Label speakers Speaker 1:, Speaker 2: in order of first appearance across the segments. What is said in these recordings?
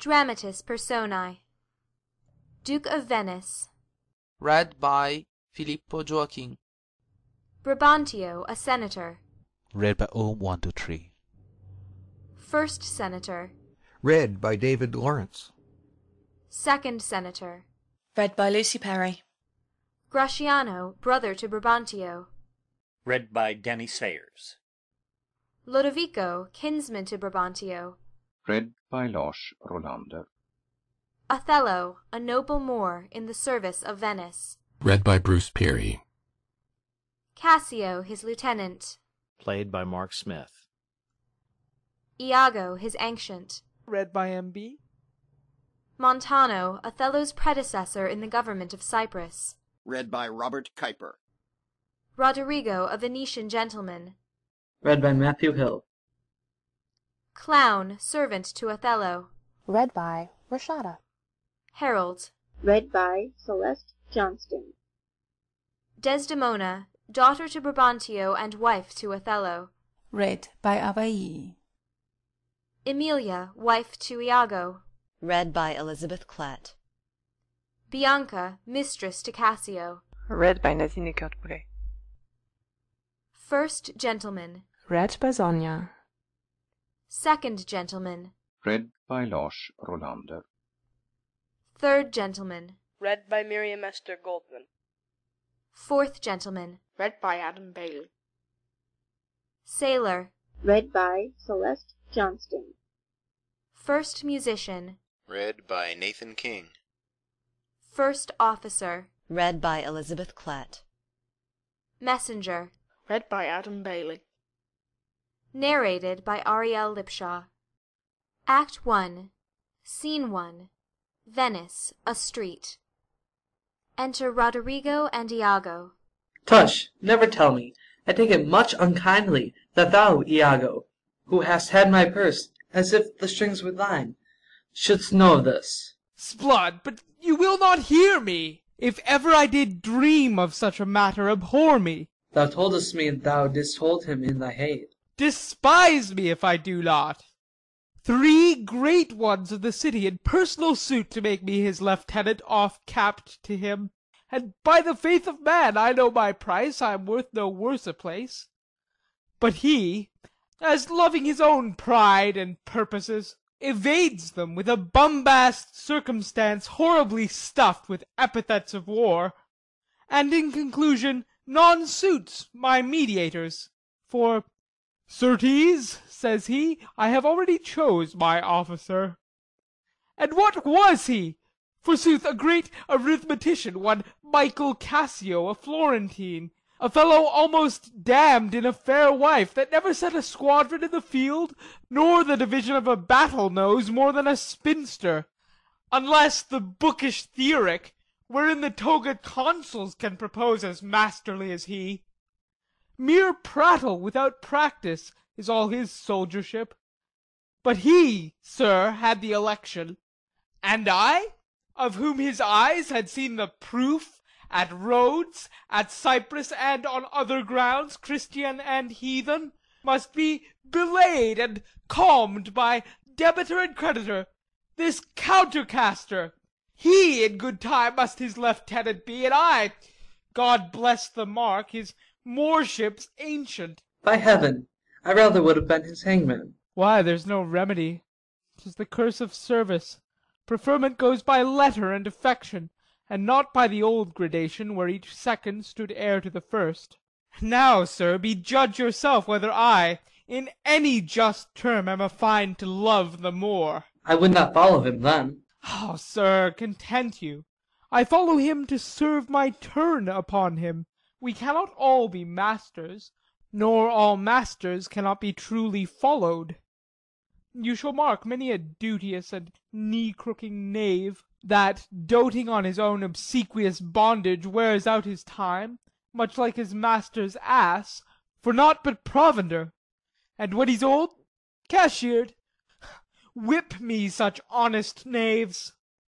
Speaker 1: Dramatis Personae. Duke of Venice.
Speaker 2: Read by Filippo Joachim.
Speaker 1: Brabantio, a senator.
Speaker 3: Read by Om123.
Speaker 1: First senator.
Speaker 4: Read by David Lawrence.
Speaker 1: Second senator.
Speaker 5: Read by Lucy Perry.
Speaker 1: Gratiano, brother to Brabantio.
Speaker 6: Read by Denny Sayers.
Speaker 1: Lodovico, kinsman to Brabantio.
Speaker 7: Read by Lars Rolander.
Speaker 1: Othello, a noble Moor in the service of Venice.
Speaker 8: Read by Bruce Peary.
Speaker 1: Cassio, his lieutenant.
Speaker 9: Played by Mark Smith.
Speaker 1: Iago, his ancient.
Speaker 2: Read by M.B.
Speaker 1: Montano, Othello's predecessor in the government of Cyprus.
Speaker 10: Read by Robert Kuiper.
Speaker 1: Roderigo, a Venetian gentleman.
Speaker 11: Read by Matthew Hill.
Speaker 1: Clown, servant to Othello.
Speaker 12: Read by Rashada.
Speaker 1: Harold.
Speaker 13: Read by Celeste Johnston.
Speaker 1: Desdemona, daughter to Brabantio and wife to Othello.
Speaker 12: Read by Abai.
Speaker 1: Emilia, wife to Iago.
Speaker 5: Read by Elizabeth Klett.
Speaker 1: Bianca, mistress to Cassio.
Speaker 14: Read by Nadine Cottbray.
Speaker 1: First gentleman.
Speaker 14: Read by Sonja.
Speaker 1: Second gentleman.
Speaker 7: Read by Lars Rolander.
Speaker 1: Third gentleman.
Speaker 15: Read by Miriam Esther Goldman.
Speaker 1: Fourth gentleman.
Speaker 15: Read by Adam Bailey.
Speaker 1: Sailor.
Speaker 13: Read by Celeste Johnston.
Speaker 1: First musician.
Speaker 16: Read by Nathan King.
Speaker 1: First officer.
Speaker 5: Read by Elizabeth Klett.
Speaker 1: Messenger.
Speaker 15: Read by Adam Bailey.
Speaker 1: Narrated by Ariel Lipshaw. Act 1. Scene 1. Venice, a street. Enter Roderigo and Iago.
Speaker 11: Tush, never tell me. I take it much unkindly that thou, Iago, who hast had my purse, as if the strings were thine, shouldst know of this.
Speaker 2: Sblood, but you will not hear me. If ever I did dream of such a matter, abhor me.
Speaker 11: Thou toldest me thou didst hold him in thy hate.
Speaker 2: Despise me if I do not. 3 great ones of the city in personal suit to make me his lieutenant, off-capped to him. And by the faith of man, I know my price, I am worth no worse a place. But he, as loving his own pride and purposes, evades them with a bombast circumstance horribly stuffed with epithets of war, and in conclusion non-suits my mediators. For, certes, says he, I have already chose my officer. And what was he? Forsooth, a great arithmetician, one Michael Cassio, a Florentine, a fellow almost damned in a fair wife, that never set a squadron in the field, nor the division of a battle knows more than a spinster, unless the bookish Theoric, wherein the togaed consuls can propose as masterly as he. Mere prattle without practice is all his soldiership. But he, sir, had the election, and I, of whom his eyes had seen the proof at Rhodes, at Cyprus, and on other grounds, Christian and heathen, must be belayed and calmed by debitor and creditor, this countercaster. He in good time must his lieutenant be, and I, God bless the mark, his moorship's ancient.
Speaker 11: By heaven, I rather would have been his hangman.
Speaker 2: Why, there's no remedy. 'Tis the curse of service. Preferment goes by letter and affection, and not by the old gradation, where each second stood heir to the first. Now, sir, be judge yourself whether I, in any just term, am a find to love the Moor.
Speaker 11: I would not follow him then.
Speaker 2: Oh, sir, content you. I follow him to serve my turn upon him. We cannot all be masters, nor all masters cannot be truly followed. You shall mark many a duteous and knee-crooking knave, that, doting on his own obsequious bondage, wears out his time, much like his master's ass, for naught but provender, and when he's old, cashiered. Whip me such honest knaves.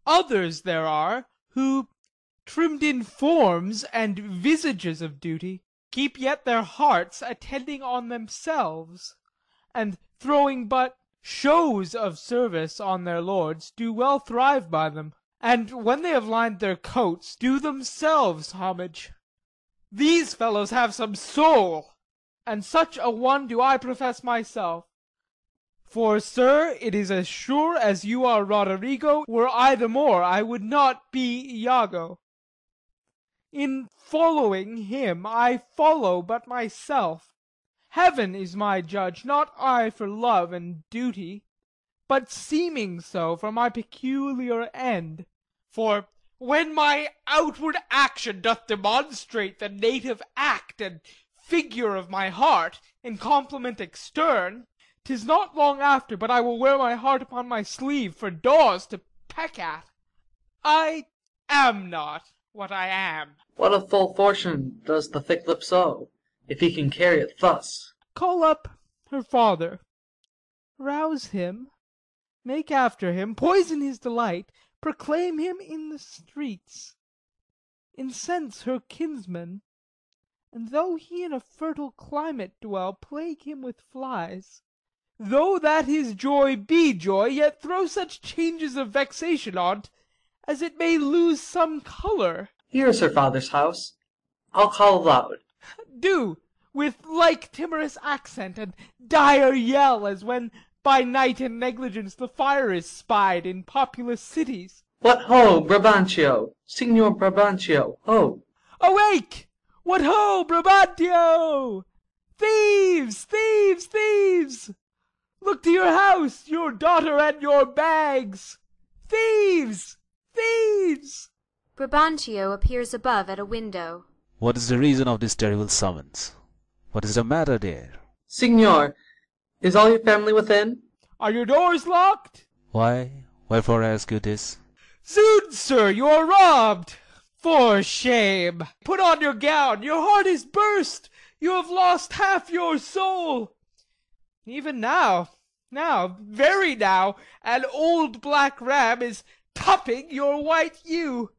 Speaker 2: Others there are, who, trimmed in forms and visages of duty, keep yet their hearts attending on themselves, and throwing but shows of service on their lords do well thrive by them, and when they have lined their coats, do themselves homage. These fellows have some soul, and such a one do I profess myself. For, sir, it is as sure as you are Roderigo, were I the Moor, I would not be Iago. In following him, I follow but myself. Heaven is my judge, not I for love and duty, but seeming so for my peculiar end. For when my outward action doth demonstrate the native act and figure of my heart, in compliment extern, 'tis not long after but I will wear my heart upon my sleeve for daws to peck at. I am not what I am.
Speaker 11: What a full fortune does the thick lip sow, if he can carry it thus.
Speaker 2: Call up her father, rouse him, make after him, poison his delight, proclaim him in the streets, incense her kinsmen, and though he in a fertile climate dwell, plague him with flies. Though that his joy be joy, yet throw such changes of vexation on't, as it may lose some colour.
Speaker 11: Here is her father's house. I'll call aloud.
Speaker 2: Do, with like timorous accent and dire yell, as when by night and negligence the fire is spied in populous cities.
Speaker 11: What ho, Brabantio! Signor Brabantio, ho!
Speaker 2: Awake! What ho, Brabantio! Thieves! Thieves! Thieves! Look to your house, your daughter, and your bags! Thieves! Thieves!
Speaker 1: Brabantio appears above at a window.
Speaker 3: What is the reason of this terrible summons? What is the matter there?
Speaker 11: Signor, is all your family within?
Speaker 2: Are your doors locked?
Speaker 3: Why? Wherefore ask you this?
Speaker 2: Zood, sir, you are robbed! For shame! Put on your gown, your heart is burst! You have lost half your soul! Even now, very now, an old black ram is tupping your white ewe.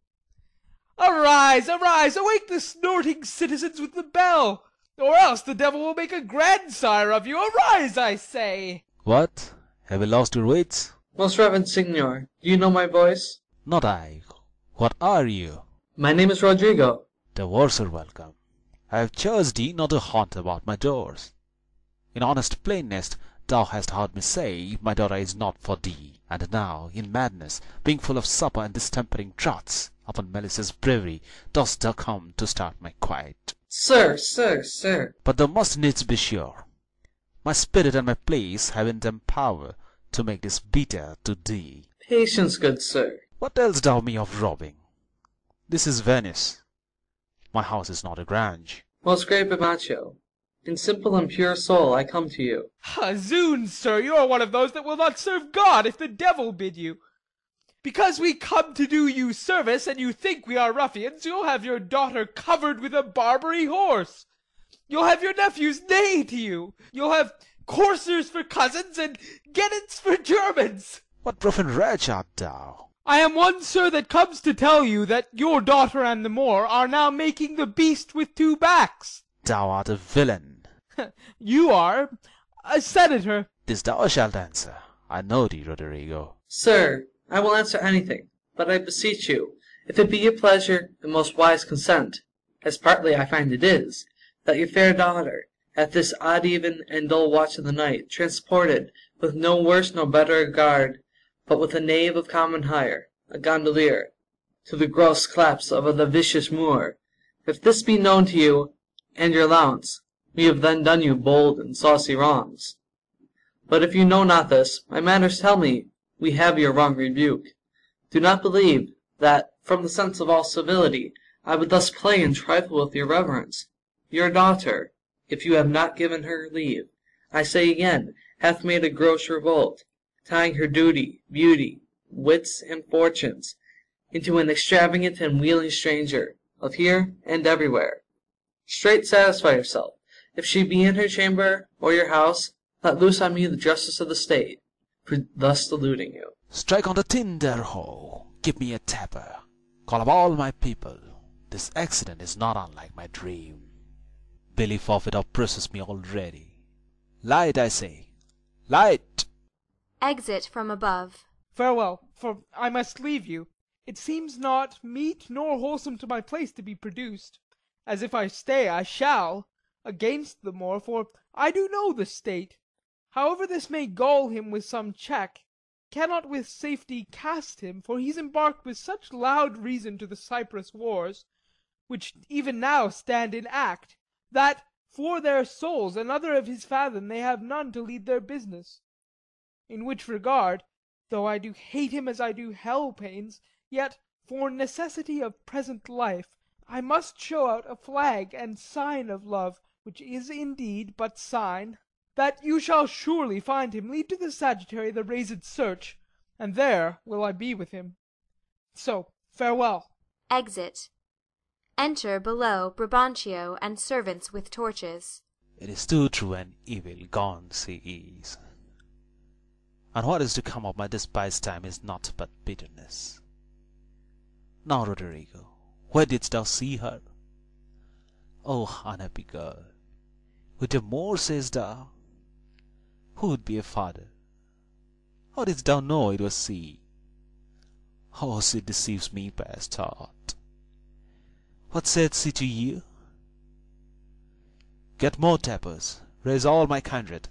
Speaker 2: Arise, arise, awake the snorting citizens with the bell, or else the devil will make a grandsire of you. Arise, I say!
Speaker 3: What? Have you lost your wits?
Speaker 11: Most reverend Signor, do you know my voice?
Speaker 3: Not I. What are you?
Speaker 11: My name is Rodrigo.
Speaker 3: The worse are welcome. I have charged thee not to haunt about my doors. In honest plainness, thou hast heard me say, my daughter is not for thee. And now, in madness, being full of supper and distempering draughts, upon Melissa's brewery, dost thou come to start my quiet.
Speaker 11: Sir, sir, sir.
Speaker 3: But thou must needs be sure. My spirit and my place have in them power to make this bitter to thee.
Speaker 11: Patience, good sir.
Speaker 3: What tell'st thou me of robbing? This is Venice. My house is not a grange.
Speaker 11: Most great Brabantio, in simple and pure soul I come to you.
Speaker 2: Zoon, sir, you are one of those that will not serve God if the devil bid you. Because we come to do you service, and you think we are ruffians, you'll have your daughter covered with a Barbary horse. You'll have your nephews neigh to you. You'll have coursers for cousins and genets for Germans.
Speaker 3: What profane wretch art thou?
Speaker 2: I am one, sir, that comes to tell you that your daughter and the Moor are now making the beast with two backs.
Speaker 3: Thou art a villain.
Speaker 2: You are a senator.
Speaker 3: This thou shalt answer. I know thee, Roderigo.
Speaker 11: Sir, I will answer anything, but I beseech you, if it be your pleasure and most wise consent, as partly I find it is, that your fair daughter, at this odd even and dull watch of the night, transported, with no worse nor better guard, but with a knave of common hire, a gondolier, to the gross claps of the vicious Moor, if this be known to you, and your allowance, we have then done you bold and saucy wrongs. But if you know not this, my manners tell me we have your wrong rebuke. Do not believe that, from the sense of all civility, I would thus play and trifle with your reverence. Your daughter, if you have not given her leave, I say again, hath made a gross revolt, tying her duty, beauty, wits, and fortunes, into an extravagant and wheeling stranger, of here and everywhere. Straight satisfy yourself. If she be in her chamber or your house, let loose on me the justice of the state, for thus deluding you.
Speaker 3: Strike on the tinder, ho! Give me a tapper. Call up all my people. This accident is not unlike my dream. Billy Forfeit oppresses me already. Light, I say. Light!
Speaker 1: Exit from above.
Speaker 2: Farewell, for I must leave you. It seems not meet nor wholesome to my place to be produced, as if I stay I shall, against the more, for I do know the state. However this may gall him with some check, cannot with safety cast him, for he's embarked with such loud reason to the Cyprus wars, which even now stand in act, that for their souls another of his fathom they have none to lead their business. In which regard, though I do hate him as I do hell pains, yet for necessity of present life I must show out a flag and sign of love, which is indeed but sign, that you shall surely find him. Lead to the Sagittary the raised search, and there will I be with him. So farewell.
Speaker 1: Exit. Enter below Brabantio and servants with torches.
Speaker 3: It is too true and evil gone she is. And what is to come of my despised time is naught but bitterness. Now, Roderigo, where didst thou see her? O unhappy girl, with a Moor sayest thou? Who would be a father? How didst thou know it was she? Oh, she deceives me past thought. What said she to you? Get more tapers, raise all my kindred.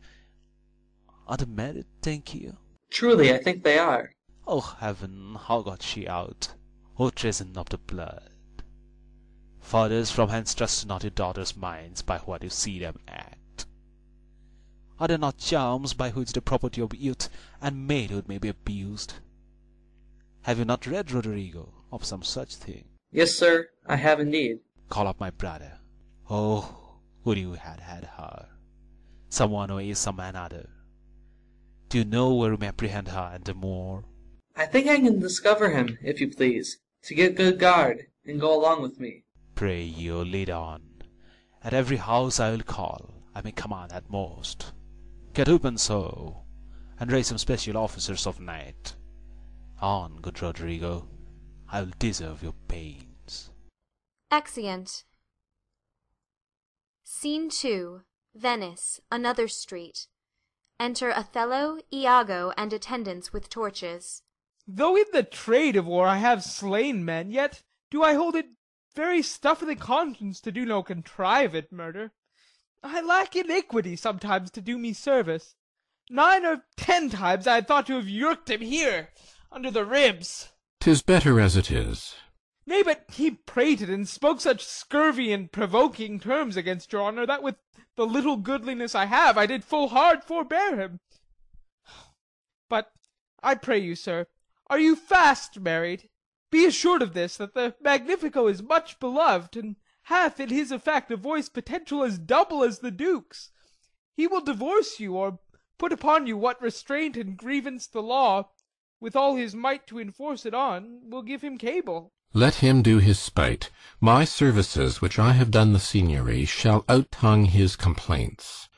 Speaker 3: Are they married, think you?
Speaker 11: Truly, I think they are.
Speaker 3: O heaven, how got she out? O treason of the blood! Fathers, from hence trust not your daughters' minds by what you see them act. Are there not charms by which the property of youth and maidhood may be abused? Have you not read, Roderigo, of some such thing?
Speaker 11: Yes, sir, I have indeed.
Speaker 3: Call up my brother. Oh, would you had had her! Some one way, some another. Do you know where we may apprehend her and the Moor?
Speaker 11: I think I can discover him, if you please, to get good guard, and go along with me.
Speaker 3: Pray you, lead on. At every house I will call, I may command at most. Get open so, and raise some special officers of night. On, good Roderigo, I will deserve your pains.
Speaker 1: Exeunt. Scene 2. Venice, another street. Enter Othello, Iago, and attendants with torches.
Speaker 2: Though in the trade of war I have slain men, yet do I hold it very stuff of the conscience to do no contrived murder. I lack iniquity sometimes to do me service. 9 or 10 times I had thought to have yerked him here, under the ribs.
Speaker 8: 'Tis better as it is.
Speaker 2: Nay, but he prated and spoke such scurvy and provoking terms against your honour, that with the little goodliness I have, I did full hard forbear him. But I pray you, sir, are you fast married? Be assured of this, that the Magnifico is much beloved, and hath in his effect a voice potential as double as the Duke's. He will divorce you, or put upon you what restraint and grievance the law, with all his might to enforce it on, will give him cable.
Speaker 8: Let him do his spite. My services, which I have done the signory, shall out-tongue his complaints.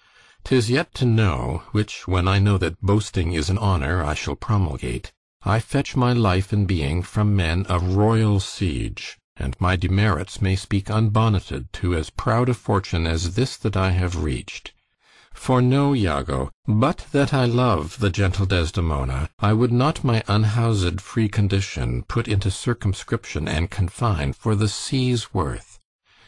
Speaker 8: 'Tis yet to know, which when I know that boasting is an honour I shall promulgate, I fetch my life and being from men of royal siege, and my demerits may speak unbonneted to as proud a fortune as this that I have reached. For know, Iago, but that I love the gentle Desdemona, I would not my unhoused free condition put into circumscription and confine for the sea's worth.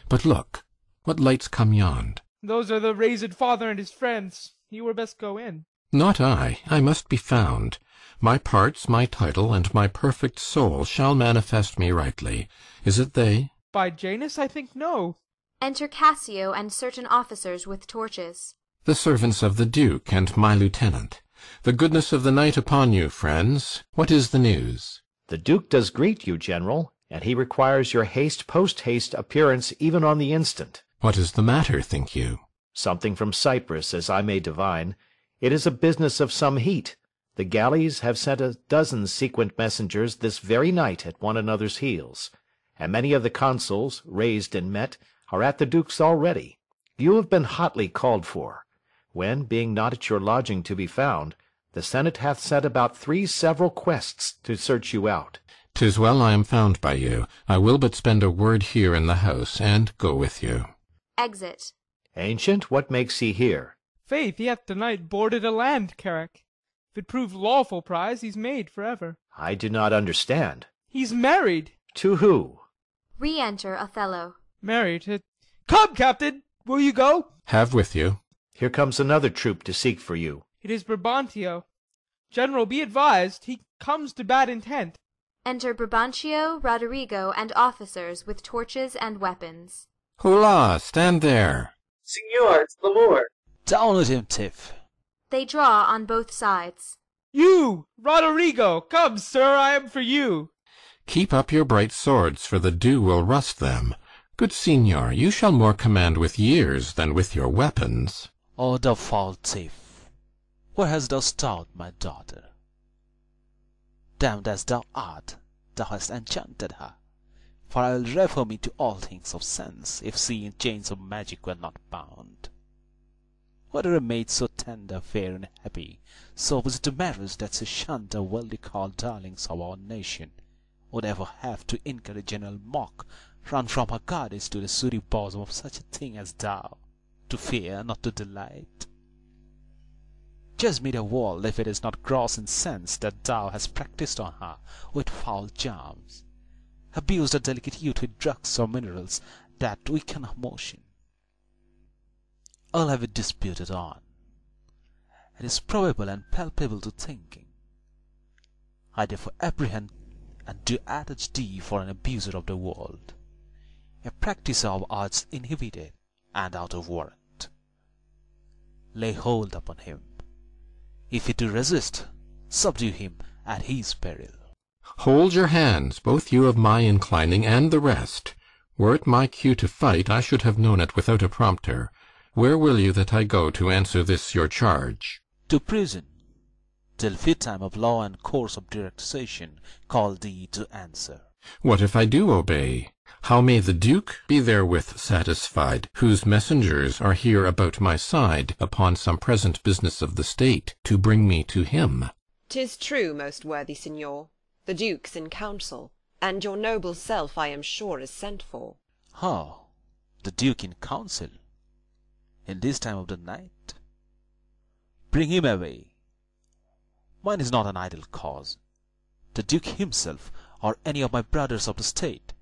Speaker 8: But look, what lights come yond?
Speaker 2: Those are the raised father and his friends. You were best go in.
Speaker 8: Not I must be found. My parts, my title, and my perfect soul shall manifest me rightly. Is it they?
Speaker 2: By Janus, I think no.
Speaker 1: Enter Cassio and certain officers with torches.
Speaker 8: The servants of the Duke and my lieutenant. The goodness of the night upon you, friends. What is the news?
Speaker 9: The Duke does greet you, General, and he requires your post-haste appearance even on the instant.
Speaker 8: What is the matter, think you?
Speaker 9: Something from Cyprus, as I may divine. It is a business of some heat. The galleys have sent a dozen sequent messengers this very night at one another's heels, and many of the consuls, raised and met, are at the Duke's already. You have been hotly called for, when, being not at your lodging to be found, the Senate hath set about 3 several quests to search you out.
Speaker 8: 'Tis well I am found by you. I will but spend a word here in the house, and go with you.
Speaker 1: Exit.
Speaker 9: Ancient, what makes he here?
Speaker 2: Faith, he hath tonight boarded a land carrack. If it prove lawful prize, he's made forever.
Speaker 9: I do not understand.
Speaker 2: He's married.
Speaker 9: To who?
Speaker 1: Re-enter Othello.
Speaker 2: Married. Come, Captain! Will you go?
Speaker 8: Have with you.
Speaker 9: Here comes another troop to seek for you.
Speaker 2: It is Brabantio. General, be advised, he comes to bad intent.
Speaker 1: Enter Brabantio, Roderigo, and officers with torches and weapons.
Speaker 8: Hola, stand there.
Speaker 11: Signor, it's Lamour.
Speaker 3: Down with him, Tiff.
Speaker 1: They draw on both sides.
Speaker 2: You, Roderigo, come, sir, I am for you.
Speaker 8: Keep up your bright swords, for the dew will rust them. Good Signor, you shall more command with years than with your weapons.
Speaker 3: O thou foul thief, where hast thou stowed my daughter? Damned as thou art, thou hast enchanted her. For I will refer me to all things of sense, if she in chains of magic were not bound. Were a maid so tender, fair, and happy, so was it a marriage that she shunned the worldly called darlings of our nation, would ever have to incur a general mock, run from her goddess to the sooty bosom of such a thing as thou, to fear, not to delight? Judge me the world if it is not gross incense that thou hast practised on her with foul charms, abused her delicate youth with drugs or minerals that weaken her motion. I'll have it disputed on. It is probable and palpable to thinking. I therefore apprehend and do adjudge thee for an abuser of the world, a practiser of arts inhibited and out of warrant. Lay hold upon him. If he do resist, subdue him at his peril.
Speaker 8: Hold your hands, both you of my inclining and the rest. Were it my cue to fight, I should have known it without a prompter. Where will you that I go to answer this your charge?
Speaker 3: To prison, till fit time of law and course of direct session call thee to answer.
Speaker 8: What if I do obey? How may the Duke be therewith satisfied, whose messengers are here about my side, upon some present business of the state, to bring me to him?
Speaker 5: 'Tis true, most worthy Signor. The Duke's in council, and your noble self, I am sure, is sent for.
Speaker 3: How? The Duke in council? In this time of the night? Bring him away. Mine is not an idle cause. The Duke himself, or any of my brothers of the state,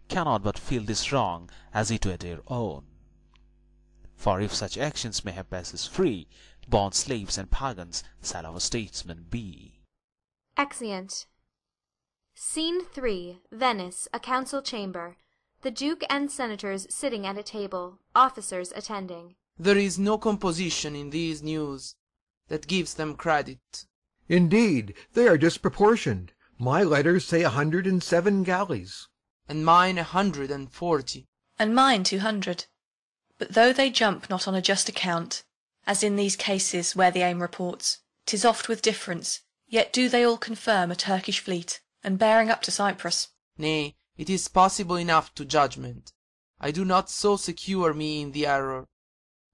Speaker 3: cannot but feel this wrong as it were their own. For if such actions may have passed free, born slaves and pagans shall our statesmen be.
Speaker 1: Exeunt. Scene 3. Venice, a council chamber. The Duke and senators sitting at a table, officers attending.
Speaker 17: There is no composition in these news that gives them credit.
Speaker 4: Indeed, they are disproportioned. My letters say 107 galleys.
Speaker 17: And mine 140.
Speaker 5: And mine 200. But though they jump not on a just account, as in these cases where the aim reports, 'tis oft with difference, yet do they all confirm a Turkish fleet, and bearing up to Cyprus.
Speaker 17: Nay, it is possible enough to judgment. I do not so secure me in the error,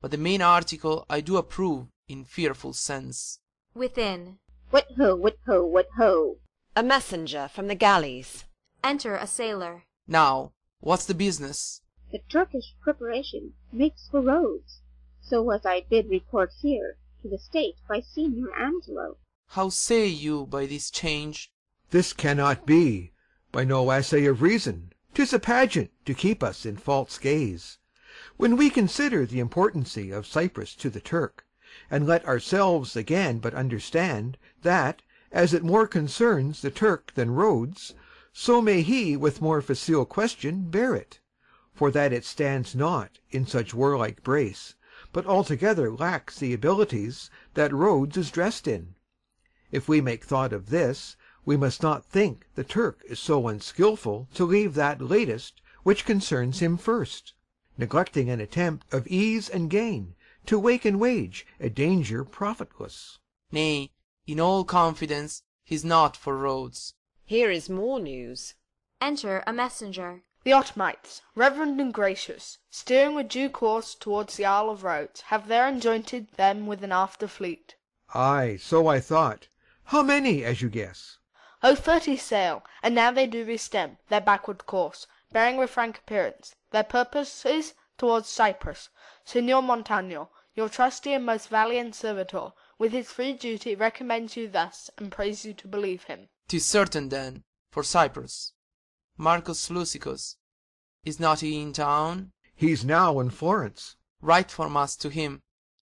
Speaker 17: but the main article I do approve in fearful sense.
Speaker 1: Within.
Speaker 13: What ho, what ho, what ho!
Speaker 5: A messenger from the galleys.
Speaker 1: Enter a sailor.
Speaker 17: Now, what's the business?
Speaker 13: The Turkish preparation makes for Rhodes. So was I bid report here to the state by Signor Angelo.
Speaker 17: How say you by this change?
Speaker 4: This cannot be, by no assay of reason. 'Tis a pageant to keep us in false gaze. When we consider the importancy of Cyprus to the Turk, and let ourselves again but understand that, as it more concerns the Turk than Rhodes, so may he with more facile question bear it, for that it stands not in such warlike brace, but altogether lacks the abilities that Rhodes is dressed in. If we make thought of this, we must not think the Turk is so unskilful to leave that latest which concerns him first, neglecting an attempt of ease and gain, to wake and wage a danger profitless.
Speaker 17: Nay, in all confidence, he's not for Rhodes.
Speaker 5: Here is more news.
Speaker 1: Enter a messenger.
Speaker 15: The Ottomites, reverend and gracious, steering with due course towards the Isle of Rhodes, have there enjointed them with an after fleet.
Speaker 4: Aye, so I thought. How many, as you guess?
Speaker 15: 30 sail, and now they do restem their backward course, bearing with frank appearance. Their purpose is towards Cyprus. Signor Montano, your trusty and most valiant servitor, with his free duty recommends you thus, and prays you to believe him.
Speaker 17: 'Tis certain then, for Cyprus. Marcus Lusicus, is not he in town?
Speaker 4: He's now in Florence.
Speaker 17: Write from us to him.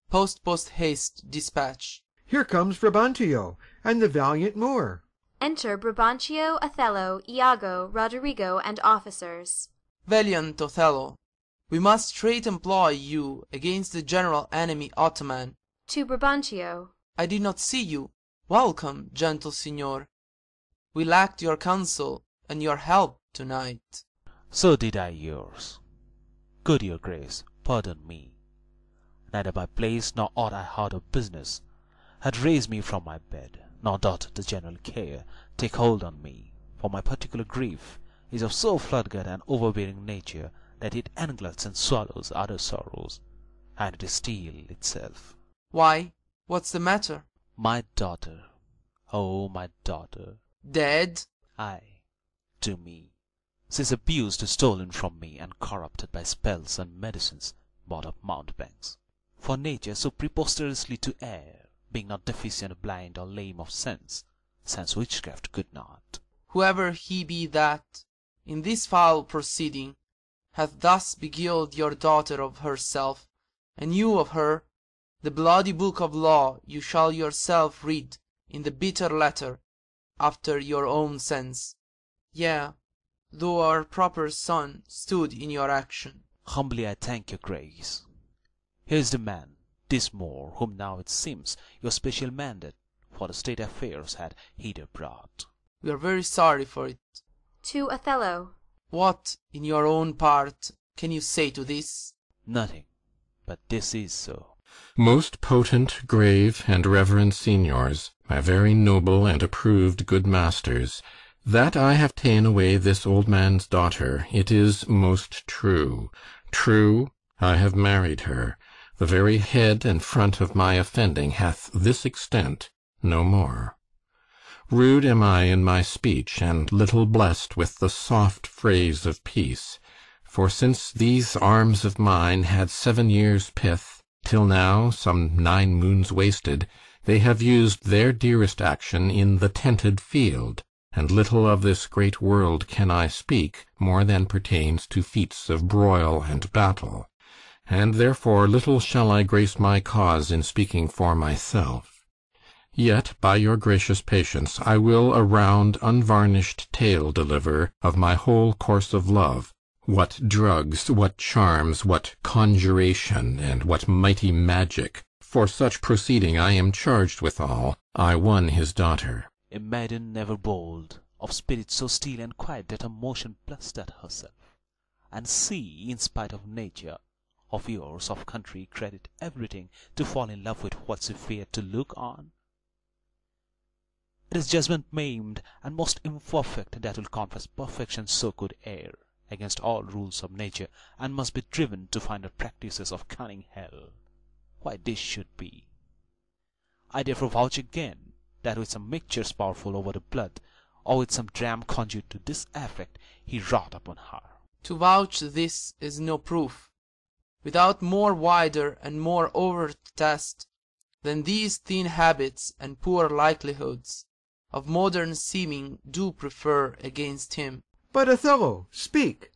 Speaker 17: Post haste dispatch.
Speaker 4: Here comes Brabantio, and the valiant Moor.
Speaker 1: Enter Brabantio, Othello, Iago, Roderigo, and officers.
Speaker 17: Valiant Othello, we must straight employ you against the general enemy Ottoman.
Speaker 1: To Brabantio.
Speaker 17: I did not see you. Welcome, gentle signor. We lacked your counsel and your help tonight.
Speaker 3: So did I yours. Good your grace, pardon me. Neither my place nor aught I heard of business had raised me from my bed, nor doth the general care take hold on me, for my particular grief is of so floodgate and overbearing nature that it engulfs and swallows other sorrows, and it is still itself.
Speaker 17: Why, what's the matter?
Speaker 3: My daughter, oh my daughter.
Speaker 17: Dead?
Speaker 3: Aye, to me. She's abused, stolen from me, and corrupted by spells and medicines bought of mountebanks. For nature so preposterously to err, being not deficient, blind, or lame of sense witchcraft could not.
Speaker 17: Whoever he be that, in this foul proceeding, hath thus beguiled your daughter of herself, and you of her, the bloody book of law you shall yourself read in the bitter letter, after your own sense. Yea, though our proper son stood in your action.
Speaker 3: Humbly I thank your grace. Here is the man, this Moor, whom now it seems your special mandate for the state affairs had hither brought.
Speaker 17: We are very sorry for it.
Speaker 1: To Othello.
Speaker 17: What, in your own part, can you say to this?
Speaker 3: Nothing, but this is so.
Speaker 8: Most potent, grave, and reverend signors, my very noble and approved good masters, that I have ta'en away this old man's daughter, it is most true. True, I have married her. The very head and front of my offending hath this extent, no more. Rude am I in my speech, and little blessed with the soft phrase of peace. For since these arms of mine had 7 years' pith, till now, some 9 moons wasted, they have used their dearest action in the tented field, and little of this great world can I speak, more than pertains to feats of broil and battle. And therefore little shall I grace my cause in speaking for myself. Yet, by your gracious patience, I will a round unvarnished tale deliver of my whole course of love, what drugs, what charms, what conjuration, and what mighty magic, for such proceeding I am charged withal, I won his daughter.
Speaker 3: A maiden never bold, of spirit so still and quiet that her motion blustered herself. And see, in spite of nature, of yours, of country, credit everything, to fall in love with what she feared to look on. It is judgment maimed and most imperfect that will confess perfection so could err against all rules of nature, and must be driven to find the practices of cunning hell. Why this should be. I therefore vouch again, that with some mixtures powerful over the blood, or with some dram conjured to this effect, he wrought upon her.
Speaker 17: To vouch this is no proof. Without more wider and more overt test than these thin habits and poor likelihoods of modern seeming do prefer against him.
Speaker 4: But Othello, speak.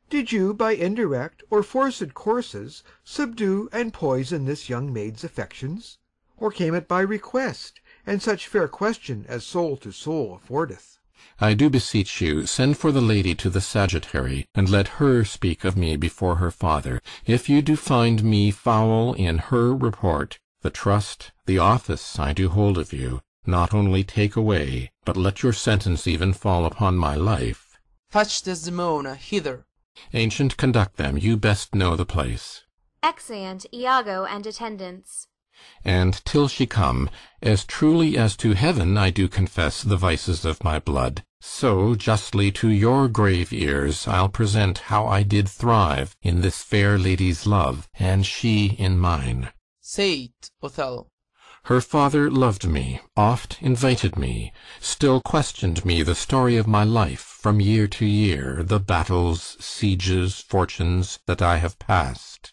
Speaker 4: Did you by indirect or forced courses subdue and poison this young maid's affections? Or came it by request, and such fair question as soul to soul affordeth?
Speaker 8: I do beseech you, send for the lady to the Sagittary, and let her speak of me before her father. If you do find me foul in her report, the trust, the office I do hold of you, not only take away, but let your sentence even fall upon my life.
Speaker 17: Fetch Desdemona hither.
Speaker 8: Ancient, conduct them, you best know the place.
Speaker 1: Exeunt Iago and attendants.
Speaker 8: And till she come, as truly as to heaven I do confess the vices of my blood, so justly to your grave ears I'll present how I did thrive in this fair lady's love, and she in mine.
Speaker 17: Say it, Othello.
Speaker 8: Her father loved me, oft invited me, still questioned me the story of my life from year to year, the battles, sieges, fortunes that I have passed.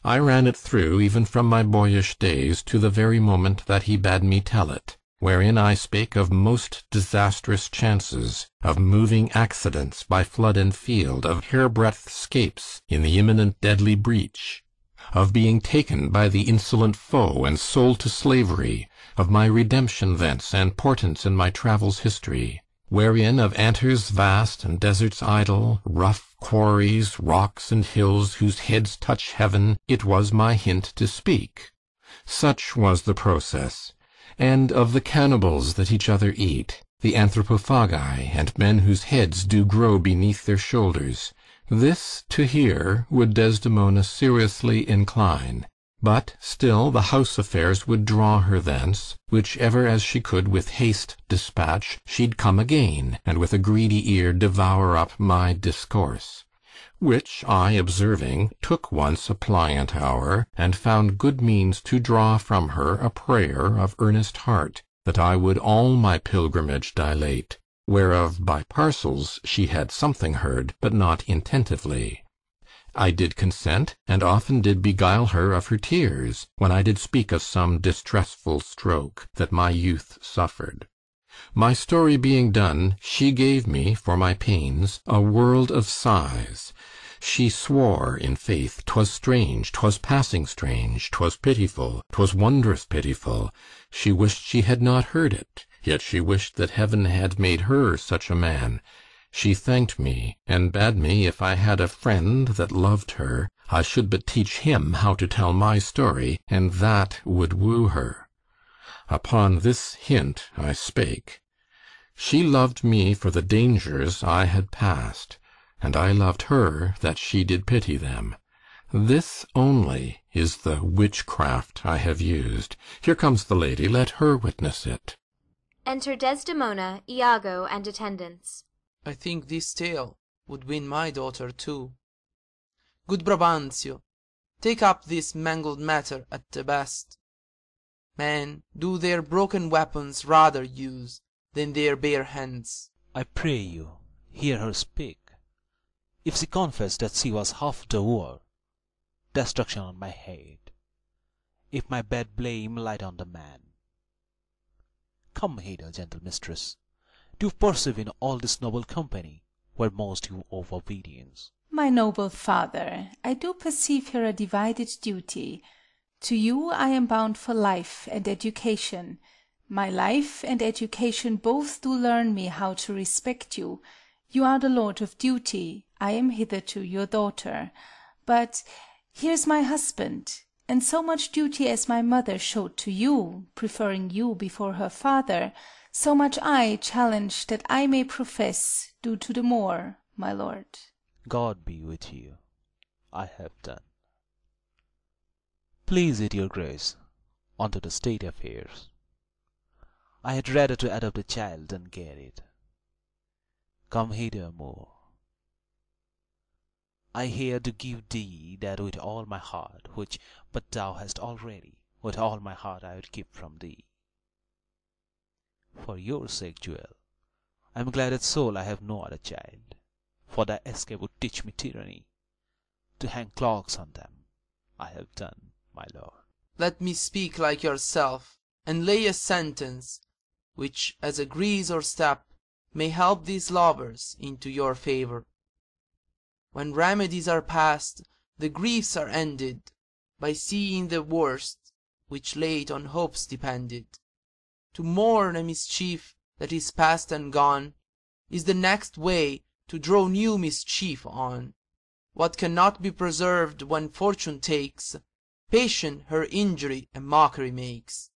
Speaker 8: I ran it through, even from my boyish days, to the very moment that he bade me tell it, wherein I spake of most disastrous chances, of moving accidents by flood and field, of hairbreadth scapes in the imminent deadly breach, of being taken by the insolent foe and sold to slavery, of my redemption thence and portents in my travels history, wherein of antres vast and deserts idle, rough quarries, rocks and hills whose heads touch heaven, it was my hint to speak. Such was the process. And of the cannibals that each other eat, the anthropophagi, and men whose heads do grow beneath their shoulders. This to hear would Desdemona seriously incline, but still the house affairs would draw her thence, whichever as she could with haste dispatch, she'd come again, and with a greedy ear devour up my discourse. Which I observing, took once a pliant hour, and found good means to draw from her a prayer of earnest heart, that I would all my pilgrimage dilate, whereof by parcels she had something heard, but not intentively. I did consent, and often did beguile her of her tears, when I did speak of some distressful stroke that my youth suffered. My story being done, she gave me, for my pains, a world of sighs. She swore, in faith, 'twas strange, 'twas passing strange, 'twas pitiful, 'twas wondrous pitiful. She wished she had not heard it, yet she wished that heaven had made her such a man. She thanked me, and bade me, if I had a friend that loved her, I should but teach him how to tell my story, and that would woo her. Upon this hint I spake. She loved me for the dangers I had passed, and I loved her that she did pity them. This only is the witchcraft I have used. Here comes the lady, let her witness it.
Speaker 1: Enter Desdemona, Iago, and attendants.
Speaker 17: I think this tale would win my daughter too. Good Brabantio, take up this mangled matter at the best. Men do their broken weapons rather use than their bare hands.
Speaker 3: I pray you, hear her speak. If she confess that she was half the war, destruction on my head. If my bad blame light on the man. Come hither, gentle mistress. Do you perceive in all this noble company where most you owe obedience?
Speaker 12: My noble father, I do perceive here a divided duty. To you I am bound for life and education. My life and education both do learn me how to respect you. You are the lord of duty, I am hitherto your daughter. But here's my husband, and so much duty as my mother showed to you, preferring you before her father, so much I challenge that I may profess, do to the more, my lord.
Speaker 3: God be with you. I have done. Please it your grace, unto the state affairs. I had rather to adopt a child than get it. Come hither, Moor. I here do give thee that with all my heart, which but thou hast already, with all my heart I would keep from thee. For your sake, Jewel, I am glad at soul I have no other child, for thy escape would teach me tyranny. To hang clogs on them, I have done, my lord.
Speaker 17: Let me speak like yourself, and lay a sentence, which as a grease or step may help these lovers into your favour. When remedies are past, the griefs are ended, by seeing the worst, which late on hopes depended. To mourn a mischief that is past and gone, is the next way to draw new mischief on. What cannot be preserved when fortune takes, patient her injury a mockery makes.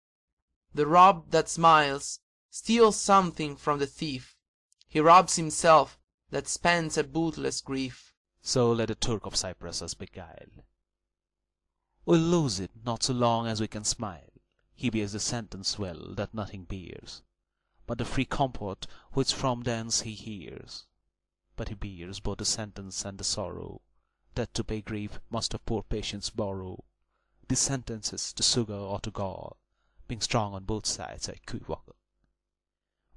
Speaker 17: The robbed that smiles steals something from the thief, he robs himself that spends a bootless grief.
Speaker 3: So let the Turk of Cyprus us beguile. We'll lose it not so long as we can smile. He bears the sentence well that nothing bears, but the free comport which from thence he hears. But he bears both the sentence and the sorrow, that to pay grief must of poor patience borrow. These sentences to sugar or to gall, being strong on both sides are equivocal.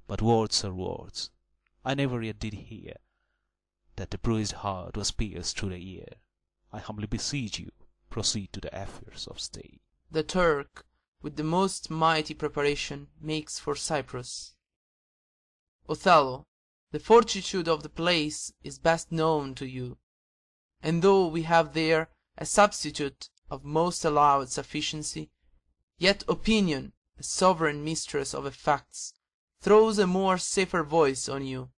Speaker 3: But words are words. I never yet did hear that the bruised heart was pierced through the ear. I humbly beseech you, proceed to the affairs of state.
Speaker 17: The Turk, with the most mighty preparation, makes for Cyprus. Othello, the fortitude of the place is best known to you, and though we have there a substitute of most allowed sufficiency, yet opinion, a sovereign mistress of effects, throws a more safer voice on you.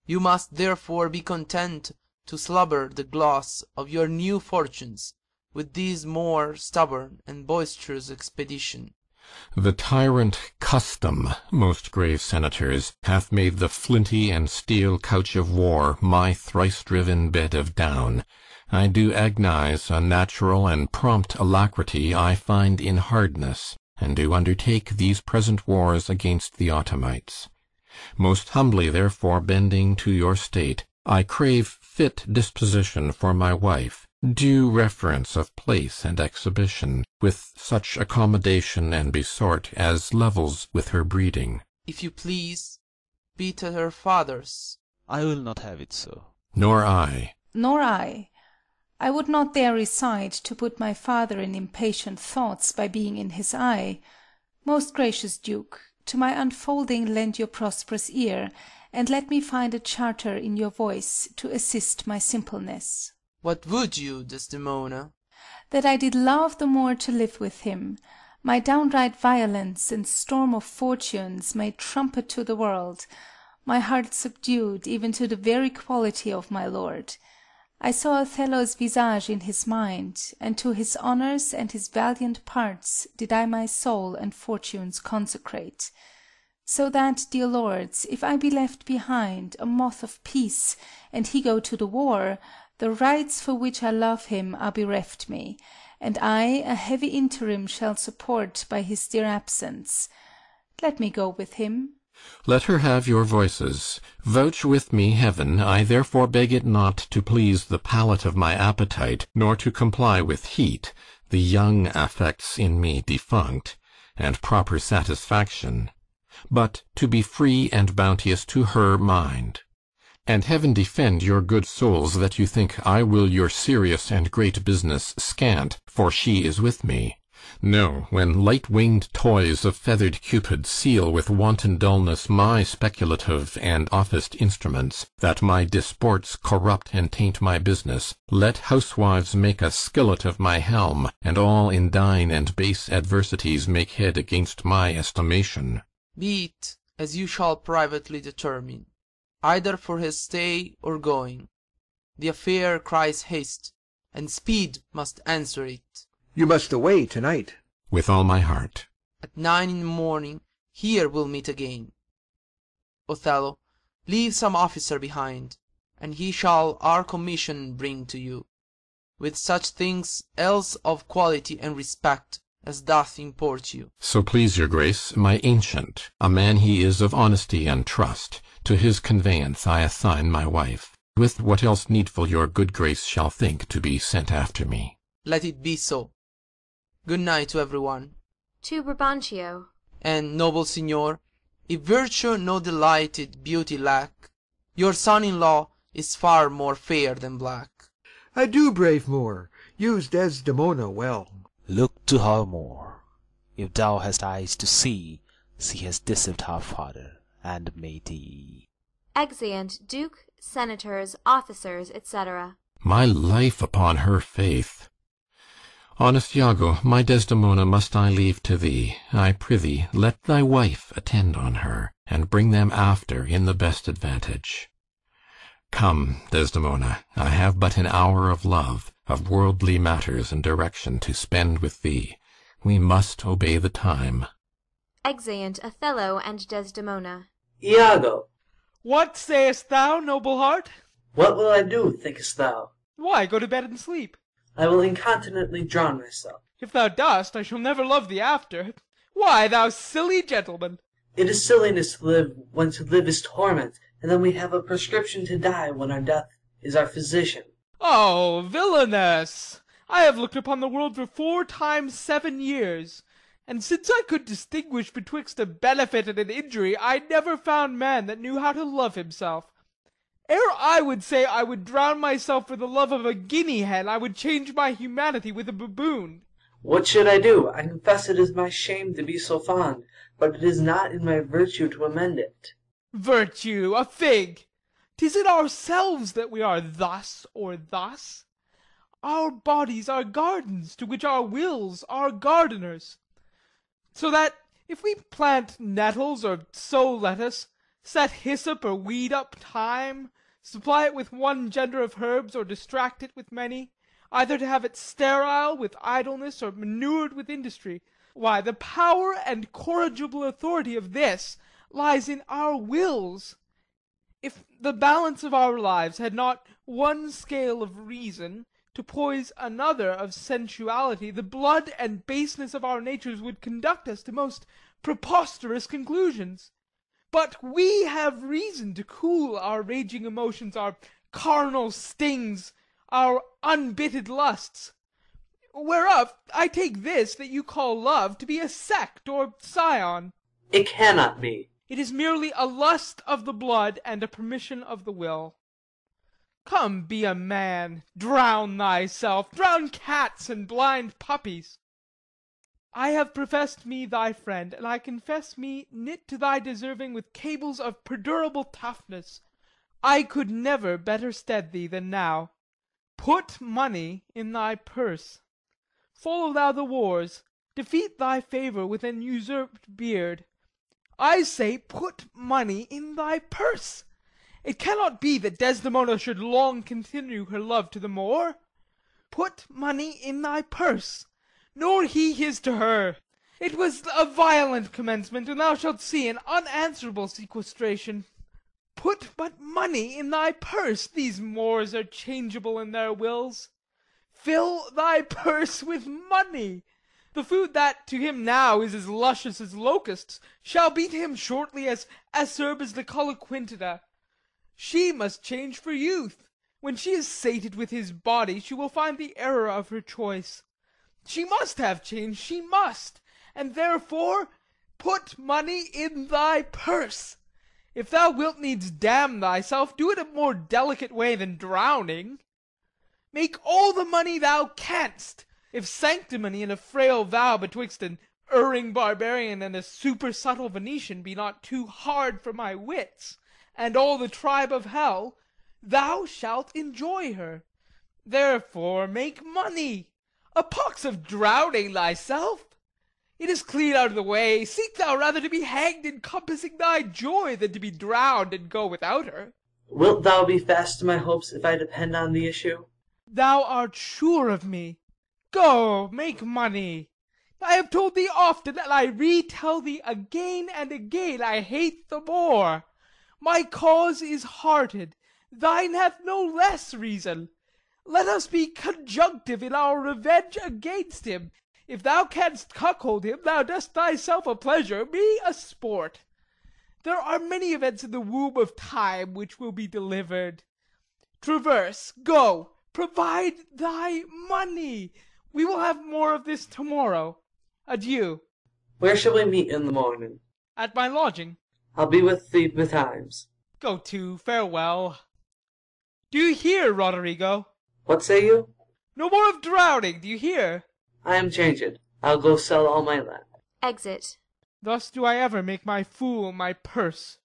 Speaker 17: You must therefore be content to slubber the gloss of your new fortunes with this more stubborn and boisterous expedition.
Speaker 8: The tyrant custom, most grave senators, hath made the flinty and steel couch of war my thrice-driven bed of down. I do agnize a natural and prompt alacrity I find in hardness, and do undertake these present wars against the Ottomites. Most humbly therefore bending to your state, I crave fit disposition for my wife, due reference of place and exhibition, with such accommodation and besort as levels with her breeding.
Speaker 17: If you please, be it her father's.
Speaker 3: I will not have it so.
Speaker 8: Nor I.
Speaker 12: Nor I. I would not there reside to put my father in impatient thoughts by being in his eye. Most gracious Duke, to my unfolding lend your prosperous ear, and let me find a charter in your voice to assist my simpleness.
Speaker 17: What would you, Desdemona?
Speaker 12: That I did love the more to live with him. My downright violence and storm of fortunes may trumpet to the world, my heart subdued even to the very quality of my lord. I saw Othello's visage in his mind, and to his honours and his valiant parts did I my soul and fortunes consecrate. So that, dear lords, if I be left behind, a moth of peace, and he go to the war, the rights for which I love him are bereft me, and I a heavy interim shall support by his dear absence. Let me go with him.
Speaker 8: Let her have your voices. Vouch with me, heaven, I therefore beg it not to please the palate of my appetite, nor to comply with heat, the young affects in me defunct, and proper satisfaction, but to be free and bounteous to her mind. And heaven defend your good souls that you think I will your serious and great business scant, for she is with me. No, when light-winged toys of feathered Cupid seal with wanton dullness my speculative and officed instruments, that my disports corrupt and taint my business, let housewives make a skillet of my helm, and all indign and base adversities make head against my estimation.
Speaker 17: Be it as you shall privately determine, either for his stay or going. The affair cries haste, and speed must answer it.
Speaker 4: You must away tonight.
Speaker 8: With all my heart.
Speaker 17: At 9 in the morning here we'll meet again. Othello, leave some officer behind, and he shall our commission bring to you, with such things else of quality and respect as doth import you.
Speaker 8: So please your grace, my ancient, a man he is of honesty and trust, to his conveyance I assign my wife, with what else needful your good grace shall think to be sent after me.
Speaker 17: Let it be so. Good night to everyone.
Speaker 1: To Brabantio.
Speaker 17: And, noble signor, if virtue no delighted beauty lack, your son-in-law is far more fair than black.
Speaker 4: Adieu, brave Moor, use Desdemona well.
Speaker 3: Look to her more. If thou hast eyes to see, she has deceived her father, and made thee.
Speaker 1: Exeunt Duke, Senators, Officers, etc.
Speaker 8: My life upon her faith. Honest Iago, my Desdemona must I leave to thee. I prithee, let thy wife attend on her, and bring them after in the best advantage. Come, Desdemona, I have but an hour of love, of worldly matters and direction to spend with thee. We must obey the time.
Speaker 1: Exeunt Othello and Desdemona.
Speaker 11: Iago,
Speaker 2: What sayest thou, noble heart?
Speaker 11: what will I do, thinkest thou?
Speaker 2: Why, go to bed and sleep.
Speaker 11: I will incontinently drown myself.
Speaker 2: If thou dost, I shall never love thee after. Why, thou silly gentleman!
Speaker 11: It is silliness to live when to live is torment, and then we have a prescription to die when our death is our physician.
Speaker 2: Oh, villainous! I have looked upon the world for 4 times 7 years, and since I could distinguish betwixt a benefit and an injury, I never found man that knew how to love himself. Ere I would say I would drown myself for the love of a guinea hen, I would change my humanity with a baboon.
Speaker 11: What should I do? I confess it is my shame to be so fond, but it is not in my virtue to amend it.
Speaker 2: Virtue, a fig! 'Tis in ourselves that we are thus or thus. Our bodies are gardens, to which our wills are gardeners. So that, if we plant nettles or sow lettuce, set hyssop or weed up thyme, supply it with one gender of herbs, or distract it with many, either to have it sterile with idleness or manured with industry, why, the power and corrigible authority of this lies in our wills. If the balance of our lives had not one scale of reason to poise another of sensuality, the blood and baseness of our natures would conduct us to most preposterous conclusions. But we have reason to cool our raging emotions, our carnal stings, our unbitted lusts. Whereof I take this that you call love to be a sect or scion.
Speaker 11: It cannot be.
Speaker 2: It is merely a lust of the blood and a permission of the will. Come, be a man, drown thyself, drown cats and blind puppies. I have professed me thy friend, and I confess me knit to thy deserving with cables of perdurable toughness. I could never better stead thee than now. Put money in thy purse. Follow thou the wars, defeat thy favour with an usurped beard. I say, put money in thy purse. It cannot be that Desdemona should long continue her love to the Moor. Put money in thy purse, nor he his to her. It was a violent commencement, and thou shalt see an unanswerable sequestration. Put but money in thy purse. These Moors are changeable in their wills. Fill thy purse with money. The food that to him now is as luscious as locusts shall be to him shortly as acerb as the Coloquintida. She must change for youth. When she is sated with his body, she will find the error of her choice. She must have change, she must, and therefore put money in thy purse. If thou wilt needs damn thyself, do it a more delicate way than drowning. Make all the money thou canst, if sanctimony in a frail vow betwixt an erring barbarian and a supersubtle Venetian be not too hard for my wits, and all the tribe of hell, thou shalt enjoy her. Therefore make money. A pox of drowning thyself! It is clean out of the way. Seek thou rather to be hanged in compassing thy joy than to be drowned and go without her.
Speaker 11: Wilt thou be fast to my hopes if I depend on the issue?
Speaker 2: Thou art sure of me. Go, make money. I have told thee often, and I retell thee again and again, I hate the Moor. My cause is hearted, thine hath no less reason. Let us be conjunctive in our revenge against him. If thou canst cuckold him, thou dost thyself a pleasure, me a sport. There are many events in the womb of time which will be delivered. Traverse, go, provide thy money. We will have more of this tomorrow. Adieu.
Speaker 11: Where shall we meet in the morning?
Speaker 2: At my lodging.
Speaker 11: I'll be with thee betimes.
Speaker 2: Go to, farewell. Do you hear, Roderigo?
Speaker 11: What say you?
Speaker 2: No more of drowning, do you hear?
Speaker 11: I am changed. I'll go sell all my land.
Speaker 1: Exit.
Speaker 2: Thus do I ever make my fool my purse.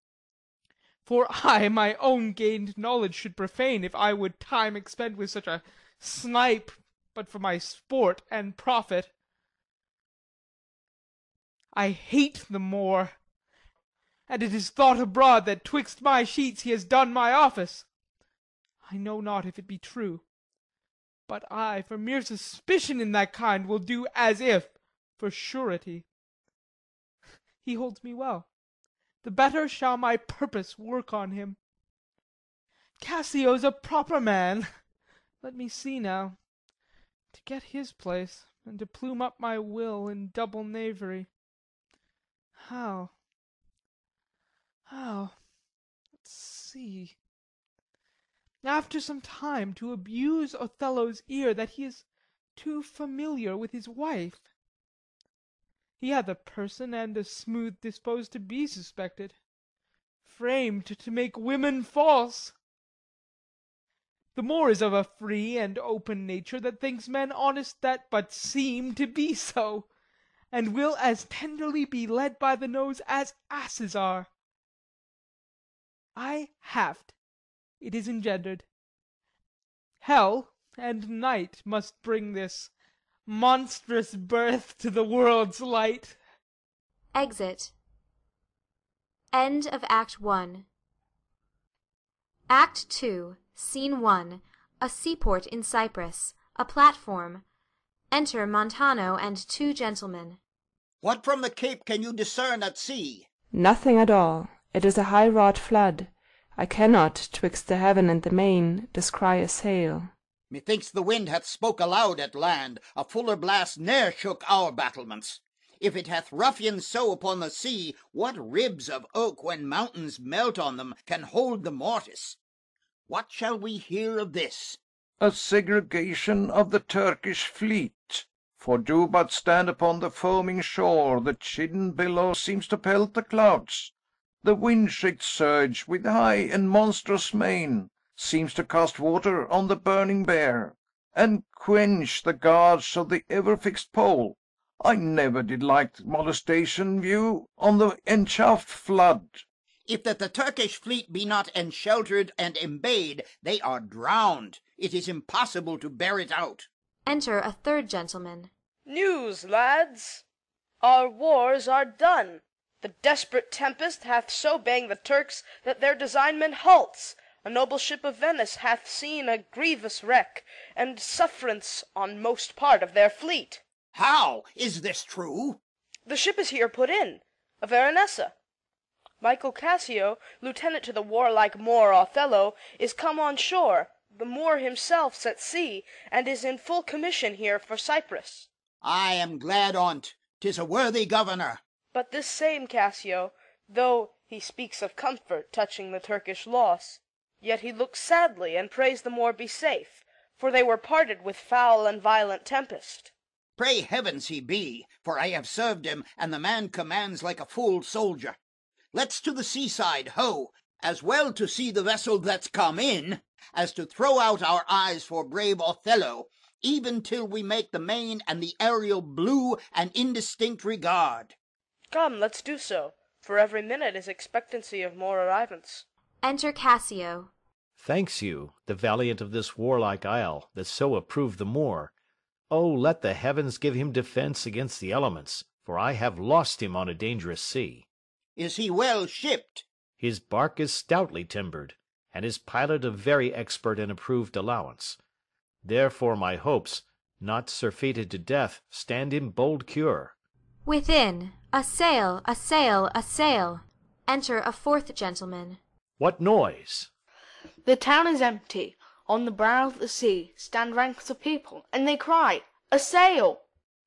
Speaker 2: For I my own gained knowledge should profane, if I would time expend with such a snipe, but for my sport and profit. I hate the Moor, and it is thought abroad that twixt my sheets he has done my office. I know not if it be true, but I, for mere suspicion in that kind, will do as if for surety. He holds me well. The better shall my purpose work on him. Cassio's a proper man. Let me see now. To get his place, and to plume up my will in double knavery. How? Let's see. After some time to abuse Othello's ear that he is too familiar with his wife. He hath a person and a smooth disposed to be suspected, framed to make women false. The Moor is of a free and open nature that thinks men honest that but seem to be so, and will as tenderly be led by the nose as asses are. I haft, it is engendered. Hell and night must bring this monstrous birth to the world's light.
Speaker 1: Exit. End of Act 1. Act 2, Scene 1. A seaport in Cyprus. A platform. Enter Montano and 2 gentlemen.
Speaker 10: What from the Cape can you discern at sea?
Speaker 14: Nothing at all. It is a high-wrought flood. I cannot, twixt the heaven and the main, descry a sail.
Speaker 10: Methinks the wind hath spoke aloud at land. A fuller blast ne'er shook our battlements. If it hath ruffianed so upon the sea, what ribs of oak, when mountains melt on them, can hold the mortise? What shall we hear of this?
Speaker 7: A segregation of the Turkish fleet. For do but stand upon the foaming shore, the chidden billow seems to pelt the clouds. The wind-shaked surge, with high and monstrous mane, seems to cast water on the burning bear, and quench the guards of the ever-fixed pole. I never did like molestation view on the enchafed flood.
Speaker 10: If that the Turkish fleet be not ensheltered and embayed, they are drowned. It is impossible to bear it out.
Speaker 1: Enter a 3rd gentleman.
Speaker 15: News, lads! Our wars are done. The desperate tempest hath so banged the Turks that their designment halts. A noble ship of Venice hath seen a grievous wreck, and sufferance on most part of their fleet.
Speaker 10: How? Is this true?
Speaker 15: The ship is here put in, a Veronessa. Michael Cassio, lieutenant to the warlike Moor Othello, is come on shore. The Moor himself's at sea, and is in full commission here for Cyprus.
Speaker 10: I am glad on't. 'Tis a worthy governor.
Speaker 15: But this same Cassio, though he speaks of comfort touching the Turkish loss, yet he looks sadly and prays the Moor be safe, for they were parted with foul and violent tempest.
Speaker 10: Pray heavens he be, for I have served him, and the man commands like a full soldier. Let's to the seaside, ho, as well to see the vessel that's come in, as to throw out our eyes for brave Othello, even till we make the main and the aerial blue and indistinct regard.
Speaker 15: Come, let's do so, for every minute is expectancy of more arrivants.
Speaker 1: Enter Cassio.
Speaker 9: Thanks you, the valiant of this warlike isle, that so approve the Moor. Oh, let the heavens give him defence against the elements, for I have lost him on a dangerous sea.
Speaker 10: Is he well shipped?
Speaker 9: His bark is stoutly timbered, and his pilot a very expert and approved allowance. Therefore my hopes, not surfeited to death, stand in bold cure.
Speaker 1: Within, a sail, a sail, a sail. Enter a 4th gentleman.
Speaker 9: What noise?
Speaker 15: The town is empty. On the brow of the sea stand ranks of people, and they cry, "A sail!"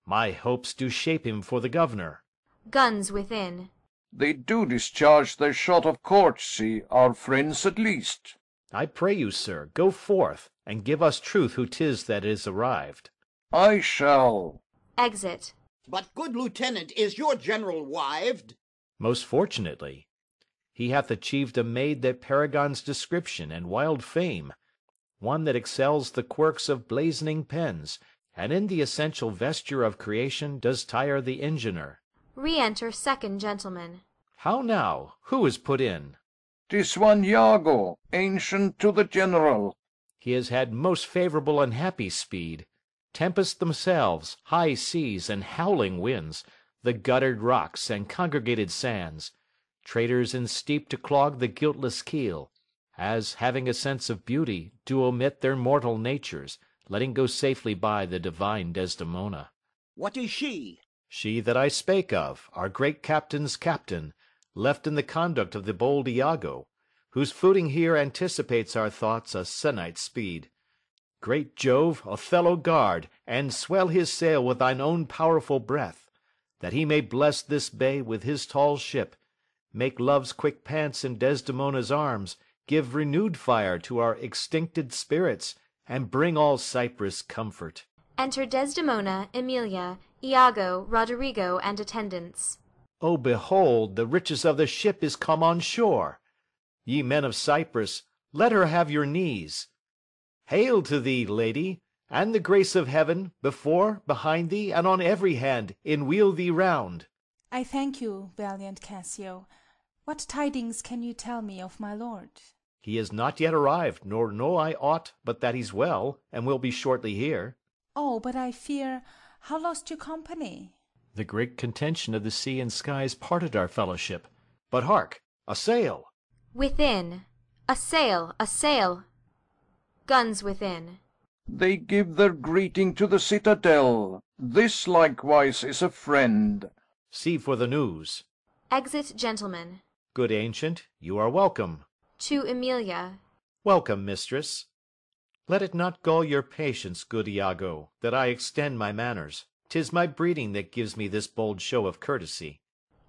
Speaker 9: My hopes do shape him for the governor.
Speaker 1: Guns within.
Speaker 7: They do discharge their shot of courtesy, our friends at least.
Speaker 9: I pray you, sir, go forth, and give us truth who 'tis that is arrived.
Speaker 7: I shall.
Speaker 1: Exit.
Speaker 10: But, good lieutenant, is your general wived?
Speaker 9: Most fortunately. He hath achieved a maid that paragons description and wild fame, one that excels the quirks of blazoning pens, and in the essential vesture of creation does tire the engineer.
Speaker 1: Re-enter 2nd gentleman.
Speaker 9: How now? Who is put in?
Speaker 7: 'Tis one Iago, ancient to the general.
Speaker 9: He has had most favourable and happy speed. Tempests themselves, high seas, and howling winds, the guttered rocks and congregated sands, traitors in steep to clog the guiltless keel, as, having a sense of beauty, do omit their mortal natures, letting go safely by the divine Desdemona.
Speaker 10: What is she?
Speaker 9: She that I spake of, our great captain's captain, left in the conduct of the bold Iago, whose footing here anticipates our thoughts a se'night's speed. Great Jove, Othello guard, and swell his sail with thine own powerful breath, that he may bless this bay with his tall ship, make love's quick pants in Desdemona's arms, give renewed fire to our extincted spirits, and bring all Cyprus comfort.
Speaker 1: Enter Desdemona, Emilia, Iago, Roderigo, and attendants.
Speaker 9: O behold, the riches of the ship is come on shore. Ye men of Cyprus, let her have your knees. Hail to thee, lady, and the grace of heaven, before, behind thee, and on every hand, enwheel thee round.
Speaker 12: I thank you, valiant Cassio. What tidings can you tell me of my lord?
Speaker 9: He is not yet arrived, nor know I aught but that he's well, and will be shortly here.
Speaker 12: Oh, but I fear, how lost you company?
Speaker 9: The great contention of the sea and skies parted our fellowship. But hark, a sail!
Speaker 1: Within. A sail, a sail. Guns within.
Speaker 7: They give their greeting to the citadel. This likewise is a friend.
Speaker 9: See for the news.
Speaker 1: Exit gentlemen.
Speaker 9: Good ancient, you are welcome.
Speaker 1: To Emilia.
Speaker 9: Welcome, mistress. Let it not gall your patience, good Iago, that I extend my manners. 'Tis my breeding that gives me this bold show of courtesy.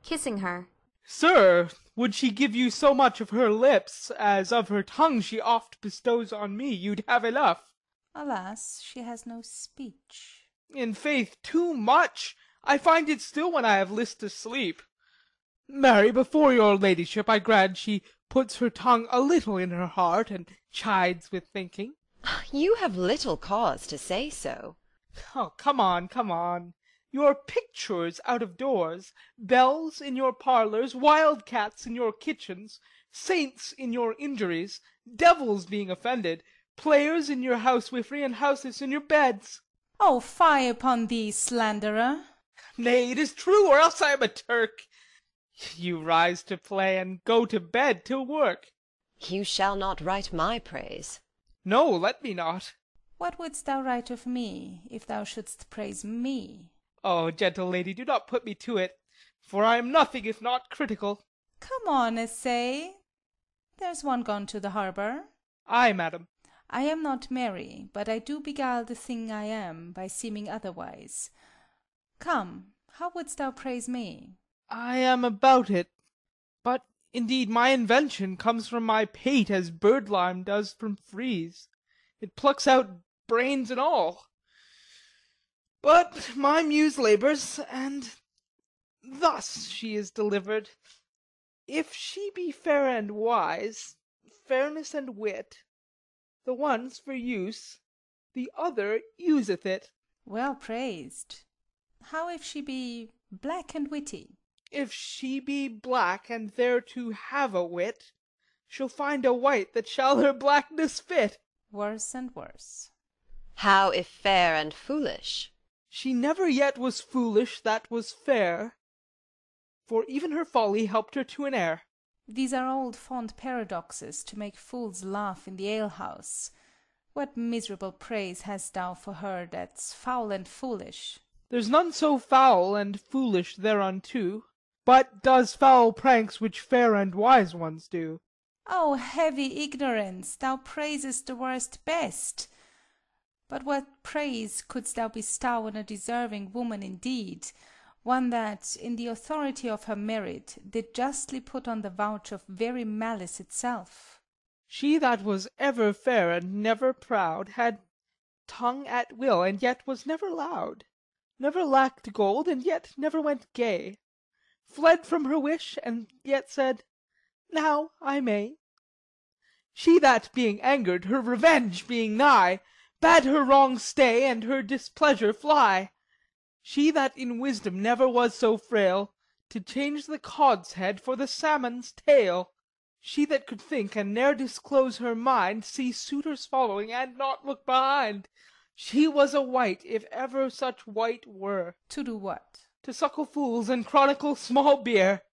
Speaker 1: Kissing her.
Speaker 2: Sir, would she give you so much of her lips, as of her tongue she oft bestows on me, you'd have enough.
Speaker 12: Alas, she has no speech.
Speaker 2: In faith, too much. I find it still when I have list to sleep. Marry, before your ladyship, I grant she puts her tongue a little in her heart, and chides with thinking.
Speaker 18: You have little cause to say so.
Speaker 2: Oh, come on, come on. Your pictures out of doors, bells in your parlours, wildcats in your kitchens, saints in your injuries, devils being offended, players in your housewifry, and houses in your beds.
Speaker 12: Oh, fie upon thee, slanderer!
Speaker 2: Nay, it is true, or else I am a Turk. You rise to play, and go to bed till work.
Speaker 18: You shall not write my praise.
Speaker 2: No, let me not.
Speaker 12: What wouldst thou write of me, if thou shouldst praise me?
Speaker 2: Oh, gentle lady, do not put me to it, for I am nothing if not critical.
Speaker 12: Come on, essay. There's one gone to the harbour.
Speaker 2: Ay, madam.
Speaker 12: I am not merry, but I do beguile the thing I am, by seeming otherwise. Come, how wouldst thou praise me?
Speaker 2: I am about it, but indeed my invention comes from my pate as birdlime does from frieze. It plucks out brains and all. But my muse labours, and thus she is delivered. If she be fair and wise, fairness and wit, the one's for use, the other useth it.
Speaker 12: Well praised. How if she be black and witty?
Speaker 2: If she be black, and thereto have a wit, she'll find a white that shall her blackness fit.
Speaker 12: Worse and worse.
Speaker 18: How if fair and foolish?
Speaker 2: She never yet was foolish that was fair, for even her folly helped her to an heir.
Speaker 12: These are old fond paradoxes to make fools laugh in the alehouse. What miserable praise hast thou for her that's foul and foolish?
Speaker 2: There's none so foul and foolish thereunto, but does foul pranks which fair and wise ones do.
Speaker 12: Oh, heavy ignorance! Thou praisest the worst best. But what praise couldst thou bestow on a deserving woman indeed, one that, in the authority of her merit, did justly put on the vouch of very malice itself?
Speaker 2: She that was ever fair and never proud, had tongue at will, and yet was never loud, never lacked gold, and yet never went gay, fled from her wish, and yet said, Now I may. She that being angered, her revenge being nigh, bade her wrong stay, and her displeasure fly. She that in wisdom never was so frail, to change the cod's head for the salmon's tail. She that could think, and ne'er disclose her mind, see suitors following, and not look behind. She was a wight, if ever such wight were.
Speaker 12: To do what?
Speaker 2: To suckle fools, and chronicle small beer.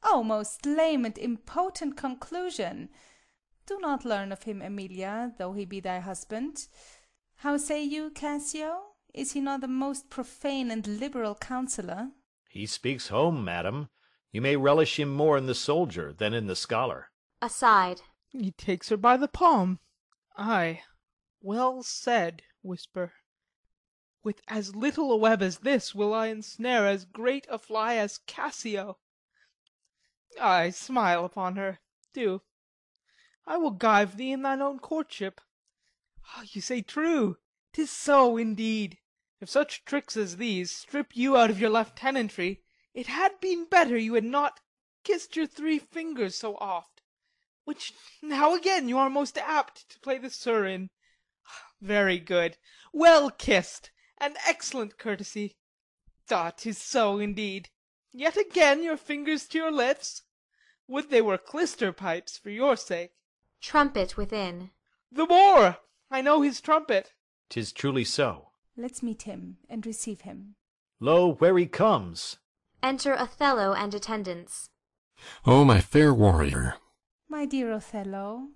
Speaker 12: Oh, most lame and impotent conclusion! Do not learn of him, Emilia, though he be thy husband. How say you, Cassio? Is he not a most profane and liberal counsellor?
Speaker 9: He speaks home, madam. You may relish him more in the soldier than in the scholar.
Speaker 1: Aside.
Speaker 2: He takes her by the palm. Ay, well said, whisper. With as little a web as this will I ensnare as great a fly as Cassio. Ay, smile upon her, do. I will gyve thee in thine own courtship. You say true, 'tis so indeed. If such tricks as these strip you out of your lieutenantry, it had been better you had not kissed your 3 fingers so oft, which now again you are most apt to play the sir in. Very good. Well kissed. An excellent courtesy. Ah, 'tis so, indeed. Yet again your fingers to your lips. Would they were clyster pipes, for your sake.
Speaker 1: Trumpet within.
Speaker 2: The Moor! I know his trumpet.
Speaker 9: 'Tis truly so.
Speaker 12: Let's meet him and receive him.
Speaker 9: Lo, where he comes!
Speaker 1: Enter Othello and attendants.
Speaker 8: O my fair warrior,
Speaker 12: My dear Othello,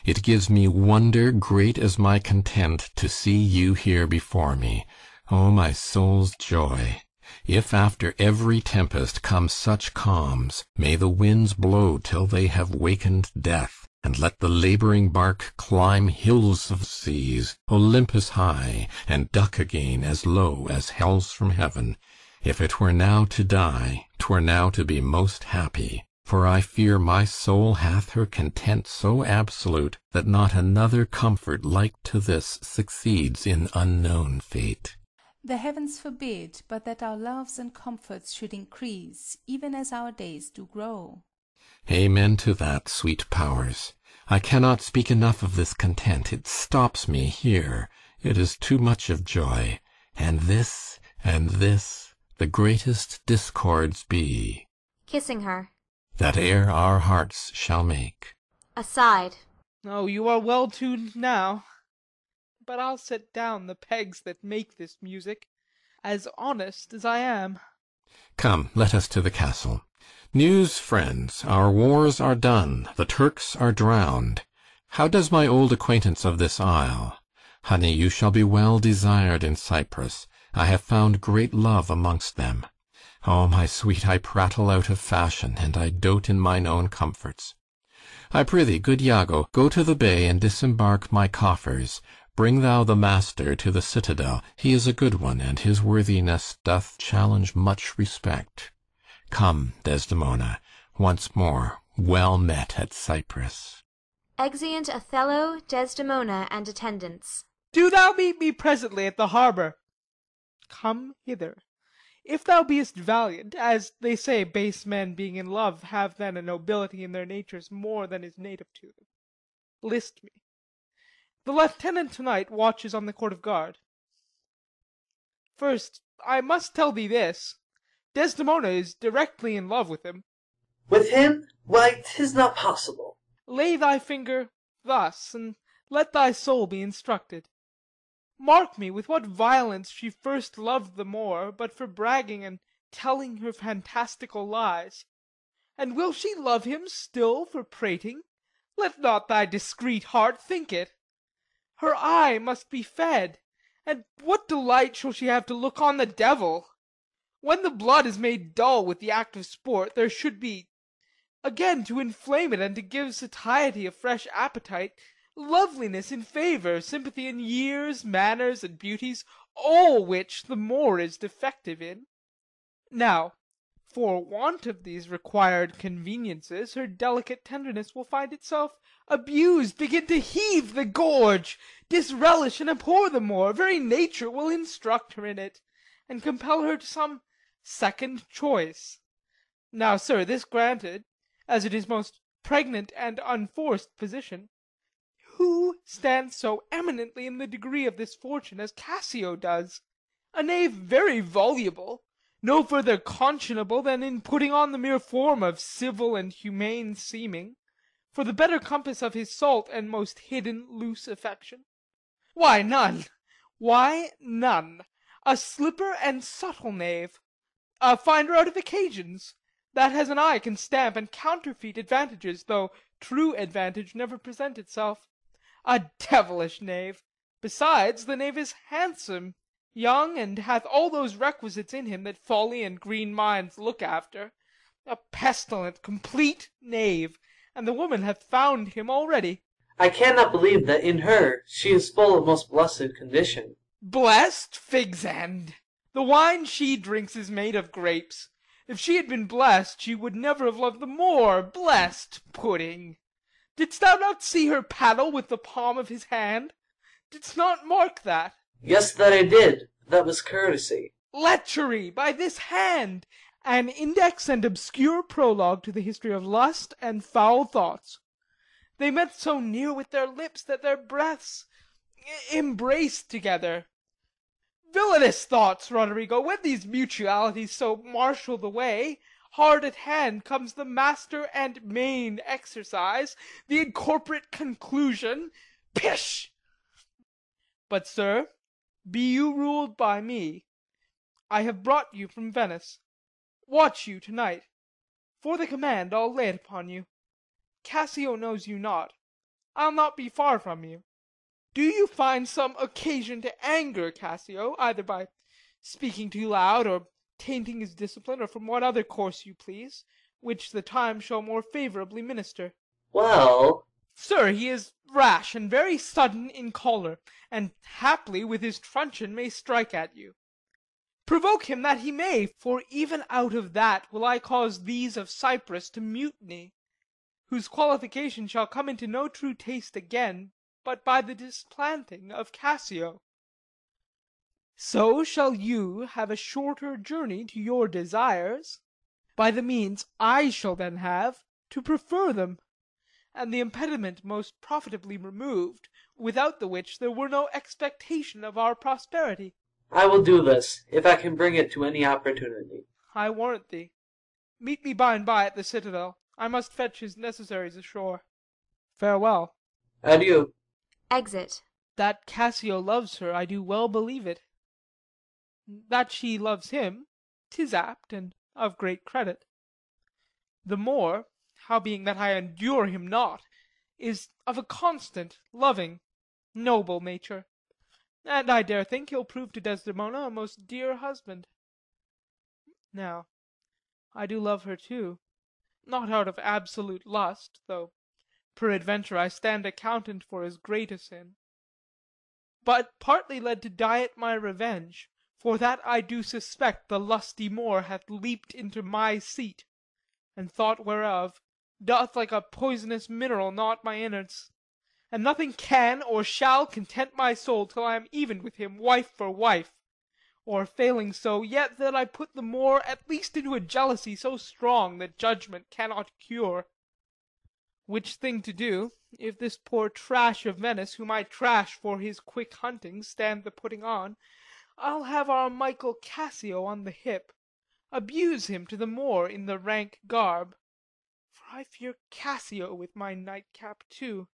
Speaker 8: it gives me wonder great as my content to see you here before me. O my soul's joy! If after every tempest come such calms, may the winds blow till they have wakened death, and let the laboring bark climb hills of seas, Olympus high, and duck again as low as hells from heaven. If it were now to die, 'twere now to be most happy. For I fear my soul hath her content so absolute, that not another comfort like to this succeeds in unknown fate.
Speaker 12: the heavens forbid but that our loves and comforts should increase, even as our days do grow.
Speaker 8: Amen to that, sweet powers. I cannot speak enough of this content. It stops me here. It is too much of joy. And this, the greatest discords be,
Speaker 1: Kissing her.
Speaker 8: that e'er our hearts shall make.
Speaker 1: Aside.
Speaker 2: Oh, you are well tuned now. But I'll set down the pegs that make this music, as honest as I am.
Speaker 8: Come, let us to the castle. News, friends, our wars are done, the Turks are drowned. How does my old acquaintance of this isle? Honey, you shall be well desired in Cyprus. I have found great love amongst them. Oh, my sweet, I prattle out of fashion, and I dote in mine own comforts. I prithee, good Iago, go to the bay and disembark my coffers. Bring thou the master to the citadel. He is a good one, and his worthiness doth challenge much respect. Come, Desdemona, once more, well met at Cyprus.
Speaker 1: Exeunt Othello, Desdemona, and attendants.
Speaker 2: Do thou meet me presently at the harbour. Come hither. If thou beest valiant, as they say base men being in love have then a nobility in their natures more than is native to them, list me. The lieutenant to-night watches on the court of guard. First, I must tell thee this. Desdemona is directly in love with him.
Speaker 11: With him? Why, 'tis not possible.
Speaker 2: Lay thy finger thus, and let thy soul be instructed. Mark me with what violence she first loved the Moor, but for bragging and telling her fantastical lies. And will she love him still for prating? Let not thy discreet heart think it. Her eye must be fed, and what delight shall she have to look on the devil? When the blood is made dull with the act of sport, there should be, again to inflame it and to give satiety a fresh appetite, loveliness in favour, sympathy in years, manners, and beauties, all which the Moor is defective in. Now, for want of these required conveniences, her delicate tenderness will find itself abused, begin to heave the gorge, disrelish and abhor the Moor, very nature will instruct her in it, and compel her to some second choice. Now, sir, this granted, as it is most pregnant and unforced position, who stands so eminently in the degree of this fortune as Cassio does? A knave very voluble, no further conscionable than in putting on the mere form of civil and humane seeming, for the better compass of his salt and most hidden loose affection. Why, none. A slipper and subtle knave, a finder out of occasions, that has an eye can stamp and counterfeit advantages, though true advantage never present itself. A devilish knave. Besides, the knave is handsome, young, and hath all those requisites in him that folly and green minds look after. A pestilent, complete knave, and the woman hath found him already.
Speaker 11: I cannot believe that in her she is full of most blessed condition.
Speaker 2: Blessed, fig's end! The wine she drinks is made of grapes. If she had been blessed, she would never have loved the Moor. Blessed pudding! Didst thou not see her paddle with the palm of his hand? Didst not mark that?
Speaker 11: Yes, that I did. That was courtesy.
Speaker 2: Lechery by this hand! An index and obscure prologue to the history of lust and foul thoughts. They met so near with their lips that their breaths embraced together. Villainous thoughts, Roderigo! When these mutualities so marshal the way, hard at hand comes the master and main exercise, the incorporate conclusion. Pish! But, sir, be you ruled by me. I have brought you from Venice. Watch you to-night. For the command I'll lay it upon you. Cassio knows you not. I'll not be far from you. Do you find some occasion to anger Cassio, either by speaking too loud, or tainting his discipline, or from what other course you please, which the time shall more favourably minister?
Speaker 11: Well,
Speaker 2: Sir, he is rash and very sudden in choler, and haply with his truncheon may strike at you. Provoke him that he may, for even out of that will I cause these of Cyprus to mutiny, whose qualification shall come into no true taste again, but by the displanting of Cassio. So shall you have a shorter journey to your desires, by the means I shall then have to prefer them, and the impediment most profitably removed, without the which there were no expectation of our prosperity.
Speaker 11: I will do this, if I can bring it to any opportunity.
Speaker 2: I warrant thee. Meet me by and by at the citadel. I must fetch his necessaries ashore. Farewell.
Speaker 11: Adieu.
Speaker 1: Exit.
Speaker 2: That Cassio loves her, I do well believe it. That she loves him, 'tis apt, and of great credit. The more, howbeing that I endure him not, is of a constant, loving, noble nature. And I dare think he'll prove to Desdemona a most dear husband. Now, I do love her too, not out of absolute lust, though peradventure I stand accountant for as great a sin, but partly led to diet my revenge, for that I do suspect the lusty Moor hath leaped into my seat, and thought whereof doth like a poisonous mineral knot my innards, and nothing can or shall content my soul till I am even with him, wife for wife, or failing so, yet that I put the Moor at least into a jealousy so strong that judgment cannot cure. Which thing to do, if this poor trash of Venice, whom I trash for his quick hunting, stand the putting on, I'll have our Michael Cassio on the hip, abuse him to the Moor in the rank garb. For I fear Cassio with my nightcap too.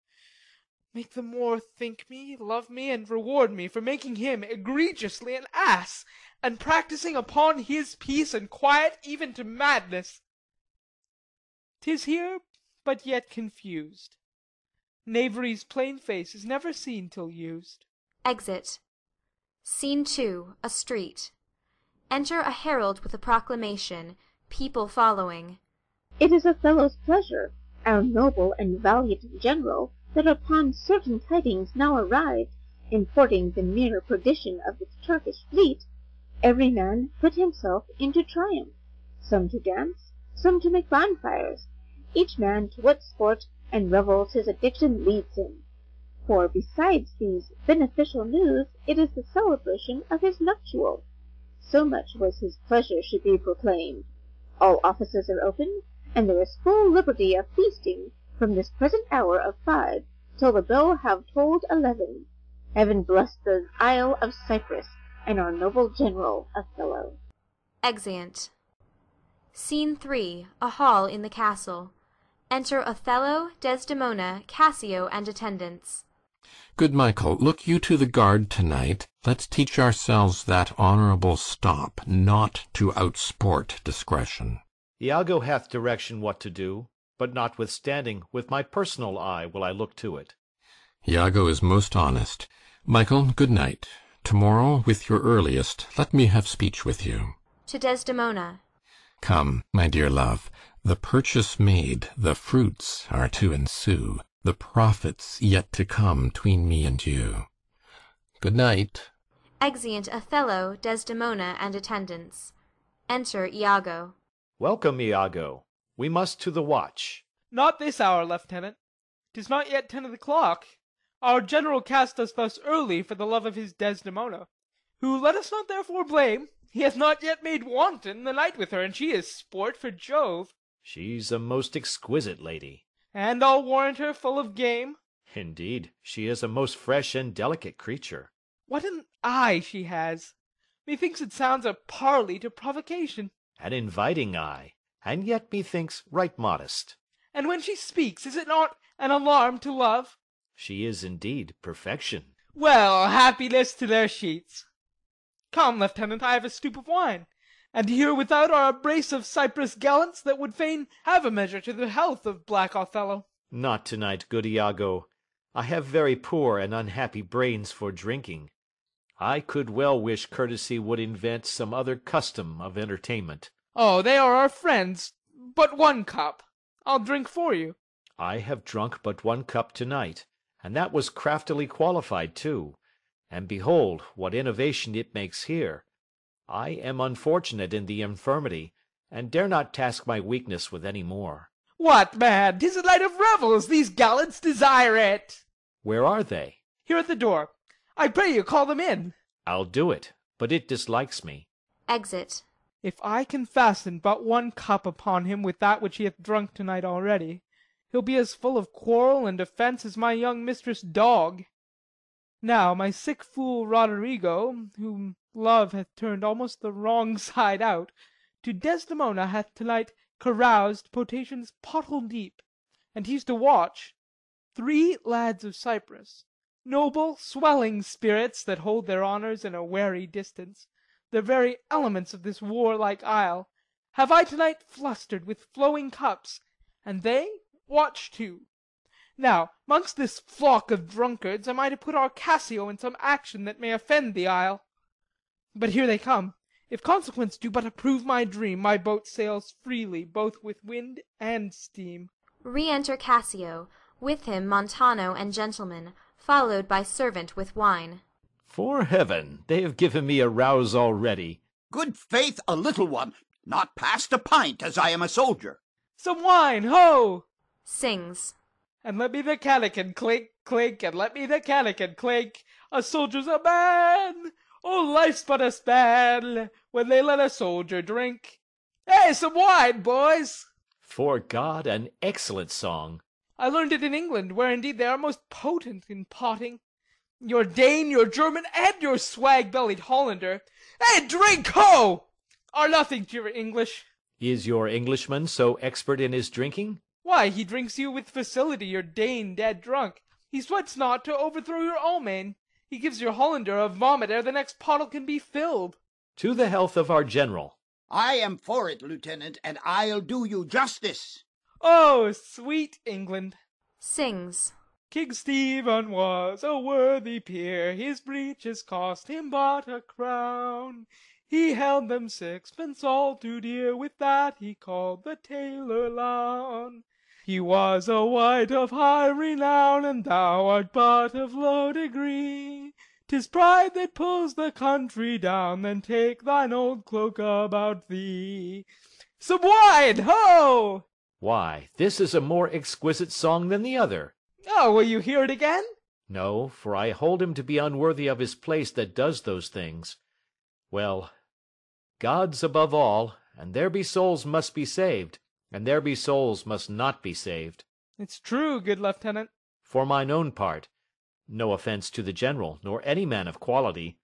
Speaker 2: Make the Moor think me, love me, and reward me for making him egregiously an ass, and practising upon his peace and quiet even to madness. 'Tis here, but yet confused. Knavery's plain face is never seen till used.
Speaker 1: Exit. Scene 2. A street. Enter a herald with a proclamation, people following.
Speaker 13: It is Othello's pleasure, our noble and valiant general, that upon certain tidings now arrived, importing the near perdition of the Turkish fleet, every man put himself into triumph, some to dance, some to make bonfires, each man to what sport and revels his addiction leads him. For besides these beneficial news, it is the celebration of his nuptial. So much was his pleasure should be proclaimed. All offices are open, and there is full liberty of feasting from this present hour of 5 till the bell have tolled 11. Heaven bless the Isle of Cyprus and our noble general Othello.
Speaker 1: Exeunt. Scene 3. A hall in the castle. Enter Othello, Desdemona, Cassio, and attendants.
Speaker 8: Good Michael, look you to the guard to-night. Let's teach ourselves that honourable stop, not to outsport discretion.
Speaker 9: Iago hath direction what to do, but notwithstanding, with my personal eye will I look to it.
Speaker 8: Iago is most honest. Michael, good night. Tomorrow, with your earliest, let me have speech with you.
Speaker 1: To Desdemona.
Speaker 8: Come, my dear love, the purchase made, the fruits are to ensue, the profits yet to come 'tween me and you. Good night.
Speaker 1: Exeunt Othello, Desdemona, and attendants. Enter Iago.
Speaker 9: Welcome, Iago. We must to the watch.
Speaker 2: Not this hour, Lieutenant. 'Tis not yet 10 of the clock. Our general cast us thus early for the love of his Desdemona, who, let us not therefore blame, he hath not yet made wanton the night with her, and she is sport for Jove.
Speaker 9: She's a most exquisite lady.
Speaker 2: And I'll warrant her full of game.
Speaker 9: Indeed, she is a most fresh and delicate creature.
Speaker 2: What an eye she has! Methinks it sounds a parley to provocation.
Speaker 9: An inviting eye, and yet methinks right modest.
Speaker 2: And when she speaks, is it not an alarm to love?
Speaker 9: She is indeed perfection.
Speaker 2: Well, happiness to their sheets. Come, Lieutenant, I have a stoup of wine, and here without are a brace of Cyprus gallants that would fain have a measure to the health of black Othello.
Speaker 9: Not tonight, good Iago. I have very poor and unhappy brains for drinking. I could well wish courtesy would invent some other custom of entertainment.
Speaker 2: Oh, they are our friends. But 1 cup. I'll drink for you.
Speaker 9: I have drunk but 1 cup tonight, and that was craftily qualified too. And behold, what innovation it makes here. I am unfortunate in the infirmity, and dare not task my weakness with any more.
Speaker 2: What, man? 'Tis a night of revels. These gallants desire it.
Speaker 9: Where are they?
Speaker 2: Here at the door. I pray you call them in.
Speaker 9: I'll do it, but it dislikes me.
Speaker 1: Exit.
Speaker 2: If I can fasten but 1 cup upon him with that which he hath drunk tonight already, he'll be as full of quarrel and offence as my young mistress' dog. Now my sick fool Roderigo, whom love hath turned almost the wrong side out, to Desdemona hath tonight caroused potations pottle deep, and he's to watch 3 lads of Cyprus, noble swelling spirits that hold their honours in a wary distance, the very elements of this warlike isle, have I tonight flustered with flowing cups, and they watch too. Now, mongst this flock of drunkards am I to put our Cassio in some action that may offend the isle. But here they come. If consequence do but approve my dream, my boat sails freely, both with wind and steam.
Speaker 1: Re-enter Cassio, with him Montano and gentlemen, followed by servant with wine.
Speaker 9: 'Fore heaven, they have given me a rouse already.
Speaker 10: Good faith, a little one, not past a pint, as I am a soldier.
Speaker 2: Some wine, ho!
Speaker 1: Sings.
Speaker 2: And let me the cannikin clink, clink, and let me the cannikin clink. A soldier's a man! Oh, life's but a span when they let a soldier drink. Hey, some wine, boys!
Speaker 9: 'Fore God, an excellent song.
Speaker 2: I learned it in England, where indeed they are most potent in potting. Your Dane, your German, and your swag-bellied Hollander, hey, drink, ho! Are nothing to your English.
Speaker 9: Is your Englishman so expert in his drinking?
Speaker 2: Why, he drinks you with facility, your Dane dead drunk. He sweats not to overthrow your Almain. He gives your Hollander a vomit ere the next pottle can be filled.
Speaker 9: To the health of our general.
Speaker 10: I am for it, Lieutenant, and I'll do you justice.
Speaker 2: Oh, sweet England.
Speaker 1: Sings.
Speaker 2: King Stephen was a worthy peer, his breeches cost him but a crown. He held them 6pence all too dear, with that he called the tailor lown. He was a wight of high renown, and thou art but of low degree. 'Tis pride that pulls the country down, then take thine old cloak about thee. Some wine, ho!
Speaker 9: Why, this is a more exquisite song than the other.
Speaker 2: Oh, will you hear it again?
Speaker 9: No, for I hold him to be unworthy of his place that does those things. Well, God's above all, and there be souls must be saved, and there be souls must not be saved.
Speaker 2: It's true, good lieutenant.
Speaker 9: For mine own part, no offence to the general, nor any man of quality,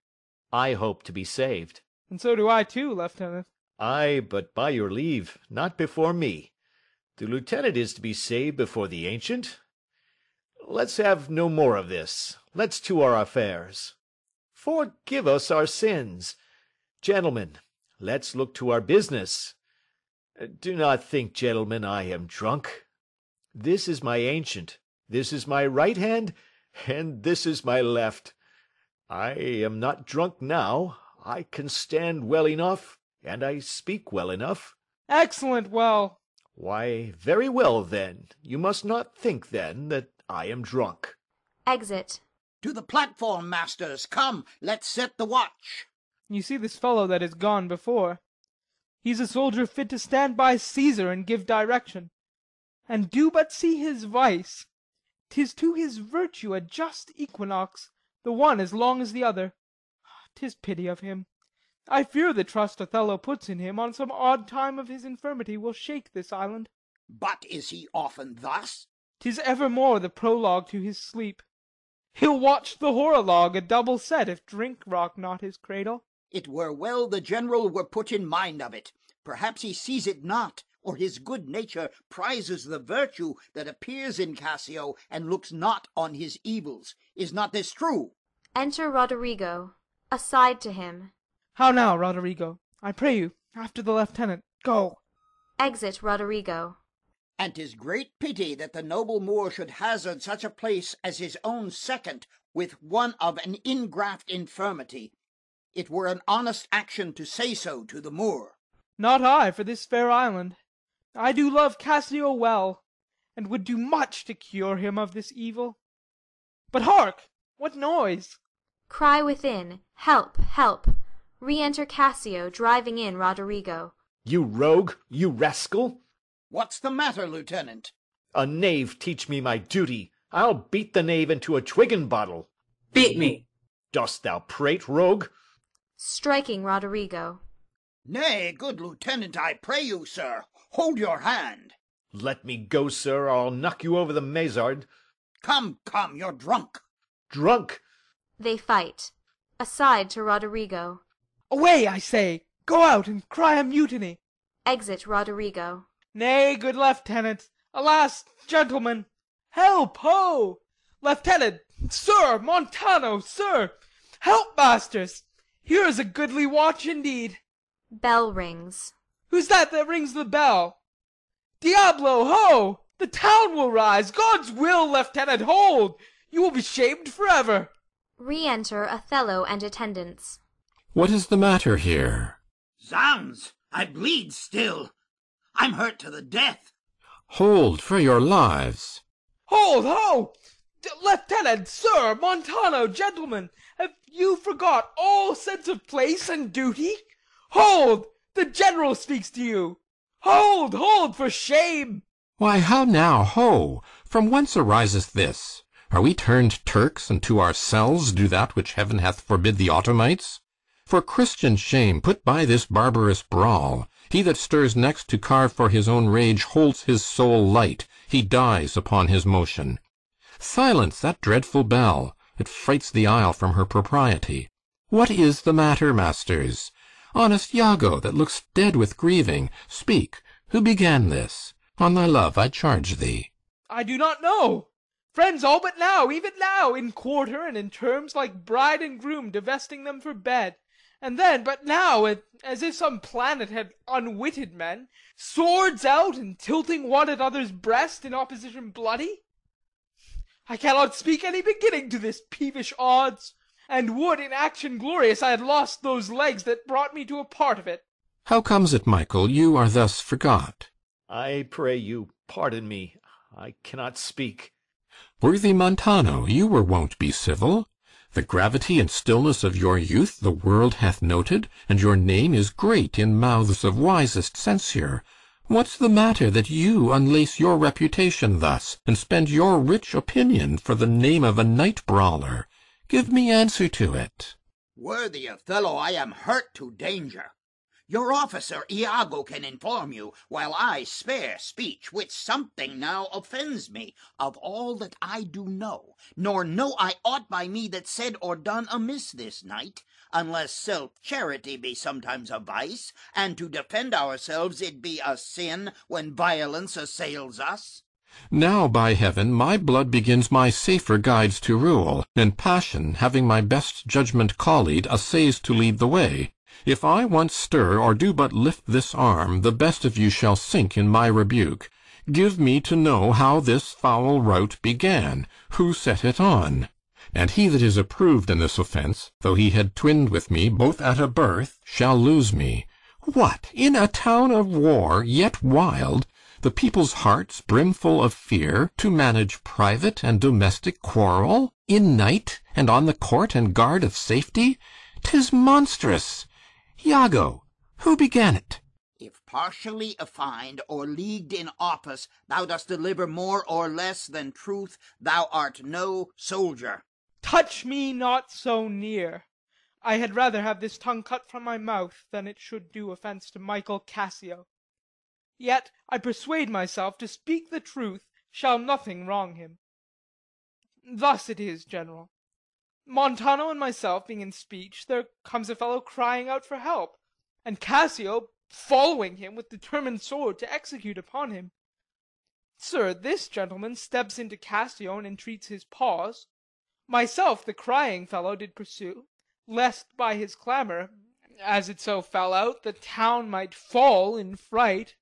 Speaker 9: I hope to be saved.
Speaker 2: And so do I too, lieutenant.
Speaker 9: Ay, but by your leave, not before me. The lieutenant is to be saved before the ancient. Let's have no more of this. Let's to our affairs. Forgive us our sins. Gentlemen, let's look to our business. Do not think, gentlemen, I am drunk. This is my ancient, this is my right hand, and this is my left. I am not drunk now. I can stand well enough, and I speak well enough.
Speaker 2: Excellent well.
Speaker 9: Why, very well, then. You must not think, then, that I am drunk.
Speaker 1: Exit.
Speaker 10: To the platform, masters. Come, let's set the watch.
Speaker 2: You see this fellow that is gone before. He's a soldier fit to stand by Caesar and give direction. And do but see his vice. 'Tis to his virtue a just equinox, the one as long as the other. 'Tis pity of him. I fear the trust Othello puts in him on some odd time of his infirmity will shake this island.
Speaker 10: But is he often thus?
Speaker 2: 'Tis evermore the prologue to his sleep. He'll watch the horologe a double set, if drink rock not his cradle.
Speaker 10: It were well the general were put in mind of it. Perhaps he sees it not, or his good nature prizes the virtue that appears in Cassio, and looks not on his evils. Is not this true?
Speaker 1: Enter Roderigo. Aside to him.
Speaker 2: How now, Roderigo? I pray you, after the lieutenant. Go.
Speaker 1: Exit Roderigo.
Speaker 10: And 'tis great pity that the noble Moor should hazard such a place as his own second with one of an ingraft infirmity. It were an honest action to say so to the Moor.
Speaker 2: Not I, for this fair island. I do love Cassio well, and would do much to cure him of this evil. But hark! What noise?
Speaker 1: Cry within, help, help. Re-enter Cassio, driving in Roderigo.
Speaker 9: You rogue, you rascal!
Speaker 10: What's the matter, Lieutenant?
Speaker 9: A knave teach me my duty. I'll beat the knave into a twiggin bottle.
Speaker 11: Beat me.
Speaker 9: Dost thou prate, rogue?
Speaker 1: Striking Roderigo.
Speaker 10: Nay, good lieutenant, I pray you, sir, hold your hand.
Speaker 9: Let me go, sir, or I'll knock you over the mazzard.
Speaker 10: Come, come, you're drunk.
Speaker 9: Drunk?
Speaker 1: They fight. Aside to Roderigo.
Speaker 2: Away, I say! Go out and cry a mutiny.
Speaker 1: Exit Roderigo.
Speaker 2: Nay, good lieutenant. Alas, gentlemen. Help, ho! Lieutenant, sir, Montano, sir! Help, masters! Here is a goodly watch indeed.
Speaker 1: Bell rings.
Speaker 2: Who's that rings the bell? Diablo, ho! The town will rise. God's will, lieutenant, hold! You will be shamed forever.
Speaker 1: Re-enter Othello and attendants.
Speaker 8: What is the matter here?
Speaker 10: Zounds, I bleed still. I'm hurt to the death.
Speaker 8: Hold for your lives.
Speaker 2: Hold, ho! Lieutenant, sir, Montano, gentlemen, have you forgot all sense of place and duty? Hold! The general speaks to you. Hold, hold, for shame!
Speaker 8: Why, how now, ho! From whence ariseth this? Are we turned Turks, and to ourselves do that which heaven hath forbid the Ottomites? For Christian shame, put by this barbarous brawl. He that stirs next to carve for his own rage holds his soul light. He dies upon his motion. Silence that dreadful bell. It frights the isle from her propriety. What is the matter, masters? Honest Iago, that looks dead with grieving, speak, who began this? On thy love, I charge thee.
Speaker 2: I do not know. Friends all but now, even now, in quarter and in terms, like bride and groom, divesting them for bed. And then, but now, as if some planet had unwitted men, swords out and tilting one at other's breast in opposition bloody. I cannot speak any beginning to this peevish odds, and would in action glorious I had lost those legs that brought me to a part of it.
Speaker 8: How comes it, Michael, you are thus forgot?
Speaker 9: I pray you, pardon me. I cannot speak.
Speaker 8: Worthy Montano, you were wont be civil. The gravity and stillness of your youth the world hath noted, and your name is great in mouths of wisest censure. What's the matter that you unlace your reputation thus, and spend your rich opinion for the name of a night-brawler? Give me answer to it.
Speaker 10: Worthy Othello, I am hurt to danger. Your officer Iago can inform you, while I spare speech, which something now offends me, of all that I do know, nor know I aught by me that said or done amiss this night, unless self-charity be sometimes a vice, and to defend ourselves it be a sin when violence assails us.
Speaker 8: Now, by heaven, my blood begins my safer guides to rule, and passion, having my best judgment collied, assays to lead the way. If I once stir, or do but lift this arm, the best of you shall sink in my rebuke. Give me to know how this foul rout began, who set it on. And he that is approved in this offence, though he had twinned with me both at a birth, shall lose me. What, in a town of war, yet wild, the people's hearts brimful of fear, to manage private and domestic quarrel, in night, and on the court and guard of safety? 'Tis monstrous. Iago, who began it?
Speaker 10: If partially affined or leagued in office, thou dost deliver more or less than truth, thou art no soldier.
Speaker 2: Touch me not so near. I had rather have this tongue cut from my mouth than it should do offence to Michael Cassio. Yet I persuade myself to speak the truth shall nothing wrong him. Thus it is, General. Montano and myself being in speech, there comes a fellow crying out for help, and Cassio following him with determined sword to execute upon him. Sir, this gentleman steps into Cassio and entreats his pause. Myself the crying fellow did pursue, lest by his clamour, as it so fell out, the town might fall in fright.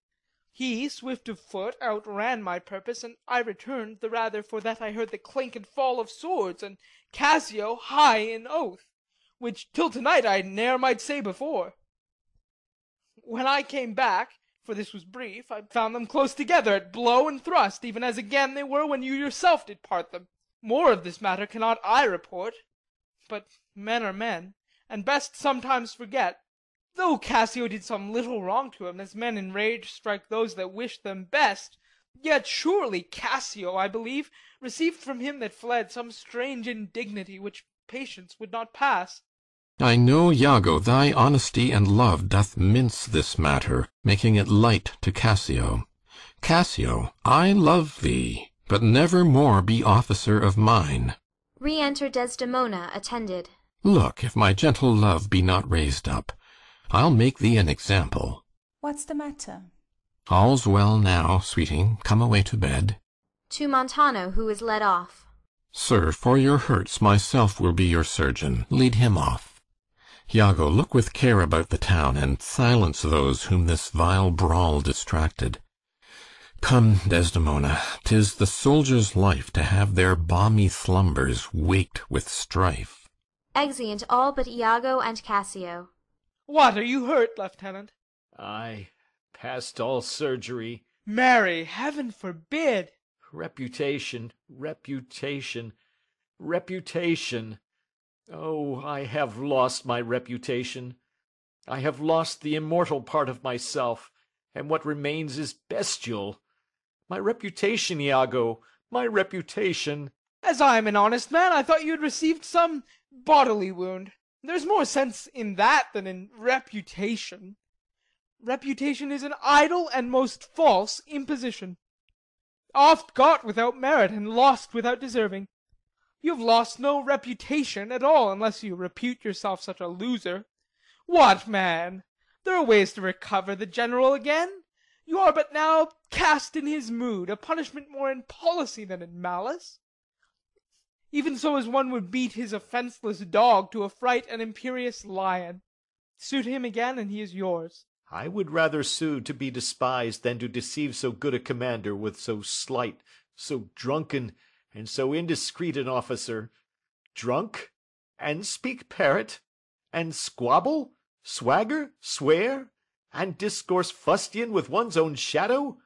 Speaker 2: He, swift of foot, outran my purpose, and I returned the rather for that I heard the clink and fall of swords, and Cassio high in oath, which till to-night I ne'er might say before. When I came back, for this was brief, I found them close together at blow and thrust, even as again they were when you yourself did part them. More of this matter cannot I report, but men are men, and best sometimes forget. Though Cassio did some little wrong to him, as men in rage strike those that wish them best, yet surely Cassio, I believe, received from him that fled some strange indignity which patience would not pass.
Speaker 8: I know, Iago, thy honesty and love doth mince this matter, making it light to Cassio. Cassio, I love thee, but never more be officer of mine.
Speaker 1: Re-enter Desdemona, attended.
Speaker 8: Look, if my gentle love be not raised up, I'll make thee an example.
Speaker 12: What's the matter?
Speaker 8: All's well now, sweeting, come away to bed.
Speaker 1: To Montano, who is led off.
Speaker 8: Sir, for your hurts myself will be your surgeon. Lead him off. Iago, look with care about the town, and silence those whom this vile brawl distracted. Come, Desdemona, 'tis the soldier's life to have their balmy slumbers waked with strife.
Speaker 1: Exeunt all but Iago and Cassio.
Speaker 2: What, are you hurt, Lieutenant?
Speaker 9: Aye, past all surgery.
Speaker 2: Marry, heaven forbid!
Speaker 9: Reputation, reputation, reputation. Oh, I have lost my reputation. I have lost the immortal part of myself, and what remains is bestial. My reputation, Iago, my reputation.
Speaker 2: As I am an honest man, I thought you had received some bodily wound. There's more sense in that than in reputation. Reputation is an idle and most false imposition, oft got without merit, and lost without deserving. You have lost no reputation at all, unless you repute yourself such a loser. What, man! There are ways to recover the general again. You are but now cast in his mood, a punishment more in policy than in malice. Even so as one would beat his offenceless dog to affright an imperious lion. Suit him again, and he is yours.
Speaker 9: I would rather sue to be despised than to deceive so good a commander with so slight, so drunken, and so indiscreet an officer. Drunk, and speak parrot, and squabble, swagger, swear, and discourse fustian with one's own shadow?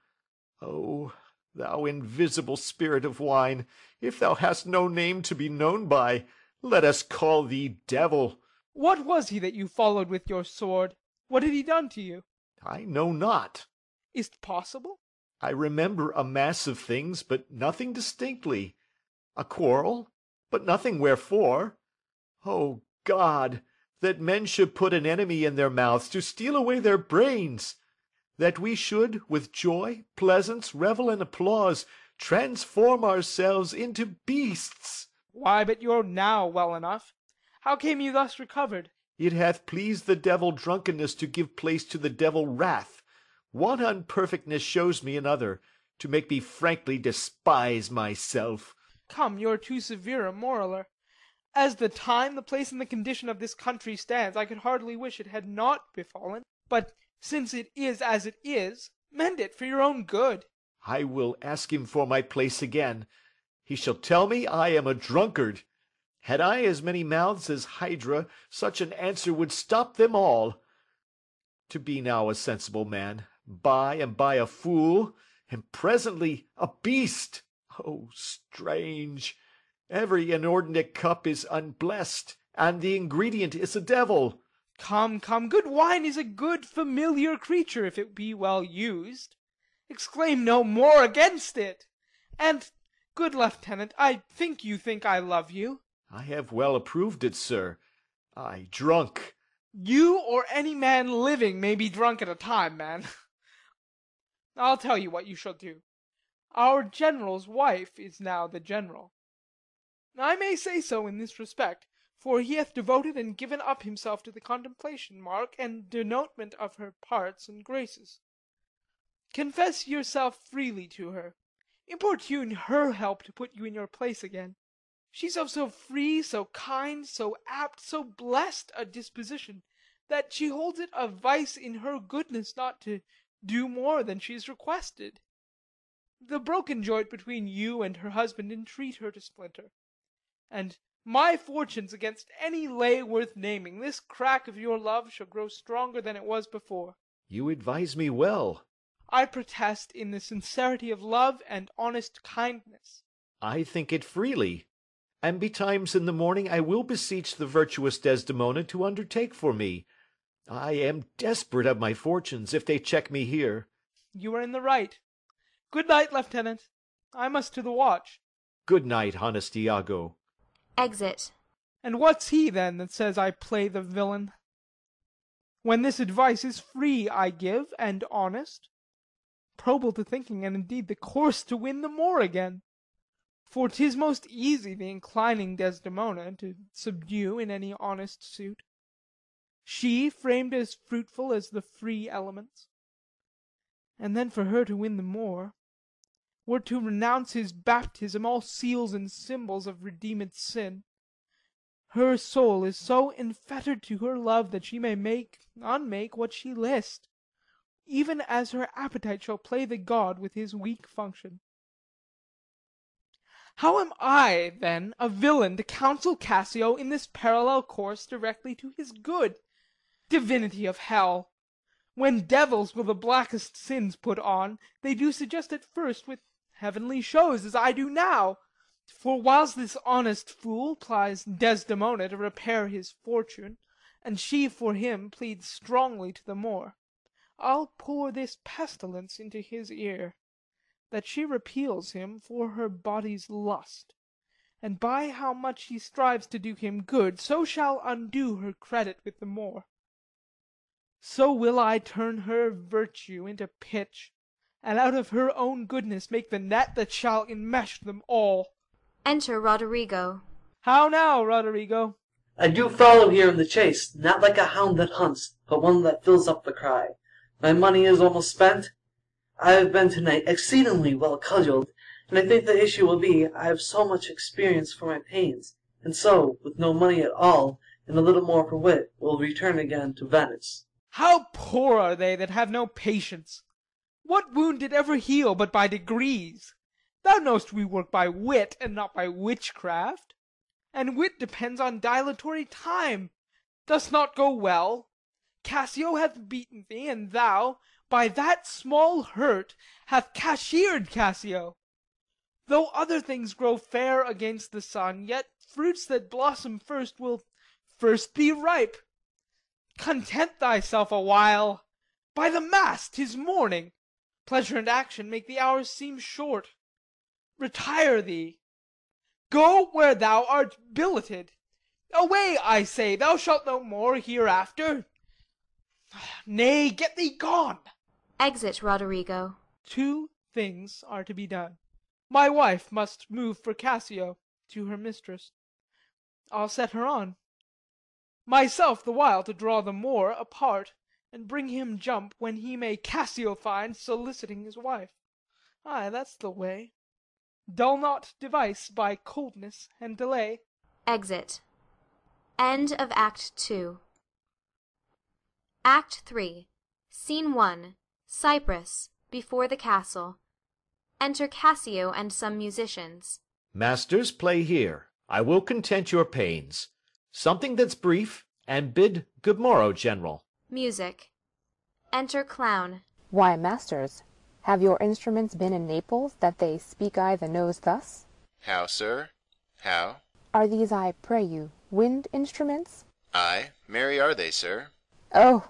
Speaker 9: Oh, thou invisible spirit of wine, if thou hast no name to be known by, let us call thee devil.
Speaker 2: What was he that you followed with your sword? What had he done to you?
Speaker 9: I know not.
Speaker 2: Is't possible?
Speaker 9: I remember a mass of things, but nothing distinctly. A quarrel, but nothing wherefore. O God, that men should put an enemy in their mouths to steal away their brains! That we should, with joy, pleasance, revel, and applause, transform ourselves into beasts!
Speaker 2: Why, but you're now well enough. How came you thus recovered?
Speaker 9: It hath pleased the devil drunkenness to give place to the devil wrath. One unperfectness shows me another, to make me frankly despise myself.
Speaker 2: Come, you're too severe a moraler. As the time, the place, and the condition of this country stands, I could hardly wish it had not befallen. But since it is as it is, mend it for your own good.
Speaker 9: I will ask him for my place again. He shall tell me I am a drunkard. Had I as many mouths as Hydra, such an answer would stop them all. To be now a sensible man, by and by a fool, and presently a beast! Oh, strange! Every inordinate cup is unblessed, and the ingredient is a devil.
Speaker 2: Come, come, good wine is a good familiar creature, if it be well used. Exclaim no more against it. And, good lieutenant, I think you think I love you.
Speaker 9: I have well approved it, sir. I drunk.
Speaker 2: You or any man living may be drunk at a time, man. I'll tell you what you shall do. Our general's wife is now the general. I may say so in this respect, for he hath devoted and given up himself to the contemplation, mark, and denotement of her parts and graces. Confess yourself freely to her. Importune her help to put you in your place again. She's of so free, so kind, so apt, so blessed a disposition, that she holds it a vice in her goodness not to do more than she is requested. The broken joint between you and her husband entreat her to splinter. And my fortunes against any lay worth naming, this crack of your love shall grow stronger than it was before.
Speaker 9: You advise me well.
Speaker 2: I protest in the sincerity of love and honest kindness.
Speaker 9: I think it freely. And betimes in the morning I will beseech the virtuous Desdemona to undertake for me. I am desperate of my fortunes, if they check me here.
Speaker 2: You are in the right. Good night, Lieutenant. I must to the watch.
Speaker 9: Good night, honest Iago.
Speaker 1: Exit.
Speaker 2: And what's he, then, that says I play the villain? When this advice is free I give, and honest, probable to thinking, and indeed the course to win the more again. For 'tis most easy the inclining Desdemona to subdue in any honest suit. She framed as fruitful as the free elements. And then for her to win the more, were to renounce his baptism, all seals and symbols of redeemed sin. Her soul is so enfettered to her love that she may make, unmake what she list, even as her appetite shall play the god with his weak function. How am I, then, a villain to counsel Cassio in this parallel course directly to his good? Divinity of hell! When devils will the blackest sins put on, they do suggest at first with heavenly shows, as I do now. For whiles this honest fool plies Desdemona to repair his fortune, and she for him pleads strongly to the more, I'll pour this pestilence into his ear, that she repeals him for her body's lust, and by how much he strives to do him good, so shall undo her credit with the more. So will I turn her virtue into pitch, and out of her own goodness make the net that shall enmesh them all.
Speaker 1: Enter Roderigo.
Speaker 2: How now, Roderigo?
Speaker 11: I do follow here in the chase, not like a hound that hunts, but one that fills up the cry. My money is almost spent. I have been tonight exceedingly well cudgelled, and I think the issue will be I have so much experience for my pains, and so, with no money at all, and a little more for wit, will return again to Venice.
Speaker 2: How poor are they that have no patience! What wound did ever heal but by degrees? Thou know'st we work by wit, and not by witchcraft. And wit depends on dilatory time. Dost not go well? Cassio hath beaten thee, and thou, by that small hurt, hath cashiered Cassio. Though other things grow fair against the sun, yet fruits that blossom first will first be ripe. Content thyself a while. By the mass, 'tis morning. Pleasure and action make the hours seem short. Retire thee. Go where thou art billeted. Away, I say, thou shalt no more hereafter. Nay, get thee gone.
Speaker 1: Exit Roderigo.
Speaker 2: 2 things are to be done. My wife must move for Cassio to her mistress. I'll set her on. Myself the while to draw the Moor apart, and bring him jump when he may Cassio find soliciting his wife. Ay, that's the way. Dull not device by coldness and delay.
Speaker 1: Exit. End of Act 2. Act 3. Scene 1. Cyprus, before the castle. Enter Cassio and some musicians.
Speaker 9: Masters, play here. I will content your pains. Something that's brief, and bid good morrow, General.
Speaker 1: Music. Enter Clown.
Speaker 19: Why, masters, have your instruments been in Naples, that they speak I the nose thus?
Speaker 16: How, sir? How?
Speaker 19: Are these, I pray you, wind instruments?
Speaker 16: Ay, marry are they, sir.
Speaker 19: Oh,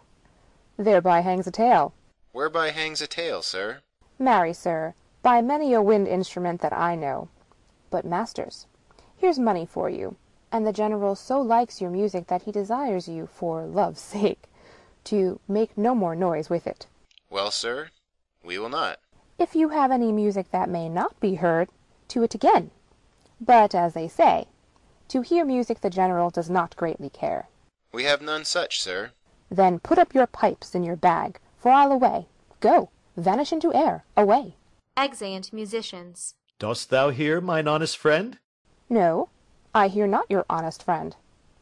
Speaker 19: thereby hangs a tale.
Speaker 16: Whereby hangs a tale, sir?
Speaker 19: Marry, sir, by many a wind instrument that I know. But, masters, here's money for you, and the General so likes your music that he desires you, for love's sake, to make no more noise with it.
Speaker 16: Well, sir, we will not.
Speaker 19: If you have any music that may not be heard, to it again. But, as they say, to hear music the general does not greatly care.
Speaker 16: We have none such, sir.
Speaker 19: Then put up your pipes in your bag, for I'll away. Go, vanish into air, away.
Speaker 1: Exeunt musicians.
Speaker 9: Dost thou hear, mine honest friend?
Speaker 19: No, I hear not your honest friend.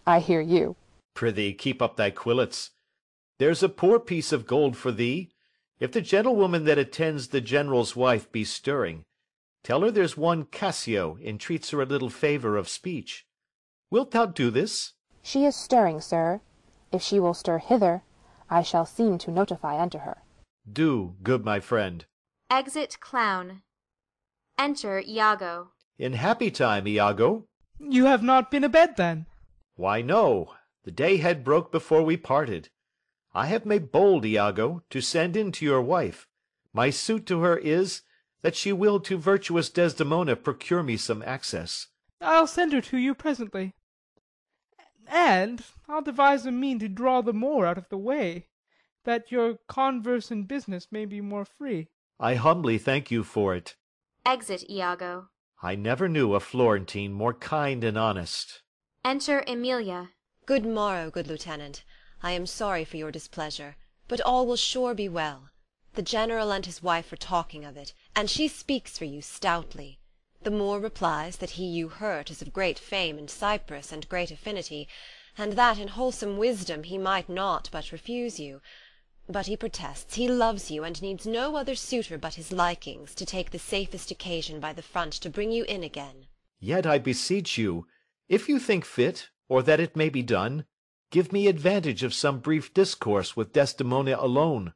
Speaker 19: I hear you.
Speaker 9: Prithee, keep up thy quillets. There's a poor piece of gold for thee. If the gentlewoman that attends the general's wife be stirring, tell her there's one Cassio entreats her a little favour of speech. Wilt thou do this?
Speaker 19: She is stirring, sir. If she will stir hither, I shall seem to notify unto her.
Speaker 9: Do, good my friend.
Speaker 1: Exit clown. Enter Iago.
Speaker 9: In happy time, Iago.
Speaker 2: You have not been abed, then?
Speaker 9: Why, no. The day had broke before we parted. I have made bold, Iago, to send in to your wife. My suit to her is, that she will to virtuous Desdemona procure me some access.
Speaker 2: I'll send her to you presently. And I'll devise a mean to draw the more out of the way, that your converse and business may be more free.
Speaker 9: I humbly thank you for it.
Speaker 1: Exit Iago.
Speaker 9: I never knew a Florentine more kind and honest.
Speaker 1: Enter Emilia.
Speaker 18: Good morrow, good lieutenant. I am sorry for your displeasure, but all will sure be well. The general and his wife are talking of it, and she speaks for you stoutly. The Moor replies that he you hurt is of great fame in Cyprus and great affinity, and that in wholesome wisdom he might not but refuse you. But he protests he loves you, and needs no other suitor but his likings, to take the safest occasion by the front to bring you in again.
Speaker 9: Yet I beseech you, if you think fit, or that it may be done, give me advantage of some brief discourse with Desdemona alone.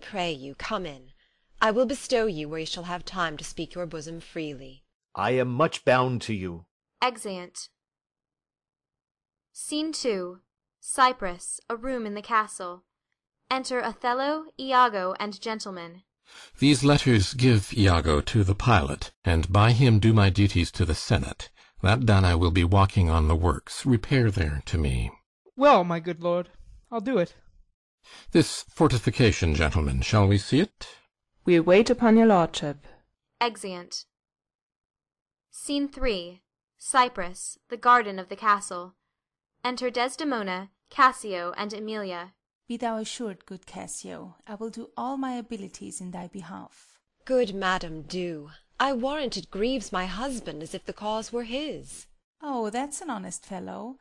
Speaker 18: Pray you, come in. I will bestow you where you shall have time to speak your bosom freely.
Speaker 9: I am much bound to you.
Speaker 1: Exeunt. Scene 2. Cyprus, a room in the castle. Enter Othello, Iago, and gentlemen.
Speaker 8: These letters give Iago to the pilot, and by him do my duties to the senate. That done, I will be walking on the works. Repair there to me.
Speaker 2: Well, my good lord, I'll do it.
Speaker 8: This fortification, gentlemen, shall we see it?
Speaker 14: We wait upon your lordship.
Speaker 1: Exeunt. Scene 3. Cyprus, the garden of the castle. Enter Desdemona, Cassio, and Emilia.
Speaker 12: Be thou assured, good Cassio, I will do all my abilities in thy behalf.
Speaker 18: Good madam, do. I warrant it grieves my husband as if the cause were his.
Speaker 12: Oh, that's an honest fellow.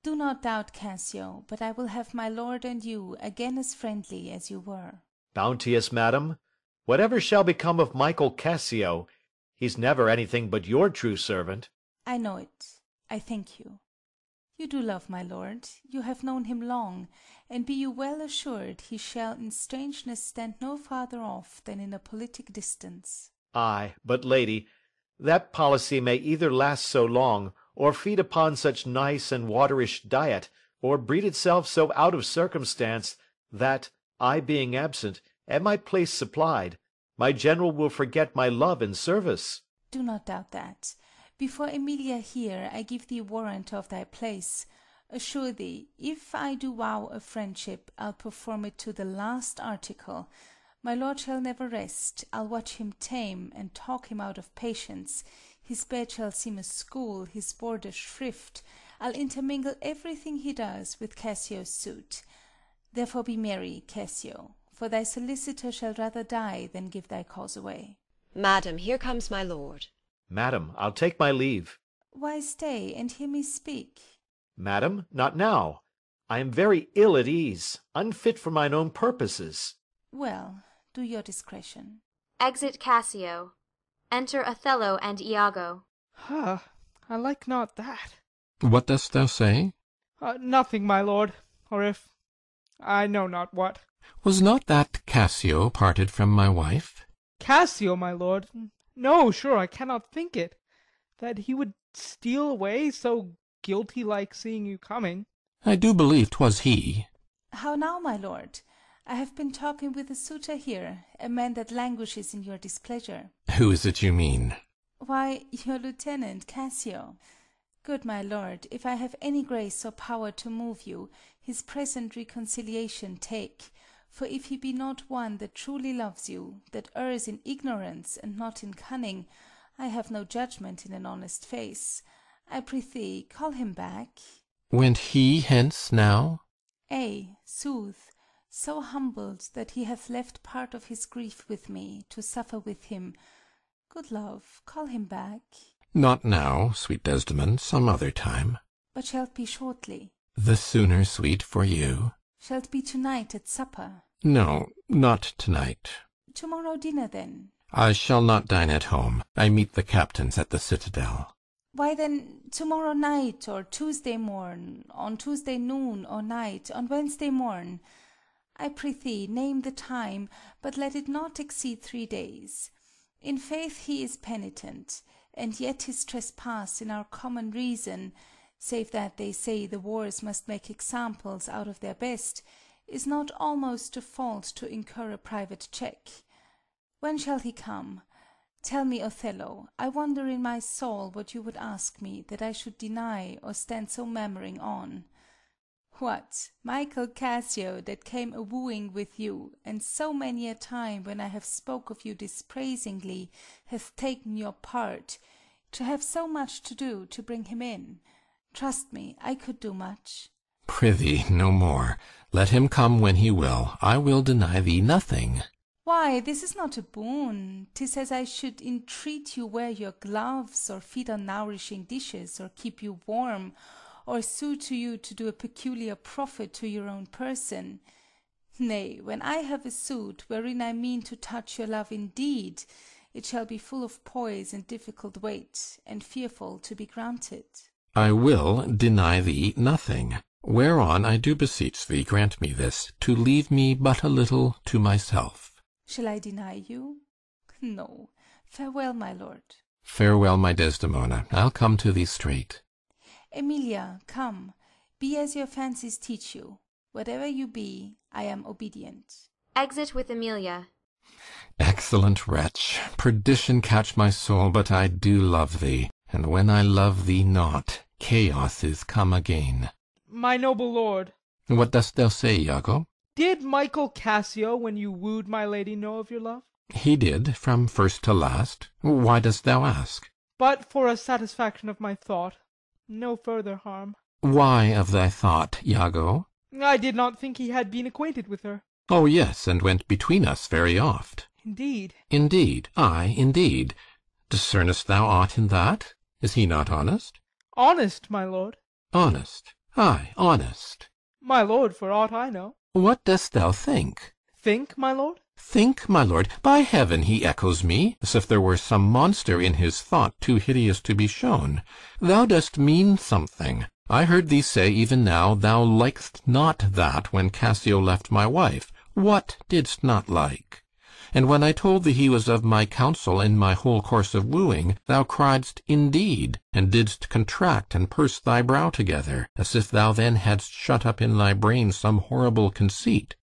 Speaker 12: Do not doubt, Cassio, but I will have my lord and you again as friendly as you were.
Speaker 9: Bounteous madam, whatever shall become of Michael Cassio, he's never anything but your true servant.
Speaker 12: I know it. I thank you. You do love my lord, you have known him long, and be you well assured he shall in strangeness stand no farther off than in a politic distance.
Speaker 9: Ay, but lady, that policy may either last so long, or feed upon such nice and waterish diet, or breed itself so out of circumstance, that, I being absent, and my place supplied, my general will forget my love and service.
Speaker 12: Do not doubt that. Before Emilia here, I give thee warrant of thy place. Assure thee, if I do vow a friendship, I'll perform it to the last article. My lord shall never rest. I'll watch him tame, and talk him out of patience. His bed shall seem a school, his board a shrift. I'll intermingle everything he does with Cassio's suit. Therefore be merry, Cassio, for thy solicitor shall rather die than give thy cause away.
Speaker 18: Madam, here comes my lord.
Speaker 9: Madam, I'll take my leave.
Speaker 12: Why stay, and hear me speak?
Speaker 9: Madam, not now. I am very ill at ease, unfit for mine own purposes.
Speaker 12: Well, do your discretion.
Speaker 1: Exit Cassio. Enter Othello and Iago.
Speaker 2: Ha! I like not that.
Speaker 8: What dost thou say?
Speaker 2: Nothing, my lord, or if I know not what.
Speaker 8: Was not that Cassio parted from my wife?
Speaker 2: Cassio, my lord? No, sure, I cannot think it. That he would steal away, so guilty like seeing you coming.
Speaker 8: I do believe 'twas he.
Speaker 12: How now, my lord? I have been talking with a suitor here, a man that languishes in your displeasure.
Speaker 8: Who is it you mean?
Speaker 12: Why, your lieutenant, Cassio. Good my lord, if I have any grace or power to move you, his present reconciliation take, For if he be not one that truly loves you, that errs in ignorance and not in cunning, I have no judgment in an honest face. I prithee, call him back.
Speaker 8: Went he hence now?
Speaker 12: Ay, sooth, so humbled that he hath left part of his grief with me, to suffer with him. Good love, call him back.
Speaker 8: Not now, sweet Desdemon, some other time.
Speaker 12: But shalt be shortly.
Speaker 8: The sooner, sweet, for you.
Speaker 12: Shalt be to-night at supper.
Speaker 8: No, not to-night.
Speaker 12: To-morrow dinner, then.
Speaker 8: I shall not dine at home. I meet the captains at the citadel.
Speaker 12: Why then, to-morrow night, or Tuesday morn, on Tuesday noon or night, on Wednesday morn. I prithee, name the time, but let it not exceed 3 days. In faith he is penitent, and yet his trespass in our common reason, save that they say the wars must make examples out of their best, is not almost a fault to incur a private check. When shall he come? Tell me, Othello, I wonder in my soul what you would ask me, that I should deny or stand so mammering on. What, Michael Cassio, that came a-wooing with you, and so many a time when I have spoke of you dispraisingly, hath taken your part, to have so much to do to bring him in? Trust me, I could do much.
Speaker 8: Prithee, no more. Let him come when he will. I will deny thee nothing.
Speaker 12: Why, this is not a boon. 'Tis as I should entreat you wear your gloves, or feed on nourishing dishes, or keep you warm, or sue to you to do a peculiar profit to your own person. Nay, when I have a suit wherein I mean to touch your love indeed, it shall be full of poise and difficult weight, and fearful to be granted.
Speaker 8: I will deny thee nothing. Whereon I do beseech thee grant me this, to leave me but a little to myself.
Speaker 12: Shall I deny you? No. Farewell, my lord.
Speaker 8: Farewell, my Desdemona. I'll come to thee straight.
Speaker 12: Emilia, come. Be as your fancies teach you. Whatever you be, I am obedient.
Speaker 1: Exit with Emilia.
Speaker 8: Excellent wretch, perdition catch my soul, but I do love thee, and when I love thee not, chaos is come again.
Speaker 2: My noble lord.
Speaker 8: What dost thou say, Iago?
Speaker 2: Did Michael Cassio, when you wooed my lady, know of your love?
Speaker 8: He did, from first to last. Why dost thou ask?
Speaker 2: But for a satisfaction of my thought, no further harm.
Speaker 8: Why of thy thought, Iago?
Speaker 2: I did not think he had been acquainted with her.
Speaker 8: Oh, yes, and went between us very oft.
Speaker 2: Indeed.
Speaker 8: Indeed, ay, indeed. Discernest thou aught in that? Is he not honest?
Speaker 2: Honest, my lord.
Speaker 8: Honest, ay, honest.
Speaker 2: My lord, for aught I know.
Speaker 8: What dost thou think?
Speaker 2: Think, my lord?
Speaker 8: Think, my lord? By heaven, he echoes me, as if there were some monster in his thought too hideous to be shown. Thou dost mean something. I heard thee say even now thou likest not that when Cassio left my wife. What didst not like? And when I told thee he was of my counsel in my whole course of wooing, thou criedst indeed, and didst contract and purse thy brow together, as if thou then hadst shut up in thy brain some horrible conceit.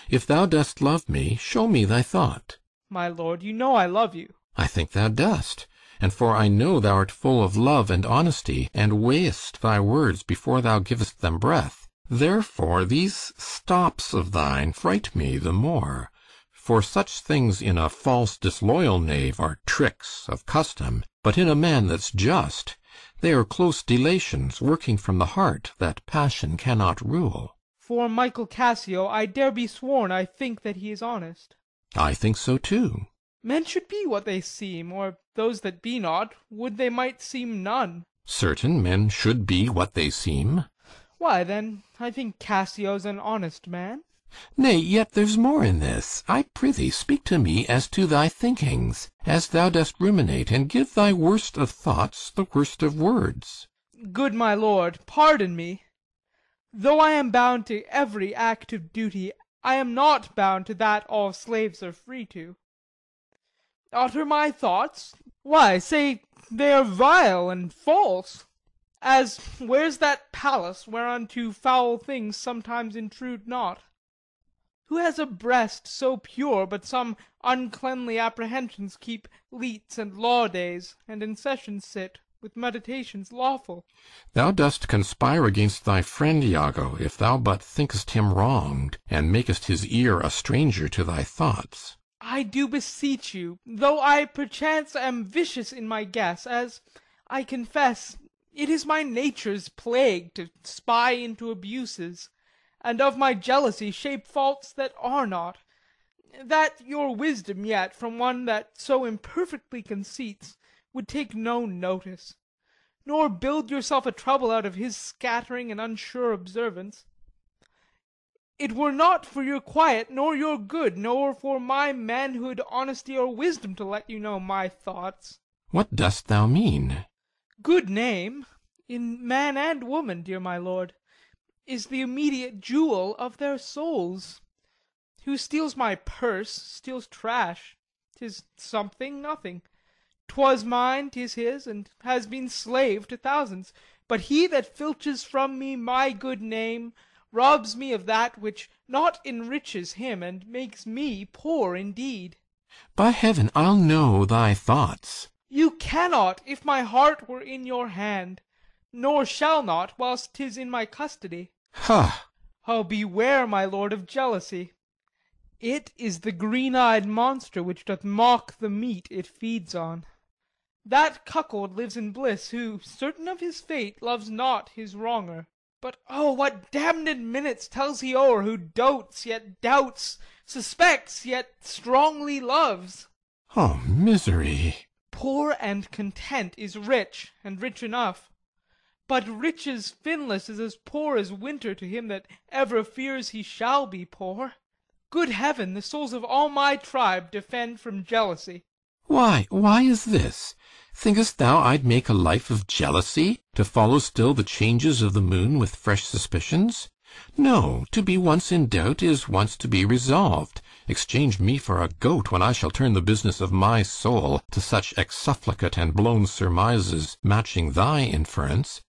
Speaker 8: If thou dost love me, show me thy thought.
Speaker 2: My lord, you know I love you.
Speaker 8: I think thou dost, and for I know thou art full of love and honesty, and weighest thy words before thou givest them breath. Therefore these stops of thine fright me the more. For such things in a false disloyal knave are tricks of custom, but in a man that's just, they are close delations working from the heart that passion cannot rule.
Speaker 2: For Michael Cassio, I dare be sworn I think that he is honest.
Speaker 8: I think so too.
Speaker 2: Men should be what they seem, or those that be not, would they might seem none.
Speaker 8: Certain men should be what they seem.
Speaker 2: Why, then, I think Cassio's an honest man.
Speaker 8: Nay, yet there's more in this. I prithee speak to me as to thy thinkings, as thou dost ruminate, and give thy worst of thoughts the worst of words.
Speaker 2: Good my lord, pardon me. Though I am bound to every act of duty, I am not bound to that all slaves are free to. Utter my thoughts? Why, say they are vile and false. As, where's that palace whereunto foul things sometimes intrude not? Who has a breast so pure but some uncleanly apprehensions keep leets and law days, and in session sit, with meditations lawful.
Speaker 8: Thou dost conspire against thy friend, Iago, if thou but thinkest him wronged, and makest his ear a stranger to thy thoughts.
Speaker 2: I do beseech you, though I perchance am vicious in my guess, as I confess it is my nature's plague to spy into abuses, and of my jealousy shape faults that are not, that your wisdom yet from one that so imperfectly conceits would take no notice, nor build yourself a trouble out of his scattering and unsure observance. It were not for your quiet, nor your good, nor for my manhood, honesty, or wisdom to let you know my thoughts.
Speaker 8: What dost thou mean?
Speaker 2: Good name, in man and woman, dear my lord, is the immediate jewel of their souls. Who steals my purse steals trash. 'Tis something, nothing. 'Twas mine, 'tis his, and has been slave to thousands. But he that filches from me my good name robs me of that which not enriches him, and makes me poor indeed.
Speaker 8: By heaven, I'll know thy thoughts.
Speaker 2: You cannot, if my heart were in your hand, nor shall not, whilst 'tis in my custody.
Speaker 8: Ha!
Speaker 2: Oh, beware, my lord, of jealousy. It is the green-eyed monster which doth mock the meat it feeds on. That cuckold lives in bliss, who, certain of his fate, loves not his wronger. But oh, what damned minutes tells he o'er, who dotes, yet doubts, suspects, yet strongly loves!
Speaker 8: Oh, misery!
Speaker 2: Poor and content is rich, and rich enough. But riches finless is as poor as winter to him that ever fears he shall be poor. Good heaven, the souls of all my tribe defend from jealousy.
Speaker 8: Why is this? Thinkest thou I'd make a life of jealousy, to follow still the changes of the moon with fresh suspicions? No, to be once in doubt is once to be resolved. Exchange me for a goat when I shall turn the business of my soul to such exsufflicate and blown surmises matching thy inference.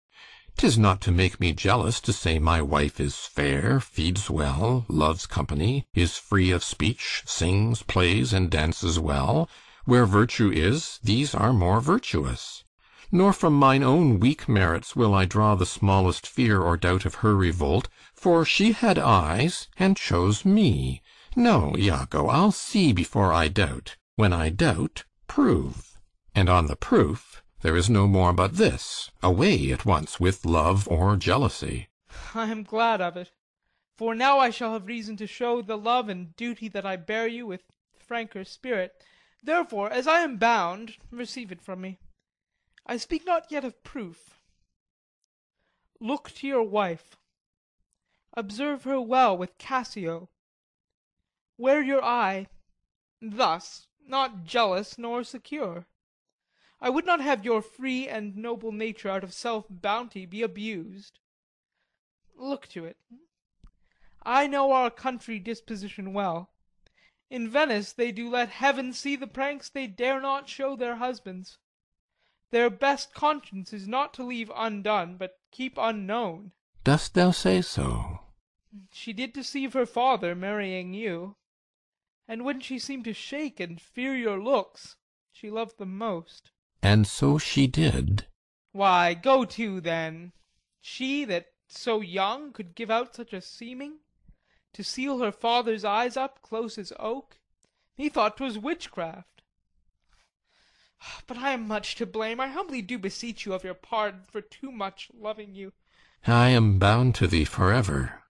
Speaker 8: 'Tis not to make me jealous to say my wife is fair, feeds well, loves company, is free of speech, sings, plays, and dances well. Where virtue is, these are more virtuous. Nor from mine own weak merits will I draw the smallest fear or doubt of her revolt, for she had eyes, and chose me. No, Iago, I'll see before I doubt. When I doubt, prove. And on the proof, there is no more but this, away at once with love or jealousy.
Speaker 2: I am glad of it, for now I shall have reason to show the love and duty that I bear you with franker spirit. Therefore, as I am bound, receive it from me. I speak not yet of proof. Look to your wife. Observe her well with Cassio. Wear your eye thus, not jealous nor secure. I would not have your free and noble nature out of self-bounty be abused. Look to it. I know our country disposition well. In Venice they do let heaven see the pranks they dare not show their husbands. Their best conscience is not to leave undone, but keep unknown.
Speaker 8: Dost thou say so?
Speaker 2: She did deceive her father, marrying you. And when she seemed to shake and fear your looks, she loved them most.
Speaker 8: And so she did.
Speaker 2: Why, go to, then. She that so young could give out such a seeming, to seal her father's eyes up close as oak, methought 'twas witchcraft. But I am much to blame. I humbly do beseech you of your pardon for too much loving you.
Speaker 8: I am bound to thee forever.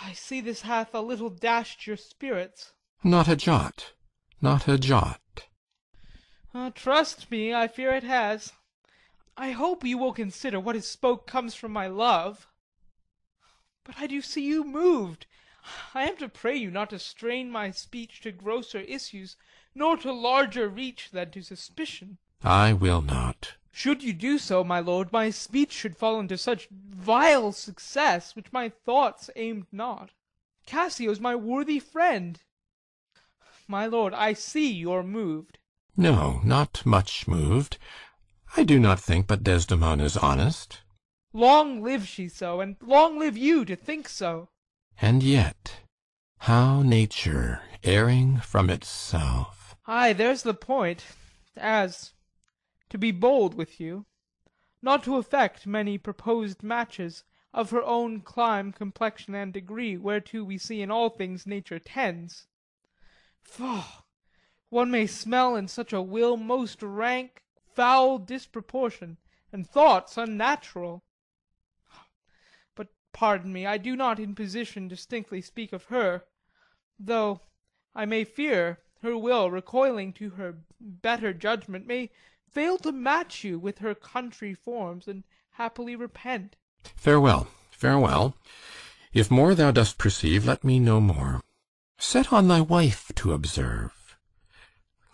Speaker 2: I see this hath a little dashed your spirits.
Speaker 8: Not a jot, not a jot.
Speaker 2: Trust me, I fear it has. I hope you will consider what is spoke comes from my love. But I do see you moved. I am to pray you not to strain my speech to grosser issues, nor to larger reach than to suspicion.
Speaker 8: I will not.
Speaker 2: Should you do so, my lord, my speech should fall into such vile success, which my thoughts aimed not. Cassio's my worthy friend. My lord, I see you're moved.
Speaker 8: No, not much moved. I do not think but Desdemona's honest.
Speaker 2: Long live she so, and long live you to think so.
Speaker 8: And yet, how nature, erring from itself.
Speaker 2: Ay, there's the point, as, to be bold with you, not to affect many proposed matches, of her own clime, complexion, and degree, whereto we see in all things nature tends. Faugh! One may smell in such a will most rank, foul disproportion, and thoughts unnatural. But pardon me, I do not in position distinctly speak of her, though I may fear her will, recoiling to her better judgment, may fail to match you with her country forms, and happily repent.
Speaker 8: Farewell, farewell. If more thou dost perceive, let me know more. Set on thy wife to observe.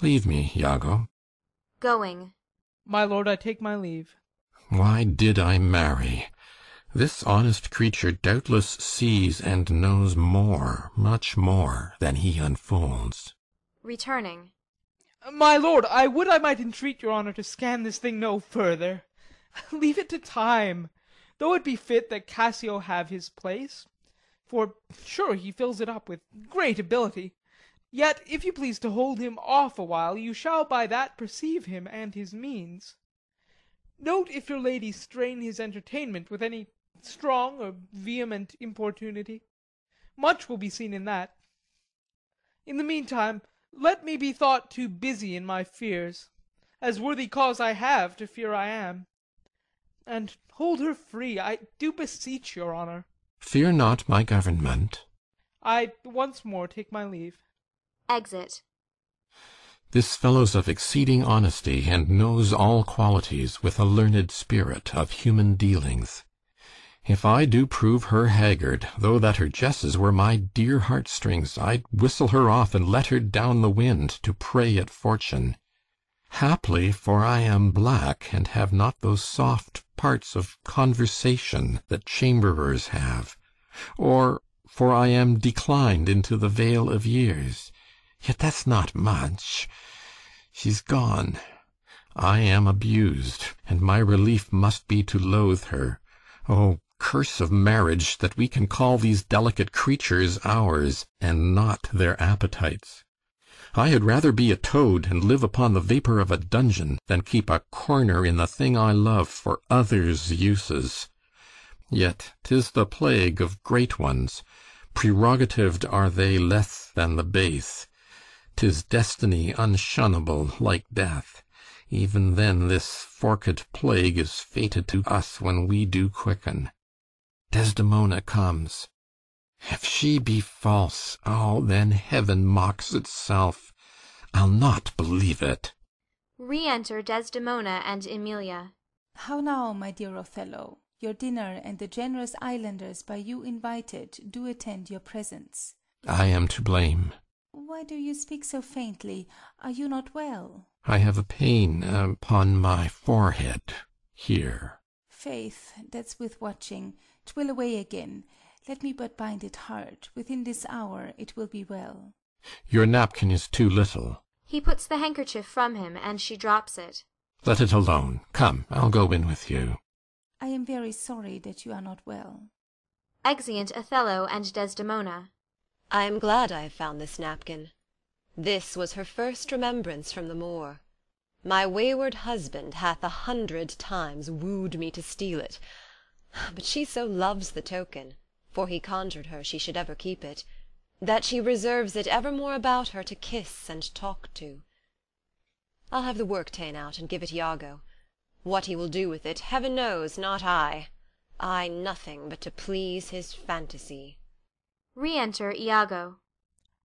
Speaker 8: Leave me, Iago.
Speaker 1: Going.
Speaker 2: My lord, I take my leave.
Speaker 8: Why did I marry? This honest creature doubtless sees and knows more, much more, than he unfolds.
Speaker 1: Returning.
Speaker 2: My lord, I would I might entreat your honour to scan this thing no further. Leave it to time, though it be fit that Cassio have his place, for sure he fills it up with great ability. Yet, if you please to hold him off a while, you shall by that perceive him and his means. Note if your lady strain his entertainment with any strong or vehement importunity. Much will be seen in that. In the meantime, let me be thought too busy in my fears, as worthy cause I have to fear I am. And hold her free, I do beseech your honour.
Speaker 8: Fear not my government.
Speaker 2: I once more take my leave.
Speaker 1: Exit.
Speaker 8: This fellow's of exceeding honesty, and knows all qualities, with a learned spirit, of human dealings. If I do prove her haggard, though that her jesses were my dear heartstrings, I'd whistle her off, and let her down the wind, to prey at fortune. Haply, for I am black, and have not those soft parts of conversation that chamberers have, or for I am declined into the vale of years. Yet that's not much. She's gone. I am abused, and my relief must be to loathe her. Oh, curse of marriage, that we can call these delicate creatures ours, and not their appetites. I had rather be a toad, and live upon the vapour of a dungeon, than keep a corner in the thing I love for others' uses. Yet 'tis the plague of great ones. Prerogatived are they less than the base. 'Tis destiny unshunnable, like death. Even then this forked plague is fated to us when we do quicken. Desdemona comes. If she be false, oh, then heaven mocks itself. I'll not believe it.
Speaker 1: Re-enter Desdemona and Emilia.
Speaker 12: How now, my dear Othello? Your dinner and the generous islanders by you invited do attend your presence.
Speaker 8: I am to blame.
Speaker 12: Why do you speak so faintly? Are you not well?
Speaker 8: I have a pain upon my forehead, here.
Speaker 12: Faith, that's with watching. 'Twill away again. Let me but bind it hard. Within this hour it will be well.
Speaker 8: Your napkin is too little.
Speaker 1: He puts the handkerchief from him, and she drops it.
Speaker 8: Let it alone. Come, I'll go in with you.
Speaker 12: I am very sorry that you are not well.
Speaker 1: Exeunt Othello and Desdemona.
Speaker 18: I am glad I have found this napkin. This was her first remembrance from the moor. My wayward husband hath 100 times wooed me to steal it, but she so loves the token, for he conjured her she should ever keep it, that she reserves it evermore about her to kiss and talk to. I'll have the work ta'en out, and give it Iago. What he will do with it, heaven knows, not I. I nothing but to please his fantasy.
Speaker 1: Re-enter Iago.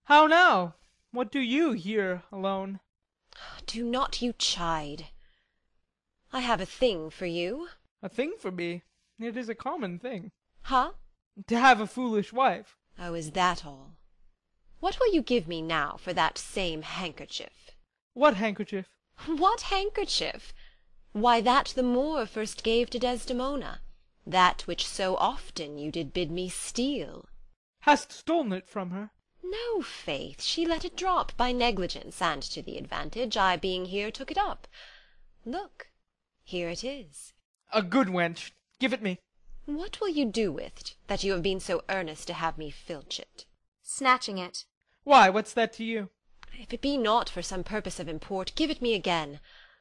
Speaker 2: How now? What do you here alone?
Speaker 18: Do not you chide. I have a thing for you.
Speaker 2: A thing for me? It is a common thing.
Speaker 18: Huh?
Speaker 2: To have a foolish wife.
Speaker 18: Oh, is that all? What will you give me now for that same handkerchief?
Speaker 2: What handkerchief?
Speaker 18: What handkerchief? Why, that the Moor first gave to Desdemona, that which so often you did bid me steal.
Speaker 2: Hast stolen it from her?
Speaker 18: No, faith, she let it drop by negligence, and to the advantage I being here took it up. Look, here it is.
Speaker 2: A good wench. Give it me.
Speaker 18: What will you do with't, that you have been so earnest to have me filch it?
Speaker 1: Snatching it.
Speaker 2: Why, what's that to you?
Speaker 18: If it be not for some purpose of import, give it me again.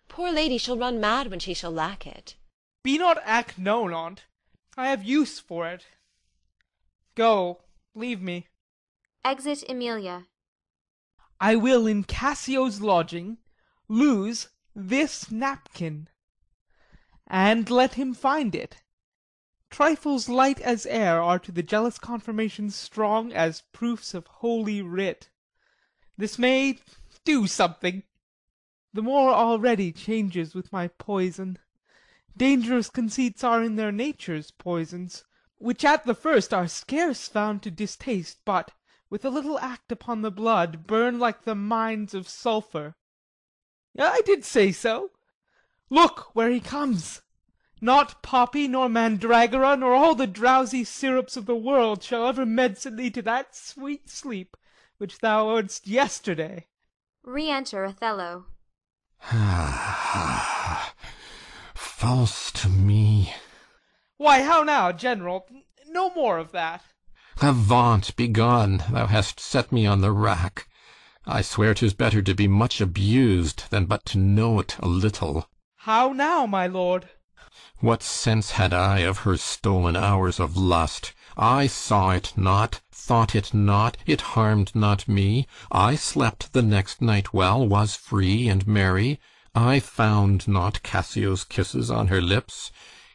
Speaker 18: Poor lady shall run mad when she shall lack it.
Speaker 2: Be not known on't. I have use for it. Go, leave me.
Speaker 1: Exit Emilia.
Speaker 2: I will in Cassio's lodging lose this napkin, and let him find it. Trifles light as air are to the jealous confirmation strong as proofs of holy writ. This may do something. The more already changes with my poison. Dangerous conceits are in their natures poisons, which at the first are scarce found to distaste, but, with a little act upon the blood, burn like the mines of sulphur. I did say so. Look where he comes. Not poppy, nor mandragora, nor all the drowsy syrups of the world shall ever medicine thee to that sweet sleep which thou owedst yesterday.
Speaker 1: Re-enter Othello.
Speaker 8: False to me.
Speaker 2: Why, how now, General? No more of that.
Speaker 8: Avaunt, begone, thou hast set me on the rack. I swear 'tis better to be much abused than but to know it a little.
Speaker 2: How now, my lord?
Speaker 8: What sense had I of her stolen hours of lust? I saw it not, thought it not, it harmed not me. I slept the next night well, was free and merry. I found not Cassio's kisses on her lips.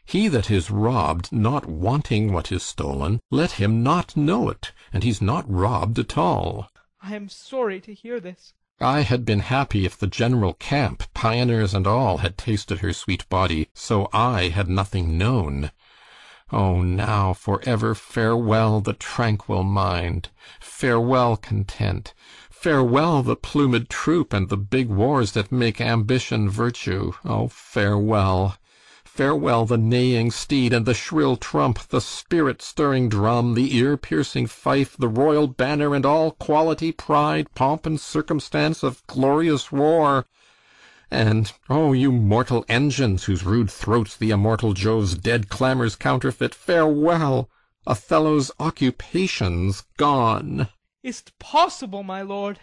Speaker 8: He that is robbed, not wanting what is stolen, let him not know it, and he's not robbed at all.
Speaker 2: I am sorry to hear this.
Speaker 8: I had been happy if the general camp, pioneers and all, had tasted her sweet body, so I had nothing known. Oh, now for ever farewell the tranquil mind, farewell content, farewell the plumed troop and the big wars that make ambition virtue. Oh, farewell! Farewell the neighing steed and the shrill trump, the spirit-stirring drum, the ear-piercing fife, the royal banner, and all quality, pride, pomp, and circumstance of glorious war. And, oh, you mortal engines, whose rude throats the immortal Jove's dead clamours counterfeit, farewell! Othello's occupation's gone.
Speaker 2: Is't possible, my lord?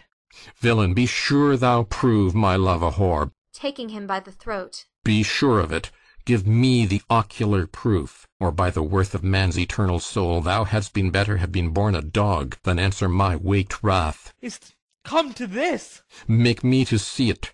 Speaker 8: Villain, be sure thou prove my love a whore.
Speaker 1: Taking him by the throat.
Speaker 8: Be sure of it. Give me the ocular proof, or by the worth of man's eternal soul, thou hadst been better have been born a dog than answer my waked wrath.
Speaker 2: Is't come to this?
Speaker 8: Make me to see it,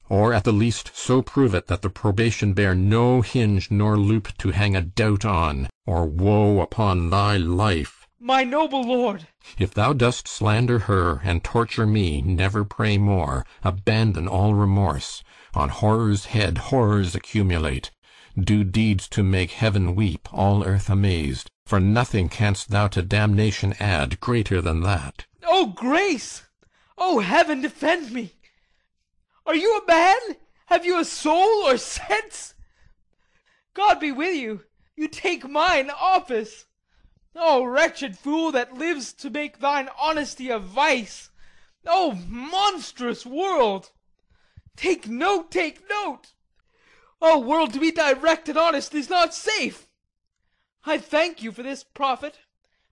Speaker 8: or at the least so prove it that the probation bear no hinge nor loop to hang a doubt on, or woe upon thy life.
Speaker 2: My noble lord!
Speaker 8: If thou dost slander her and torture me, never pray more. Abandon all remorse. On horror's head horrors accumulate. Do deeds to make heaven weep, all earth amazed. For nothing canst thou to damnation add greater than that.
Speaker 2: Oh, grace! Oh, heaven defend me! Are you a man? Have you a soul or sense? God be with you! You take mine office! O wretched fool that lives to make thine honesty a vice! O monstrous world! Take note, take note! O world, to be direct and honest is not safe! I thank you for this profit,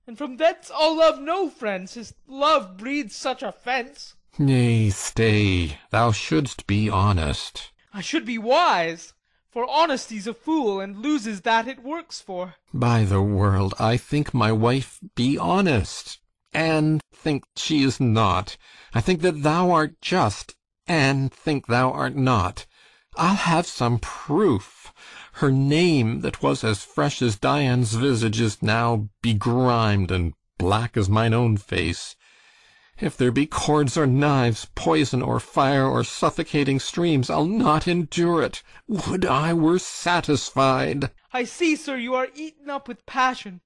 Speaker 2: and from thence I'll love no friend, since love breeds such offence.
Speaker 8: Nay, stay, thou shouldst be honest.
Speaker 2: I should be wise, for honesty's a fool, and loses that it works for.
Speaker 8: By the world, I think my wife be honest, and think she is not. I think that thou art just, and think thou art not. I'll have some proof. Her name, that was as fresh as Dian's visage, is now begrimed and black as mine own face. If there be cords or knives, poison or fire or suffocating streams, I'll not endure it. Would I were satisfied.
Speaker 2: I see, sir, you are eaten up with passion.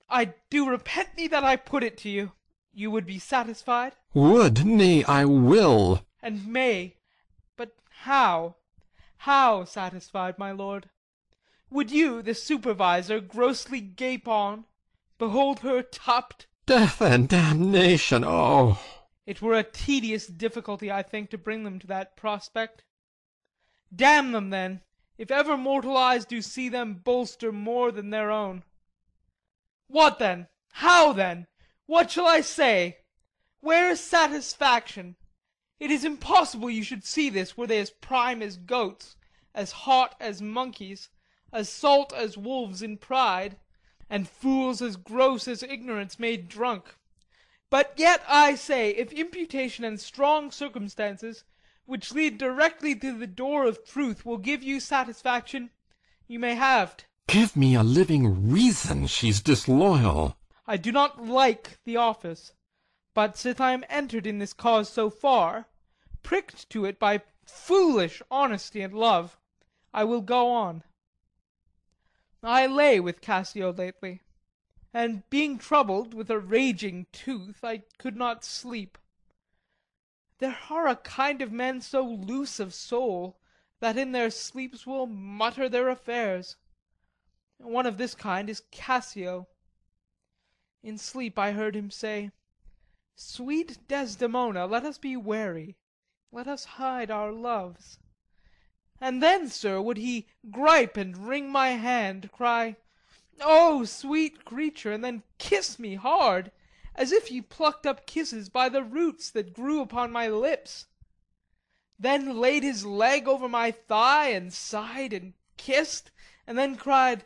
Speaker 2: I do repent me that I put it to you. You would be satisfied?
Speaker 8: Would, nay, I will.
Speaker 2: And may. But how? How satisfied, my lord? Would you, the supervisor, grossly gape on, behold her tupped?
Speaker 8: Death and damnation, oh!
Speaker 2: It were a tedious difficulty, I think, to bring them to that prospect. Damn them, then, if ever mortal eyes do see them bolster more than their own. What then? How then? What shall I say? Where is satisfaction? It is impossible you should see this, were they as prime as goats, as hot as monkeys, as salt as wolves in pride, and fools as gross as ignorance made drunk. But yet I say, if imputation and strong circumstances, which lead directly to the door of truth, will give you satisfaction, you may have't.
Speaker 8: Give me a living reason she's disloyal.
Speaker 2: I do not like the office, but sith I am entered in this cause so far, pricked to it by foolish honesty and love, I will go on. I lay with Cassio lately, and being troubled with a raging tooth, I could not sleep. There are a kind of men so loose of soul, that in their sleeps will mutter their affairs. One of this kind is Cassio. In sleep I heard him say, "Sweet Desdemona, let us be wary, let us hide our loves." And then, sir, would he gripe and wring my hand, cry, "Oh, sweet creature," and then kiss me hard, as if he plucked up kisses by the roots that grew upon my lips. Then laid his leg over my thigh, and sighed and kissed, and then cried,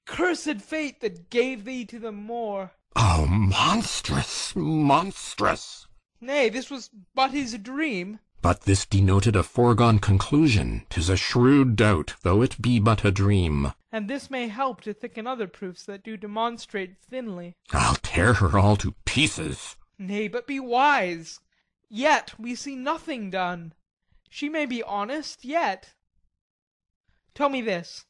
Speaker 2: "Cursed fate that gave thee to the Moor."
Speaker 8: Oh, monstrous, monstrous!
Speaker 2: Nay, this was but his dream.
Speaker 8: But this denoted a foregone conclusion. 'Tis a shrewd doubt, though it be but a dream.
Speaker 2: And this may help to thicken other proofs that do demonstrate thinly.
Speaker 8: I'll tear her all to pieces.
Speaker 2: Nay, but be wise. Yet we see nothing done. She may be honest yet. Tell me this.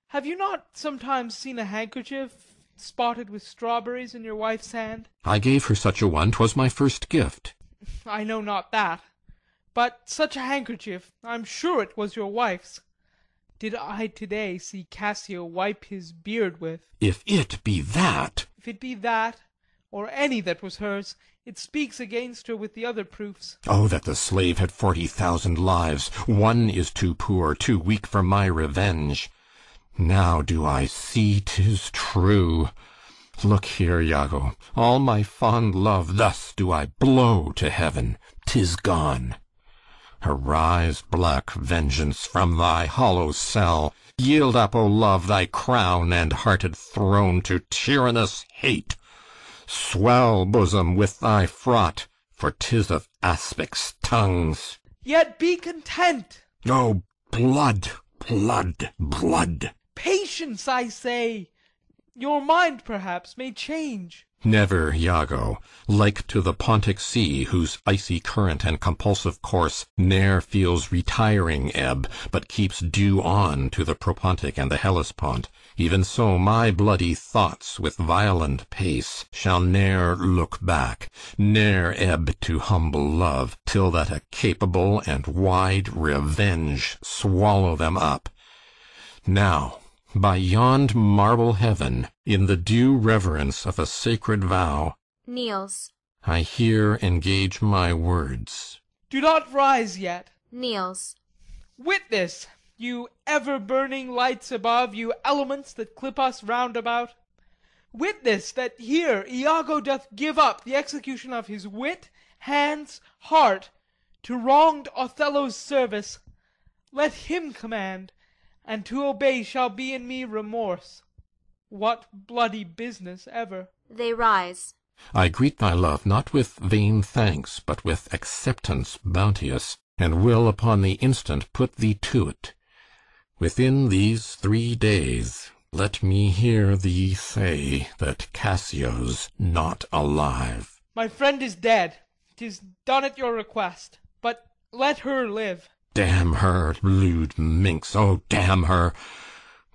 Speaker 2: Have you not sometimes seen a handkerchief spotted with strawberries in your wife's hand?
Speaker 8: I gave her such a one. 'Twas my first gift.
Speaker 2: I know not that. But such a handkerchief, I'm sure it was your wife's. Did I to-day see Cassio wipe his beard with?
Speaker 8: If it be that...
Speaker 2: If it be that, or any that was hers, it speaks against her with the other proofs.
Speaker 8: Oh, that the slave had 40,000 lives! One is too poor, too weak for my revenge. Now do I see 'tis true. Look here, Iago, all my fond love thus do I blow to heaven. 'Tis gone. Arise, black vengeance, from thy hollow cell. Yield up, O love, thy crown and hearted throne to tyrannous hate. Swell, bosom, with thy fraught, for 'tis of aspics' tongues.
Speaker 2: Yet be content.
Speaker 8: Oh, blood, blood, blood!
Speaker 2: Patience, I say. Your mind, perhaps, may change.
Speaker 8: Never, Iago, like to the Pontic sea, whose icy current and compulsive course ne'er feels retiring ebb, but keeps due on to the Propontic and the Hellespont, even so my bloody thoughts with violent pace shall ne'er look back, ne'er ebb to humble love, till that a capable and wide revenge swallow them up. Now, by yond marble heaven, in the due reverence of a sacred vow,
Speaker 1: Kneels.
Speaker 8: I here engage my words.
Speaker 2: Do not rise yet.
Speaker 1: Kneels.
Speaker 2: Witness, you ever-burning lights above, you elements that clip us round about. Witness that here Iago doth give up the execution of his wit, hands, heart, to wronged Othello's service. Let him command, and to obey shall be in me remorse. What bloody business ever?
Speaker 1: They rise.
Speaker 8: I greet thy love not with vain thanks, but with acceptance bounteous, and will upon the instant put thee to't. Within these 3 days let me hear thee say that Cassio's not alive.
Speaker 2: My friend is dead. 'Tis done at your request. But let her live.
Speaker 8: Damn her, lewd minx, oh, damn her!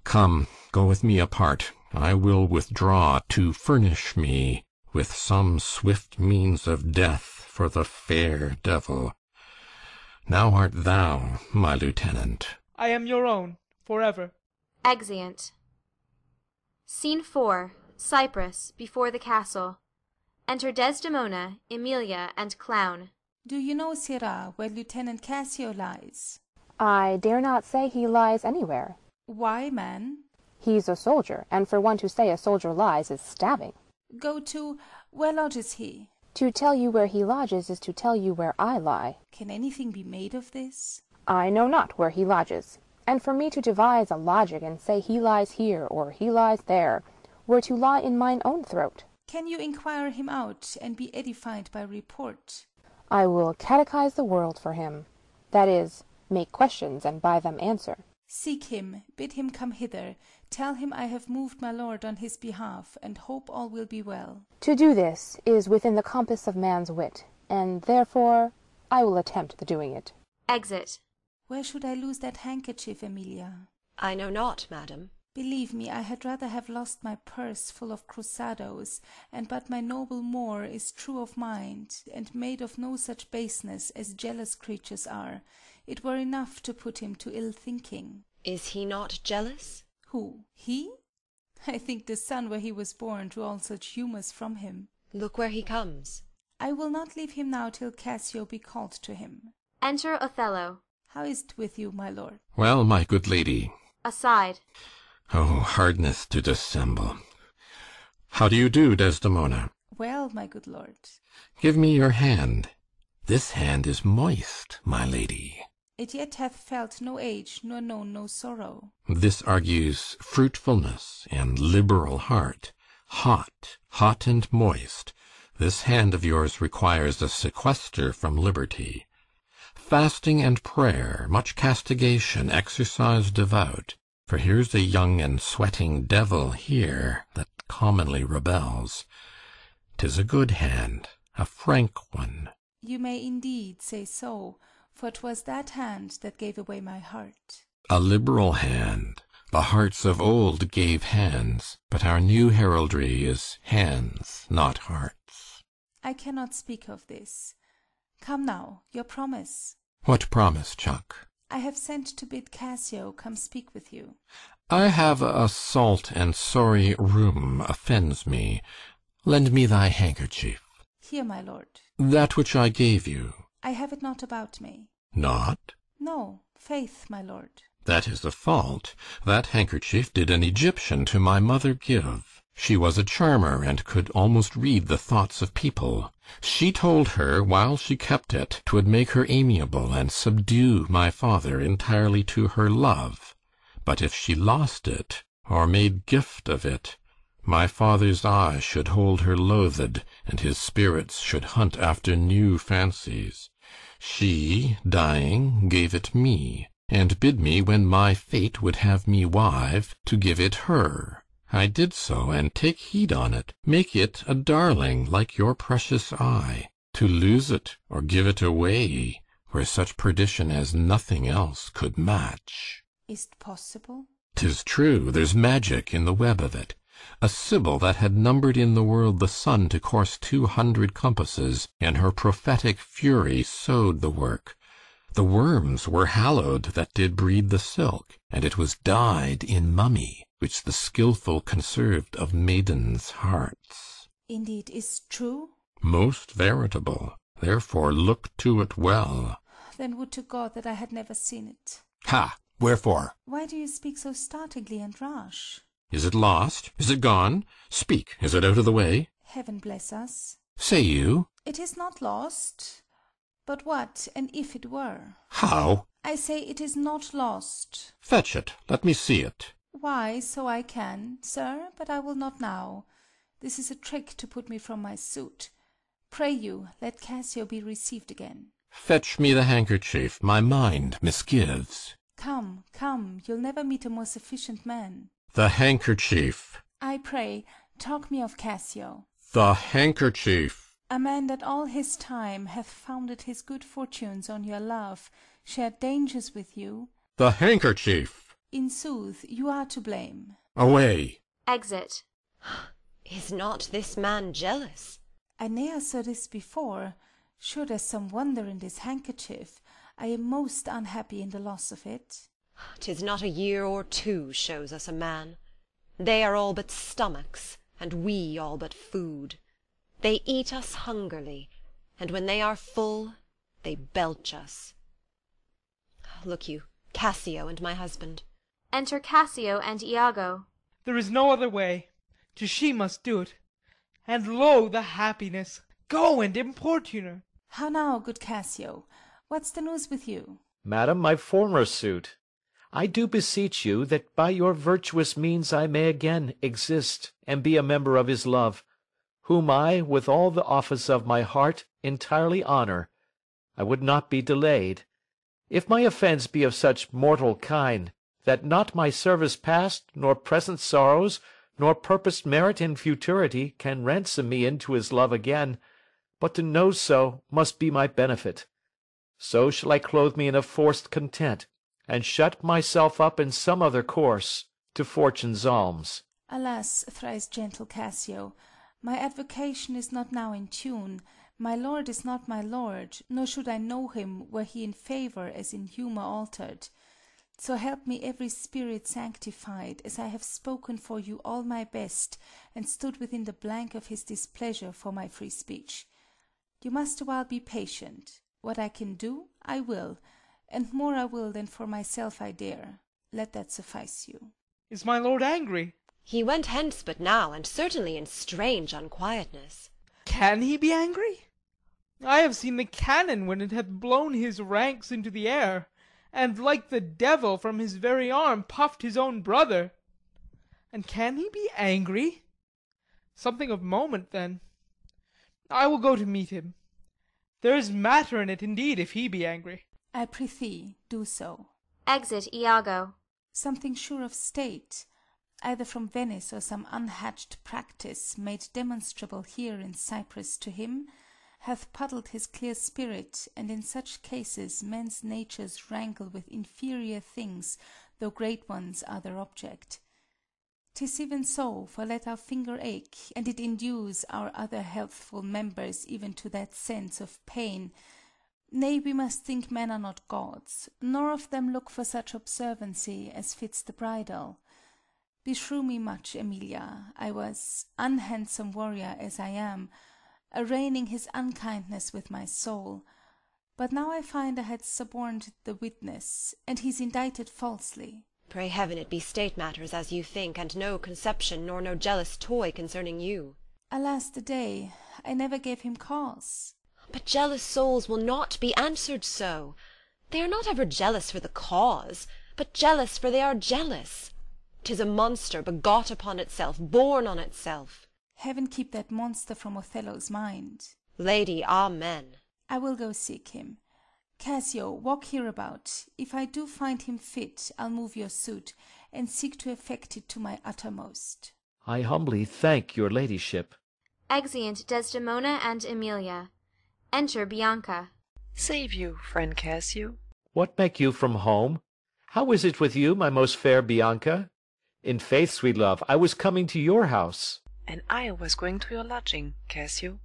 Speaker 8: Come, go with me apart. I will withdraw to furnish me with some swift means of death for the fair devil. Now art thou my lieutenant.
Speaker 2: I am your own, forever.
Speaker 1: Exeunt. Scene 4. Cyprus, before the castle. Enter Desdemona, Emilia, and Clown.
Speaker 12: Do you know, Sirrah, where Lieutenant Cassio lies?
Speaker 19: I dare not say he lies anywhere.
Speaker 12: Why, man?
Speaker 19: He's a soldier, and for one to say a soldier lies is stabbing.
Speaker 12: Go to... where lodges he?
Speaker 19: To tell you where he lodges is to tell you where I lie.
Speaker 12: Can anything be made of this?
Speaker 19: I know not where he lodges. and for me to devise a logic and say he lies here or he lies there, were to lie in mine own throat.
Speaker 12: Can you inquire him out, and be edified by report?
Speaker 19: I will catechize the world for him, that is, make questions and by them answer.
Speaker 12: Seek him, bid him come hither, tell him I have moved my lord on his behalf, and hope all will be well.
Speaker 19: To do this is within the compass of man's wit, and therefore I will attempt the doing it.
Speaker 1: Exit.
Speaker 12: Where should I lose that handkerchief, Emilia?
Speaker 18: I know not, madam.
Speaker 12: Believe me, I had rather have lost my purse full of cruzados, and but my noble Moor is true of mind, and made of no such baseness as jealous creatures are. It were enough to put him to ill thinking.
Speaker 18: Is he not jealous?
Speaker 12: Who, he? I think the sun where he was born drew all such humours from him.
Speaker 18: Look where he comes.
Speaker 12: I will not leave him now till Cassio be called to him.
Speaker 1: Enter Othello.
Speaker 12: How is't with you, my lord?
Speaker 8: Well, my good lady.
Speaker 1: Aside.
Speaker 8: Oh, hardness to dissemble. How do you do, Desdemona?
Speaker 12: Well, my good lord.
Speaker 8: Give me your hand. This hand is moist, my lady.
Speaker 12: It yet hath felt no age, nor known no sorrow.
Speaker 8: This argues fruitfulness and liberal heart. Hot, hot and moist. This hand of yours requires a sequester from liberty. Fasting and prayer, much castigation, exercise devout. For here's a young and sweating devil here that commonly rebels. 'Tis a good hand, a frank one.
Speaker 12: You may indeed say so, for 'twas that hand that gave away my heart.
Speaker 8: A liberal hand. The hearts of old gave hands, but our new heraldry is hands, not hearts.
Speaker 12: I cannot speak of this. Come now, your promise.
Speaker 8: What promise, Chuck?
Speaker 12: I have sent to bid Cassio come speak with you.
Speaker 8: I have a salt and sorry rheum offends me. Lend me thy handkerchief.
Speaker 12: Here, my lord.
Speaker 8: That which I gave you.
Speaker 12: I have it not about me.
Speaker 8: Not?
Speaker 12: No, faith, my lord.
Speaker 8: That is a fault. That handkerchief did an Egyptian to my mother give. She was a charmer, and could almost read the thoughts of people. She told her, while she kept it, 'twould make her amiable, and subdue my father entirely to her love. But if she lost it, or made gift of it, my father's eye should hold her loathed, and his spirits should hunt after new fancies. She, dying, gave it me, and bid me, when my fate would have me wive, to give it her. I did so, and take heed on't, make it a darling like your precious eye. To lose it, or give it away, were such perdition as nothing else could match.
Speaker 12: Is't possible?
Speaker 8: 'Tis true, there's magic in the web of it. A Sibyl that had numbered in the world the sun to course 200 compasses, in her prophetic fury sewed the work. The worms were hallowed that did breed the silk, and it was dyed in mummy, which the skilful conserved of maidens' hearts.
Speaker 12: Indeed, is true?
Speaker 8: Most veritable. Therefore look to it well.
Speaker 12: Then would to God that I had never seen it.
Speaker 8: Ha! Wherefore?
Speaker 12: Why do you speak so startlingly and rash?
Speaker 8: Is it lost? Is it gone? Speak, is it out of the way?
Speaker 12: Heaven bless us.
Speaker 8: Say you?
Speaker 12: It is not lost. But what, and if it were?
Speaker 8: How?
Speaker 12: I say it is not lost.
Speaker 8: Fetch it, let me see it.
Speaker 12: Why, so I can, sir, but I will not now. This is a trick to put me from my suit. Pray you, let Cassio be received again.
Speaker 8: Fetch me the handkerchief, my mind misgives.
Speaker 12: Come, come, you'll never meet a more sufficient man.
Speaker 8: The handkerchief.
Speaker 12: I pray, talk me of Cassio.
Speaker 8: The handkerchief.
Speaker 12: A man that all his time hath founded his good fortunes on your love, shared dangers with you.
Speaker 8: The handkerchief.
Speaker 12: In sooth, you are to blame.
Speaker 8: Away.
Speaker 1: Exit.
Speaker 18: Is not this man jealous?
Speaker 12: I ne'er saw this before. Sure there's some wonder in this handkerchief. I am most unhappy in the loss of it.
Speaker 18: 'Tis not a year or two shows us a man. They are all but stomachs, and we all but food. They eat us hungerly, and when they are full, they belch us. Look you, Cassio and my husband.
Speaker 1: Enter Cassio and Iago.
Speaker 2: There is no other way. 'Tis she must do't. And lo, the happiness! Go and importune her.
Speaker 12: How now, good Cassio? What's the news with you?
Speaker 9: Madam, my former suit. I do beseech you that by your virtuous means I may again exist and be a member of his love, whom I, with all the office of my heart, entirely honour. I would not be delayed. If my offence be of such mortal kind, that not my service past, nor present sorrows, nor purposed merit in futurity can ransom me into his love again, but to know so must be my benefit. So shall I clothe me in a forced content, and shut myself up in some other course, to fortune's alms.
Speaker 12: Alas, thrice gentle Cassio, my advocation is not now in tune. My lord is not my lord, nor should I know him were he in favour as in humour altered. So help me every spirit sanctified, as I have spoken for you all my best, and stood within the blank of his displeasure for my free speech. You must awhile be patient. What I can do, I will, and more I will than for myself I dare. Let that suffice you.
Speaker 2: Is my lord angry?
Speaker 18: He went hence but now, and certainly in strange unquietness.
Speaker 2: Can he be angry? I have seen the cannon when it hath blown his ranks into the air, and like the devil from his very arm puffed his own brother. And can he be angry? Something of moment, then. I will go to meet him. There is matter in it, indeed, if he be angry.
Speaker 12: I prithee, do so.
Speaker 1: Exit Iago.
Speaker 12: Something sure of state, either from Venice or some unhatched practice made demonstrable here in Cyprus to him, hath puddled his clear spirit, and in such cases men's natures wrangle with inferior things, though great ones are their object. 'Tis even so, for let our finger ache, and it induce our other healthful members even to that sense of pain. Nay, we must think men are not gods, nor of them look for such observancy as fits the bridal. Beshrew me much, Emilia, I was, unhandsome warrior as I am, arraigning his unkindness with my soul. But now I find I had suborned the witness, and he's indicted falsely.
Speaker 18: Pray heaven it be state matters as you think, and no conception nor no jealous toy concerning you.
Speaker 12: Alas the day, I never gave him cause.
Speaker 18: But jealous souls will not be answered so. They are not ever jealous for the cause, but jealous for they are jealous. 'Tis a monster begot upon itself, born on itself.
Speaker 12: Heaven keep that monster from Othello's mind.
Speaker 18: Lady, amen.
Speaker 12: I will go seek him. Cassio, walk hereabout. If I do find him fit, I'll move your suit, and seek to effect it to my uttermost.
Speaker 9: I humbly thank your ladyship.
Speaker 1: Exeunt Desdemona and Emilia. Enter Bianca.
Speaker 20: Save you, friend Cassio.
Speaker 9: What make you from home? How is it with you, my most fair Bianca? In faith, sweet love, I was coming to your house.
Speaker 20: And I was going to your lodging, Cassio.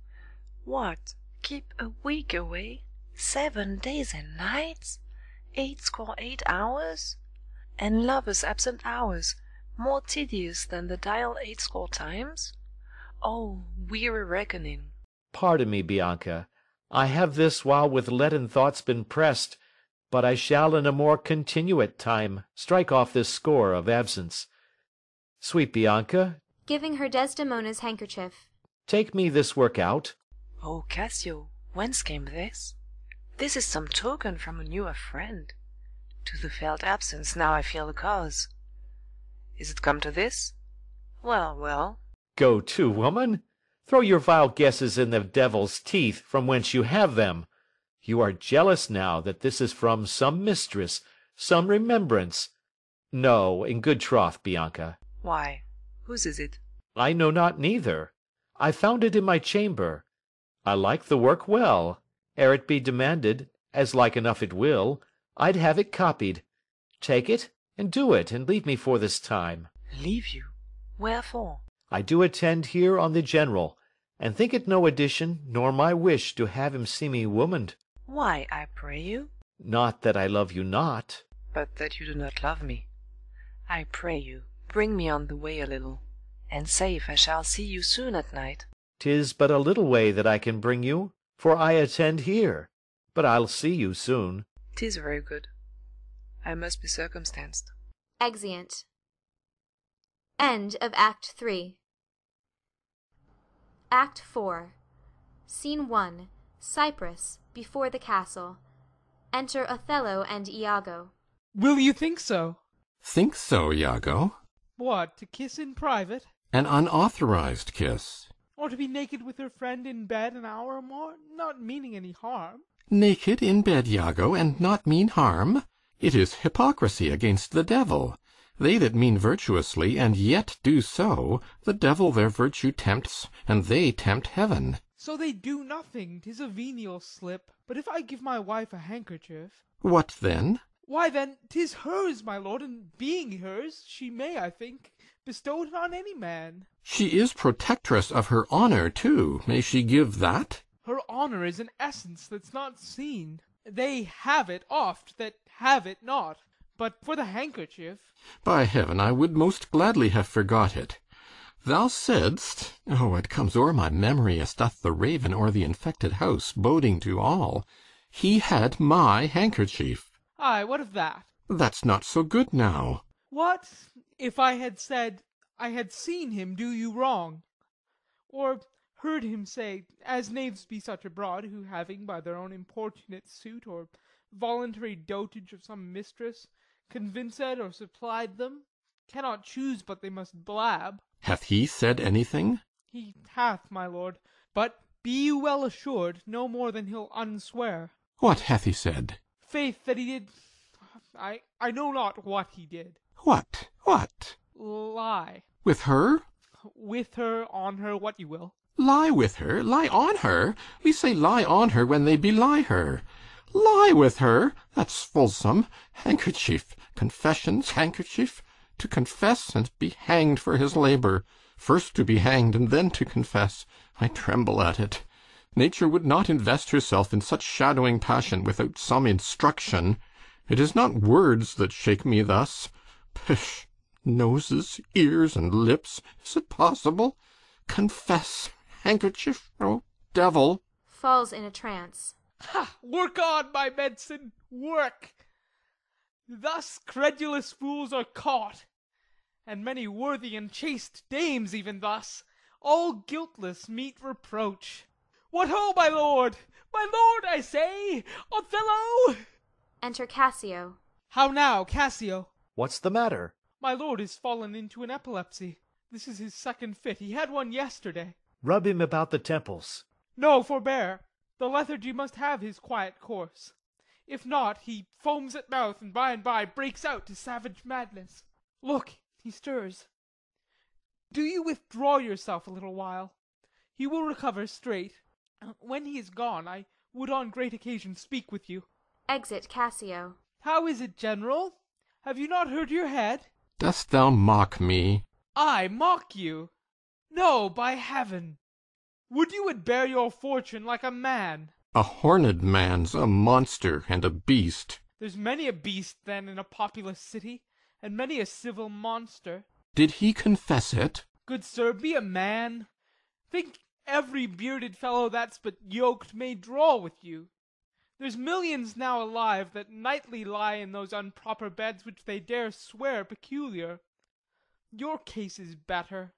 Speaker 20: What, keep a week away? 7 days and nights? 8 hours? And lovers' absent hours, more tedious than the dial 8 times? Oh, weary reckoning!
Speaker 9: Pardon me, Bianca. I have this while with leaden thoughts been pressed, but I shall in a more continuate time strike off this score of absence. Sweet Bianca,
Speaker 1: Giving her Desdemona's handkerchief.
Speaker 9: take me this work out.
Speaker 20: Oh, Cassio, whence came this? This is some token from a newer friend. To the felt absence now I feel the cause. Is it come to this? Well, well.
Speaker 9: Go to, woman. Throw your vile guesses in the devil's teeth, from whence you have them. You are jealous now that this is from some mistress, some remembrance. No, in good troth, Bianca.
Speaker 20: Why, whose is it?
Speaker 9: I know not neither. I found it in my chamber. I like the work well. Ere it be demanded, as like enough it will, I'd have it copied. Take it, and do it, and leave me for this time.
Speaker 20: Leave you? Wherefore?
Speaker 9: I do attend here on the general, and think it no addition, nor my wish to have him see me womaned.
Speaker 20: Why, I pray you?
Speaker 9: Not that I love you not.
Speaker 20: But that you do not love me. I pray you, bring me on the way a little, and say if I shall see you soon at night.
Speaker 9: 'Tis but a little way that I can bring you, for I attend here, but I'll see you soon.
Speaker 20: 'Tis very good. I must be circumstanced.
Speaker 1: Exeunt. End of Act 3. Act 4. Scene 1. Cyprus, before the castle. Enter Othello and Iago.
Speaker 2: Will you think so?
Speaker 8: Think so, Iago?
Speaker 2: What, to kiss in private?
Speaker 8: An unauthorized kiss.
Speaker 2: Or to be naked with her friend in bed an hour or more, not meaning any harm?
Speaker 8: Naked in bed, Iago, and not mean harm? It is hypocrisy against the devil. They that mean virtuously, and yet do so, the devil their virtue tempts, and they tempt heaven.
Speaker 2: So they do nothing, 'tis a venial slip. But if I give my wife a handkerchief...
Speaker 8: What then?
Speaker 2: Why then, 'tis hers, my lord, and being hers, she may, I think, bestow it on any man.
Speaker 8: She is protectress of her honour, too. May she give that?
Speaker 2: Her honour is an essence that's not seen. They have it oft that have it not. But for the handkerchief...
Speaker 8: By heaven, I would most gladly have forgot it. Thou saidst, oh, it comes o'er my memory as doth the raven o'er the infected house, boding to all, he had my handkerchief.
Speaker 2: Aye, what of that?
Speaker 8: That's not so good now.
Speaker 2: What if I had said I had seen him do you wrong? Or heard him say, as knaves be such abroad, who having by their own importunate suit, or voluntary dotage of some mistress, convinced or supplied them, cannot choose but they must blab.
Speaker 8: Hath he said anything?
Speaker 2: He hath, my lord, but be you well assured, no more than he'll unswear.
Speaker 8: What hath he said?
Speaker 2: Faith, that he did... I know not what he did.
Speaker 8: What? What?
Speaker 2: Lie.
Speaker 8: With her?
Speaker 2: With her, on her, what you will.
Speaker 8: Lie with her? Lie on her? We say lie on her when they belie her. Lie with her? That's fulsome. Handkerchief. Confessions, handkerchief. To confess and be hanged for his labour. First to be hanged and then to confess. I tremble at it. Nature would not invest herself in such shadowing passion without some instruction. It is not words that shake me thus. Pish! Noses, ears, and lips. Is it possible? Confess. Handkerchief. Oh, devil!
Speaker 1: Falls in a trance.
Speaker 2: Ha! Work on, my medicine, work! Thus credulous fools are caught, and many worthy and chaste dames even thus, all guiltless, meet reproach. What ho, my lord! My lord, I say! Othello!
Speaker 1: Enter Cassio.
Speaker 2: How now, Cassio?
Speaker 9: What's the matter?
Speaker 2: My lord is fallen into an epilepsy. This is his second fit. He had one yesterday.
Speaker 9: Rub him about the temples.
Speaker 2: No, forbear. The lethargy must have his quiet course. If not, he foams at mouth, and by breaks out to savage madness. Look, he stirs. Do you withdraw yourself a little while. He will recover straight. When he is gone, I would on great occasion speak with you.
Speaker 1: Exit Cassio.
Speaker 2: How is it, General? Have you not hurt your head?
Speaker 8: Dost thou mock me?
Speaker 2: I mock you? No, by heaven! Would you would bear your fortune like a man?
Speaker 8: A horned man's a monster and a beast.
Speaker 2: There's many a beast, then, in a populous city, and many a civil monster.
Speaker 8: Did he confess it?
Speaker 2: Good sir, be a man. Think every bearded fellow that's but yoked may draw with you. There's millions now alive that nightly lie in those unproper beds which they dare swear peculiar. Your case is better.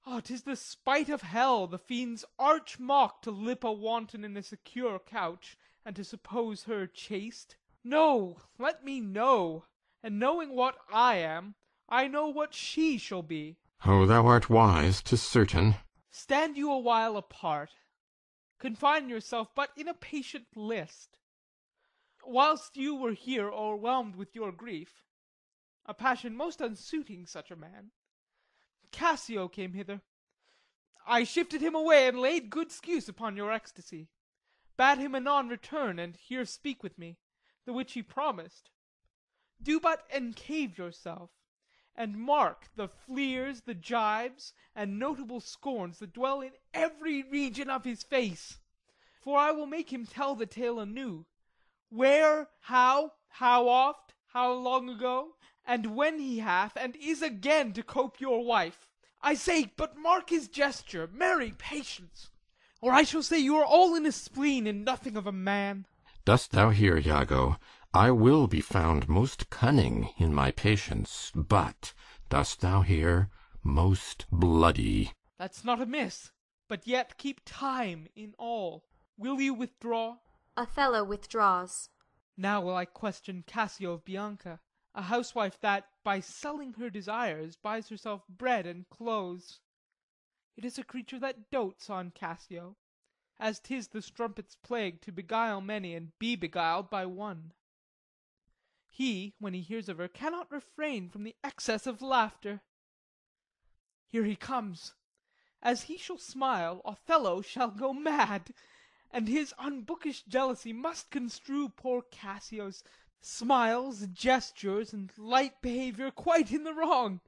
Speaker 2: Ah, 'tis the spite of hell, the fiend's arch mock, to lip a wanton in a secure couch, and to suppose her chaste. No, let me know, and knowing what I am, I know what she shall be.
Speaker 8: Oh, thou art wise, 'tis certain.
Speaker 2: Stand you a while apart. Confine yourself but in a patient list. Whilst you were here o'erwhelmed with your grief, a passion most unsuiting such a man, Cassio came hither. I shifted him away, and laid good scuse upon your ecstasy. Bade him anon return, and here speak with me, the which he promised. Do but encave yourself, and mark the fleers, the gibes, and notable scorns that dwell in every region of his face. For I will make him tell the tale anew, where, how oft, how long ago, and when he hath and is again to cope your wife. I say, but mark his gesture, marry patience, or I shall say you are all in a spleen, and nothing of a man.
Speaker 8: Dost thou hear, Iago? I will be found most cunning in my patience, but, dost thou hear, most bloody.
Speaker 2: That's not amiss, but yet keep time in all. Will you withdraw?
Speaker 1: Othello withdraws.
Speaker 2: Now will I question Cassio of Bianca, a housewife that, by selling her desires, buys herself bread and clothes. It is a creature that dotes on Cassio, as 'tis the strumpet's plague to beguile many and be beguiled by one. He, when he hears of her, cannot refrain from the excess of laughter. Here he comes. As he shall smile, Othello shall go mad, and his unbookish jealousy must construe poor Cassio's smiles, gestures, and light behaviour quite in the wrong.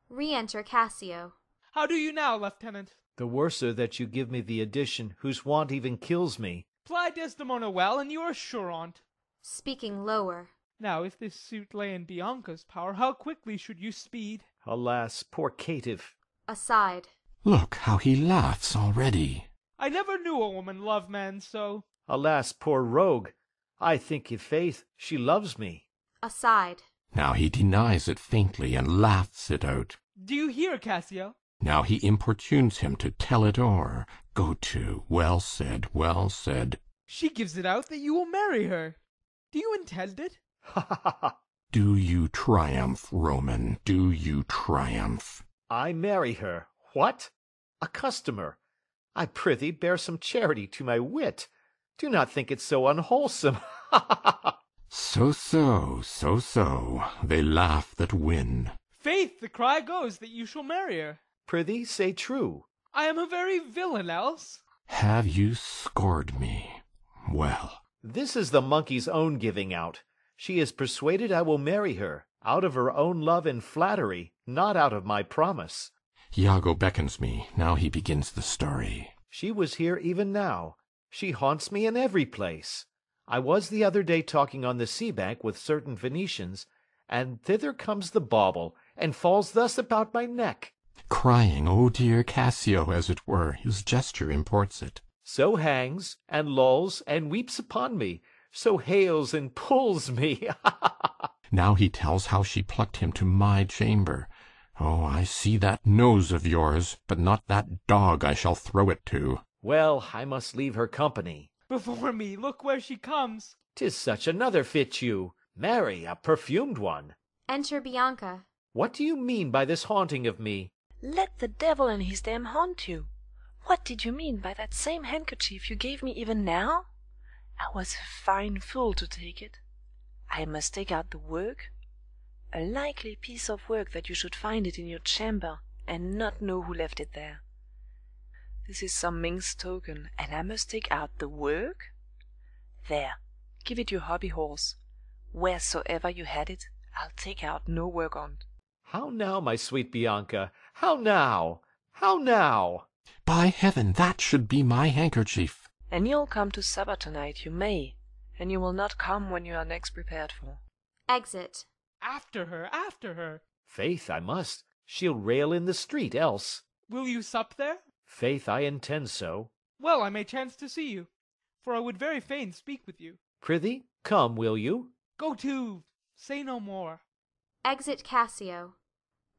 Speaker 1: Re-enter Cassio.
Speaker 2: How do you now, Lieutenant?
Speaker 9: The worser that you give me the addition whose want even kills me.
Speaker 2: Ply Desdemona well, and you are sure on't.
Speaker 1: Speaking lower.
Speaker 2: Now, if this suit lay in Bianca's power, how quickly should you speed?
Speaker 9: Alas, poor caitiff.
Speaker 1: Aside.
Speaker 8: Look how he laughs already.
Speaker 2: I never knew a woman love man so.
Speaker 9: Alas, poor rogue. I think, i' faith, she loves me.
Speaker 1: Aside.
Speaker 8: Now he denies it faintly and laughs it out.
Speaker 2: Do you hear, Cassio?
Speaker 8: Now he importunes him to tell it o'er. Go to, well said, well said.
Speaker 2: She gives it out that you will marry her. Do you intend it?
Speaker 9: Ha ha ha!
Speaker 8: Do you triumph, Roman? Do you triumph?
Speaker 9: I marry her. What? A customer! I prithee bear some charity to my wit. Do not think it so unwholesome. Ha ha ha!
Speaker 8: So. They laugh that win.
Speaker 2: Faith, the cry goes that you shall marry her.
Speaker 9: Prithee, say true.
Speaker 2: I am a very villain else.
Speaker 8: Have you scored me? Well.
Speaker 9: This is the monkey's own giving out. She is persuaded I will marry her, out of her own love and flattery, not out of my promise.
Speaker 8: Iago beckons me. Now he begins the story.
Speaker 9: She was here even now. She haunts me in every place. I was the other day talking on the sea-bank with certain Venetians, and thither comes the bauble, and falls thus about my neck.
Speaker 8: Crying, "O dear Cassio," as it were, his gesture imports it.
Speaker 9: So hangs, and lolls, and weeps upon me, so hails and pulls me.
Speaker 8: Now he tells how she plucked him to my chamber. Oh, I see that nose of yours, but not that dog I shall throw it to.
Speaker 9: Well, I must leave her company.
Speaker 2: Before me, look where she comes.
Speaker 9: 'Tis such another fits you. Marry, a perfumed one.
Speaker 1: Enter Bianca.
Speaker 9: What do you mean by this haunting of me?
Speaker 20: Let the devil and his dam haunt you. What did you mean by that same handkerchief you gave me even now? I was a fine fool to take it. I must take out the work. A likely piece of work that you should find it in your chamber, and not know who left it there. This is some minx token, and I must take out the work? There, give it your hobby horse. Wheresoever you had it, I'll take out no work on't.
Speaker 9: How now, my sweet Bianca? How now? How now?
Speaker 8: By heaven, that should be my handkerchief.
Speaker 20: And you'll come to supper tonight, you may, and you will not come when you are next prepared for.
Speaker 1: Exit.
Speaker 2: After her.
Speaker 9: Faith, I must. She'll rail in the street, else.
Speaker 2: Will you sup there?
Speaker 9: Faith, I intend so.
Speaker 2: Well, I may chance to see you, for I would very fain speak with you.
Speaker 9: Prithee, come, will you?
Speaker 2: Go to, say no more.
Speaker 1: Exit Cassio.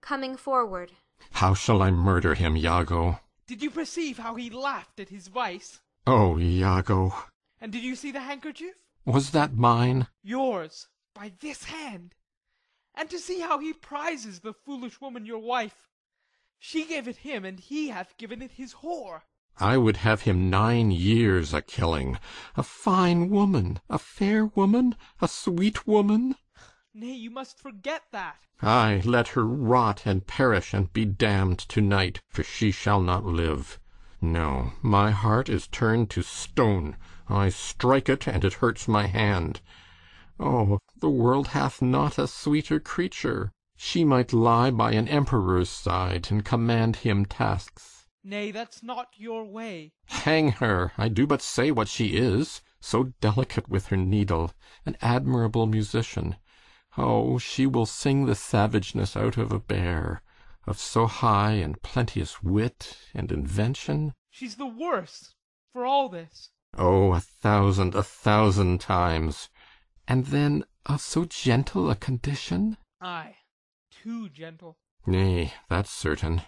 Speaker 1: Coming forward.
Speaker 8: How shall I murder him, Iago?
Speaker 2: Did you perceive how he laughed at his vice?
Speaker 8: Oh, Iago.
Speaker 2: And did you see the handkerchief?
Speaker 8: Was that mine?
Speaker 2: Yours, by this hand. And to see how he prizes the foolish woman your wife. She gave it him, and he hath given it his whore.
Speaker 8: I would have him 9 years a-killing. A fine woman, a fair woman, a sweet woman.
Speaker 2: Nay, you must forget that.
Speaker 8: Ay, let her rot and perish and be damned to-night, for she shall not live. No, my heart is turned to stone. I strike it, and it hurts my hand. Oh, the world hath not a sweeter creature. She might lie by an emperor's side, and command him tasks.
Speaker 2: Nay, that's not your way.
Speaker 8: Hang her! I do but say what she is. So delicate with her needle, an admirable musician. Oh, she will sing the savageness out of a bear, of so high and plenteous wit and invention.
Speaker 2: She's the worse for all this.
Speaker 8: Oh, 1,000 times. And then of so gentle a condition?
Speaker 2: Ay, too gentle.
Speaker 8: Nay, that's certain.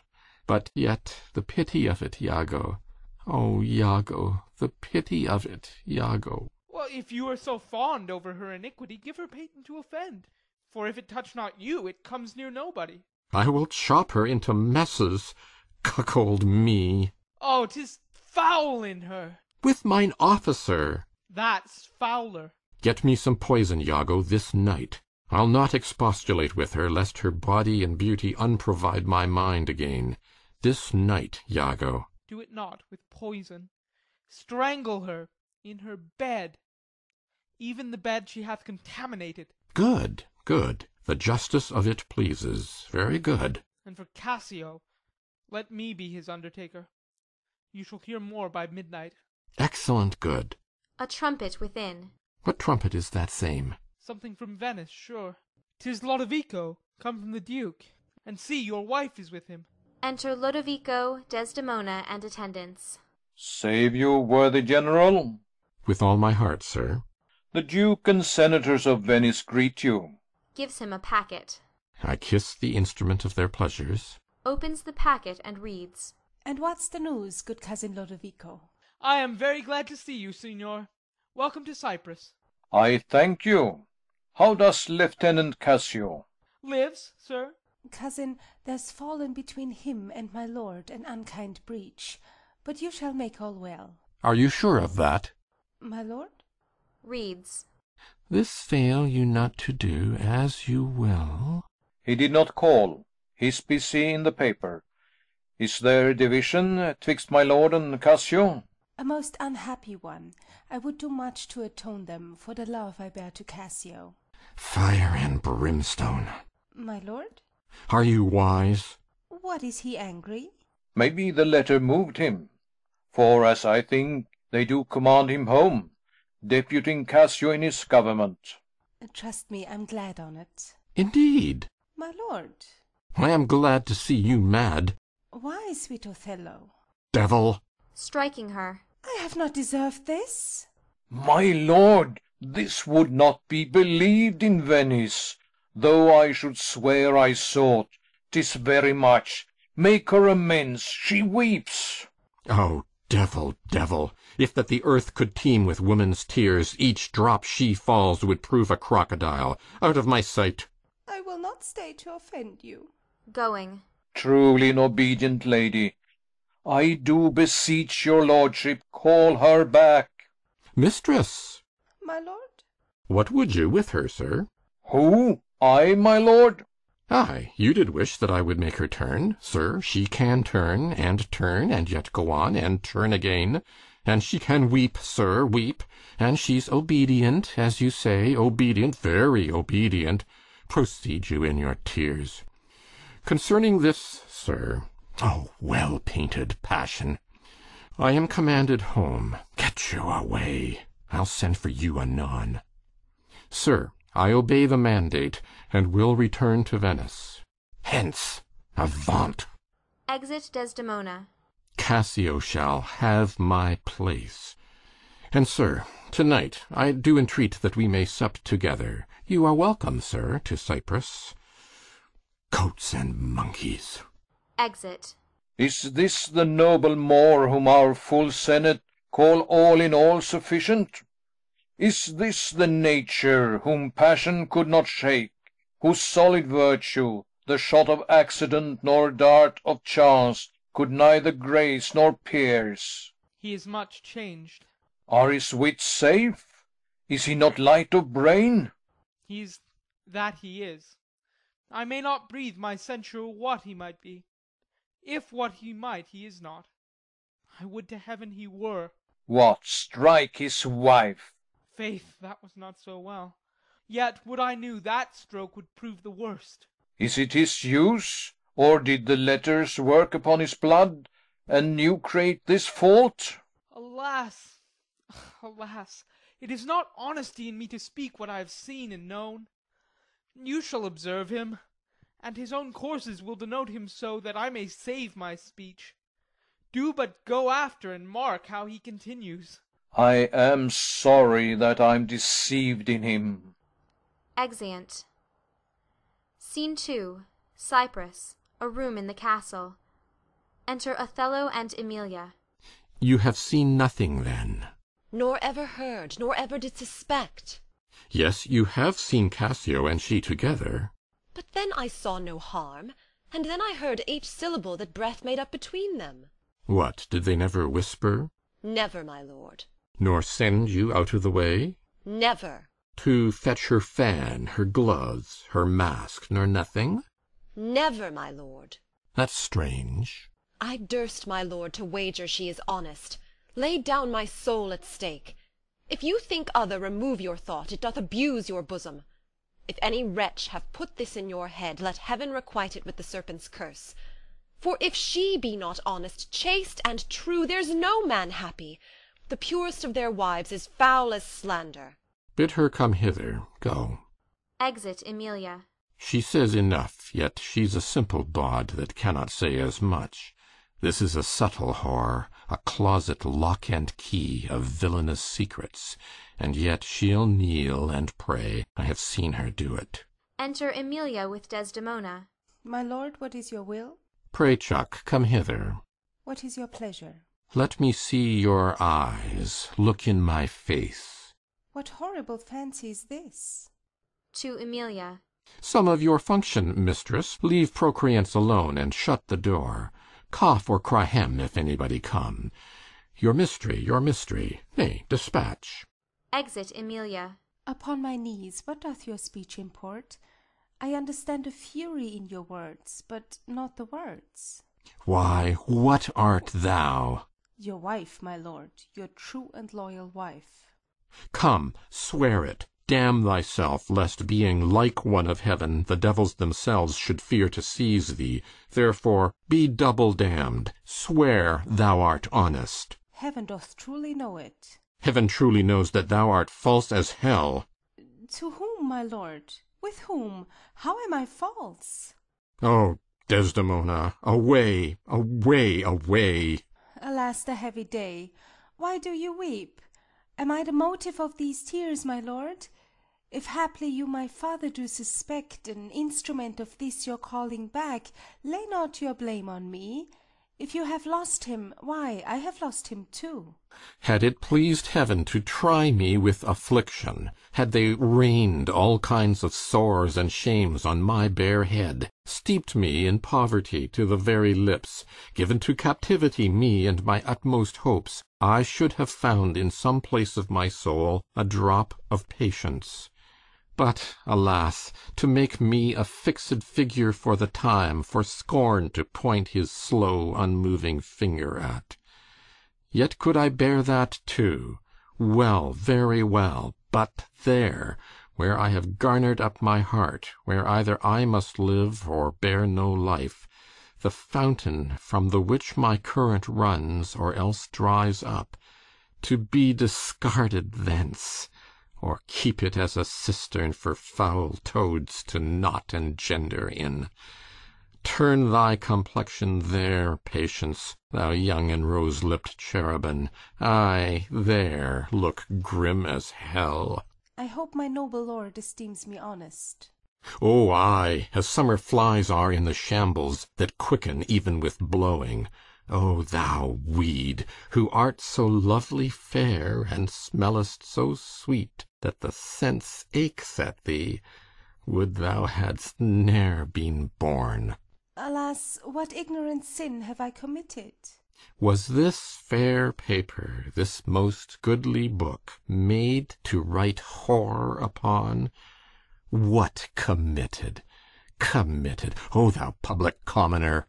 Speaker 8: But yet the pity of it, Iago. Oh, Iago, the pity of it, Iago.
Speaker 2: Well, if you are so fond over her iniquity, give her patent to offend. For if it touch not you, it comes near nobody.
Speaker 8: I will chop her into messes, cuckold me.
Speaker 2: Oh, 'tis foul in her.
Speaker 8: With mine officer.
Speaker 2: That's fouler.
Speaker 8: Get me some poison, Iago, this night. I'll not expostulate with her, lest her body and beauty unprovide my mind again. This night, Iago.
Speaker 2: Do it not with poison. Strangle her in her bed, even the bed she hath contaminated.
Speaker 8: Good, good. The justice of it pleases. Very good.
Speaker 2: And for Cassio, let me be his undertaker. You shall hear more by midnight.
Speaker 8: Excellent good.
Speaker 1: A trumpet within.
Speaker 8: What trumpet is that same?
Speaker 2: Something from Venice, sure. 'Tis Lodovico, come from the Duke. And see, your wife is with him.
Speaker 1: Enter Lodovico, Desdemona, and attendants.
Speaker 7: Save you, worthy general.
Speaker 8: With all my heart, sir.
Speaker 7: The Duke and Senators of Venice greet you.
Speaker 1: Gives him a packet.
Speaker 8: I kiss the instrument of their pleasures.
Speaker 1: Opens the packet and reads.
Speaker 12: And what's the news, good cousin Lodovico?
Speaker 2: I am very glad to see you, Signor. Welcome to Cyprus.
Speaker 7: I thank you. How does Lieutenant Cassio?
Speaker 2: Lives, sir?
Speaker 12: Cousin, there's fallen between him and my lord an unkind breach, but you shall make all well.
Speaker 8: Are you sure of that?
Speaker 12: My lord?
Speaker 1: Reads.
Speaker 8: This fail you not to do as you will.
Speaker 7: He did not call. He's busy in the paper. Is there division twixt my lord and Cassio?
Speaker 12: A most unhappy one. I would do much to atone them for the love I bear to Cassio.
Speaker 8: Fire and brimstone.
Speaker 12: My lord?
Speaker 8: Are you wise?
Speaker 12: What, is he angry?
Speaker 7: Maybe the letter moved him. For, as I think, they do command him home, deputing Cassio in his government.
Speaker 12: Trust me, I'm glad on't.
Speaker 8: Indeed.
Speaker 12: My lord.
Speaker 8: I am glad to see you mad.
Speaker 12: Why, sweet Othello?
Speaker 8: Devil.
Speaker 1: Striking her.
Speaker 12: I have not deserved this.
Speaker 7: My lord, this would not be believed in Venice, though I should swear I saw 't. 'Tis very much. Make her amends, she weeps.
Speaker 8: Oh, devil, devil, if that the earth could teem with woman's tears, each drop she falls would prove a crocodile. Out of my sight.
Speaker 12: I will not stay to offend you.
Speaker 1: Going.
Speaker 7: Truly an obedient lady. I do beseech your lordship, call her back.
Speaker 8: Mistress.
Speaker 12: My lord?
Speaker 8: What would you with her, sir?
Speaker 7: Who? I, my lord?
Speaker 8: Aye, you did wish that I would make her turn. Sir, she can turn, and yet go on, and turn again. And she can weep, sir, weep. And she's obedient, as you say, obedient, very obedient. Proceed you in your tears. Concerning this, sir, oh, well-painted passion, I am commanded home. Get you away. I'll send for you anon. Sir, I obey the mandate, and will return to Venice. Hence, avaunt!
Speaker 1: Exit Desdemona.
Speaker 8: Cassio shall have my place. And, sir, to-night I do entreat that we may sup together. You are welcome, sir, to Cyprus. Goats and monkeys.
Speaker 1: Exit.
Speaker 7: Is this the noble Moor whom our full senate call all in all sufficient? Is this the nature whom passion could not shake, whose solid virtue the shot of accident nor dart of chance could neither graze nor pierce?
Speaker 2: He is much changed.
Speaker 7: Are his wits safe? Is he not light of brain?
Speaker 2: He's that he is. I may not breathe my censure what he might be. If what he might, he is not. I would to heaven he were.
Speaker 7: What, strike his wife?
Speaker 2: Faith, that was not so well. Yet would I knew that stroke would prove the worst.
Speaker 7: Is it his use, or did the letters work upon his blood, and you create this fault?
Speaker 2: Alas, alas, it is not honesty in me to speak what I have seen and known. You shall observe him, and his own courses will denote him so that I may save my speech. Do but go after and mark how he continues.
Speaker 7: I am sorry that I'm deceived in him.
Speaker 1: Exeunt. Scene 2. Cyprus. A room in the castle. Enter Othello and Emilia.
Speaker 8: You have seen nothing, then?
Speaker 18: nor ever heard, nor ever did suspect.
Speaker 8: Yes, you have seen Cassio and she together.
Speaker 18: But then I saw no harm, and then I heard each syllable that breath made up between them.
Speaker 8: What, did they never whisper?
Speaker 18: Never, my lord.
Speaker 8: Nor send you out of the way?
Speaker 18: Never.
Speaker 8: To fetch her fan, her gloves, her mask, nor nothing?
Speaker 18: Never, my lord.
Speaker 8: That's strange.
Speaker 18: I durst, my lord, to wager she is honest, laid down my soul at stake. If you think other, remove your thought, it doth abuse your bosom. If any wretch have put this in your head, let heaven requite it with the serpent's curse. For if she be not honest, chaste, and true, there's no man happy. The purest of their wives is foul as slander.
Speaker 8: Bid her come hither. Go.
Speaker 1: Exit Emilia.
Speaker 8: She says enough, yet she's a simple bawd that cannot say as much. This is a subtle whore, a closet lock and key of villainous secrets, and yet she'll kneel and pray. I have seen her do it.
Speaker 1: Enter Emilia with Desdemona.
Speaker 12: My lord, what is your will?
Speaker 8: Pray, Chuck, come hither.
Speaker 12: What is your pleasure?
Speaker 8: Let me see your eyes. Look in my face.
Speaker 12: What horrible fancy is this?
Speaker 1: To Emilia.
Speaker 8: Some of your function, mistress. Leave procreance alone, and shut the door. Cough or cry hem if anybody come. Your mystery. Nay, dispatch.
Speaker 1: Exit Emilia.
Speaker 12: Upon my knees, what doth your speech import? I understand a fury in your words, but not the words.
Speaker 8: Why, what art thou?
Speaker 12: Your wife, my lord, your true and loyal wife.
Speaker 8: Come, swear it. Damn thyself, lest being like one of heaven, the devils themselves should fear to seize thee. Therefore be double damned. Swear thou art honest.
Speaker 12: Heaven doth truly know it.
Speaker 8: Heaven truly knows that thou art false as hell.
Speaker 12: To whom, my lord? With whom? How am I false?
Speaker 8: Oh, Desdemona, away, away, away.
Speaker 12: Alas, the heavy day! Why do you weep? Am I the motive of these tears, my lord? If haply you my father do suspect an instrument of this your calling back, lay not your blame on me. If you have lost him, why, I have lost him too.
Speaker 8: Had it pleased heaven to try me with affliction, had they rained all kinds of sores and shames on my bare head, steeped me in poverty to the very lips, given to captivity me and my utmost hopes, I should have found in some place of my soul a drop of patience. But, alas, to make me a fixed figure for the time, for scorn to point his slow, unmoving finger at. Yet could I bear that too. Well, very well, but there, where I have garnered up my heart, where either I must live or bear no life, the fountain from the which my current runs, or else dries up, to be discarded thence, or keep it as a cistern for foul toads to knot and gender in. Turn thy complexion there, Patience, thou young and rose-lipped cherubin. Ay, there, look grim as hell.
Speaker 12: I hope my noble lord esteems me honest.
Speaker 8: Oh, ay, as summer flies are in the shambles, that quicken even with blowing. O thou weed, who art so lovely fair, and smellest so sweet, that the sense aches at thee, would thou hadst ne'er been born.
Speaker 12: Alas, what ignorant sin have I committed?
Speaker 8: Was this fair paper, this most goodly book, made to write whore upon? What committed? Committed, O thou public commoner!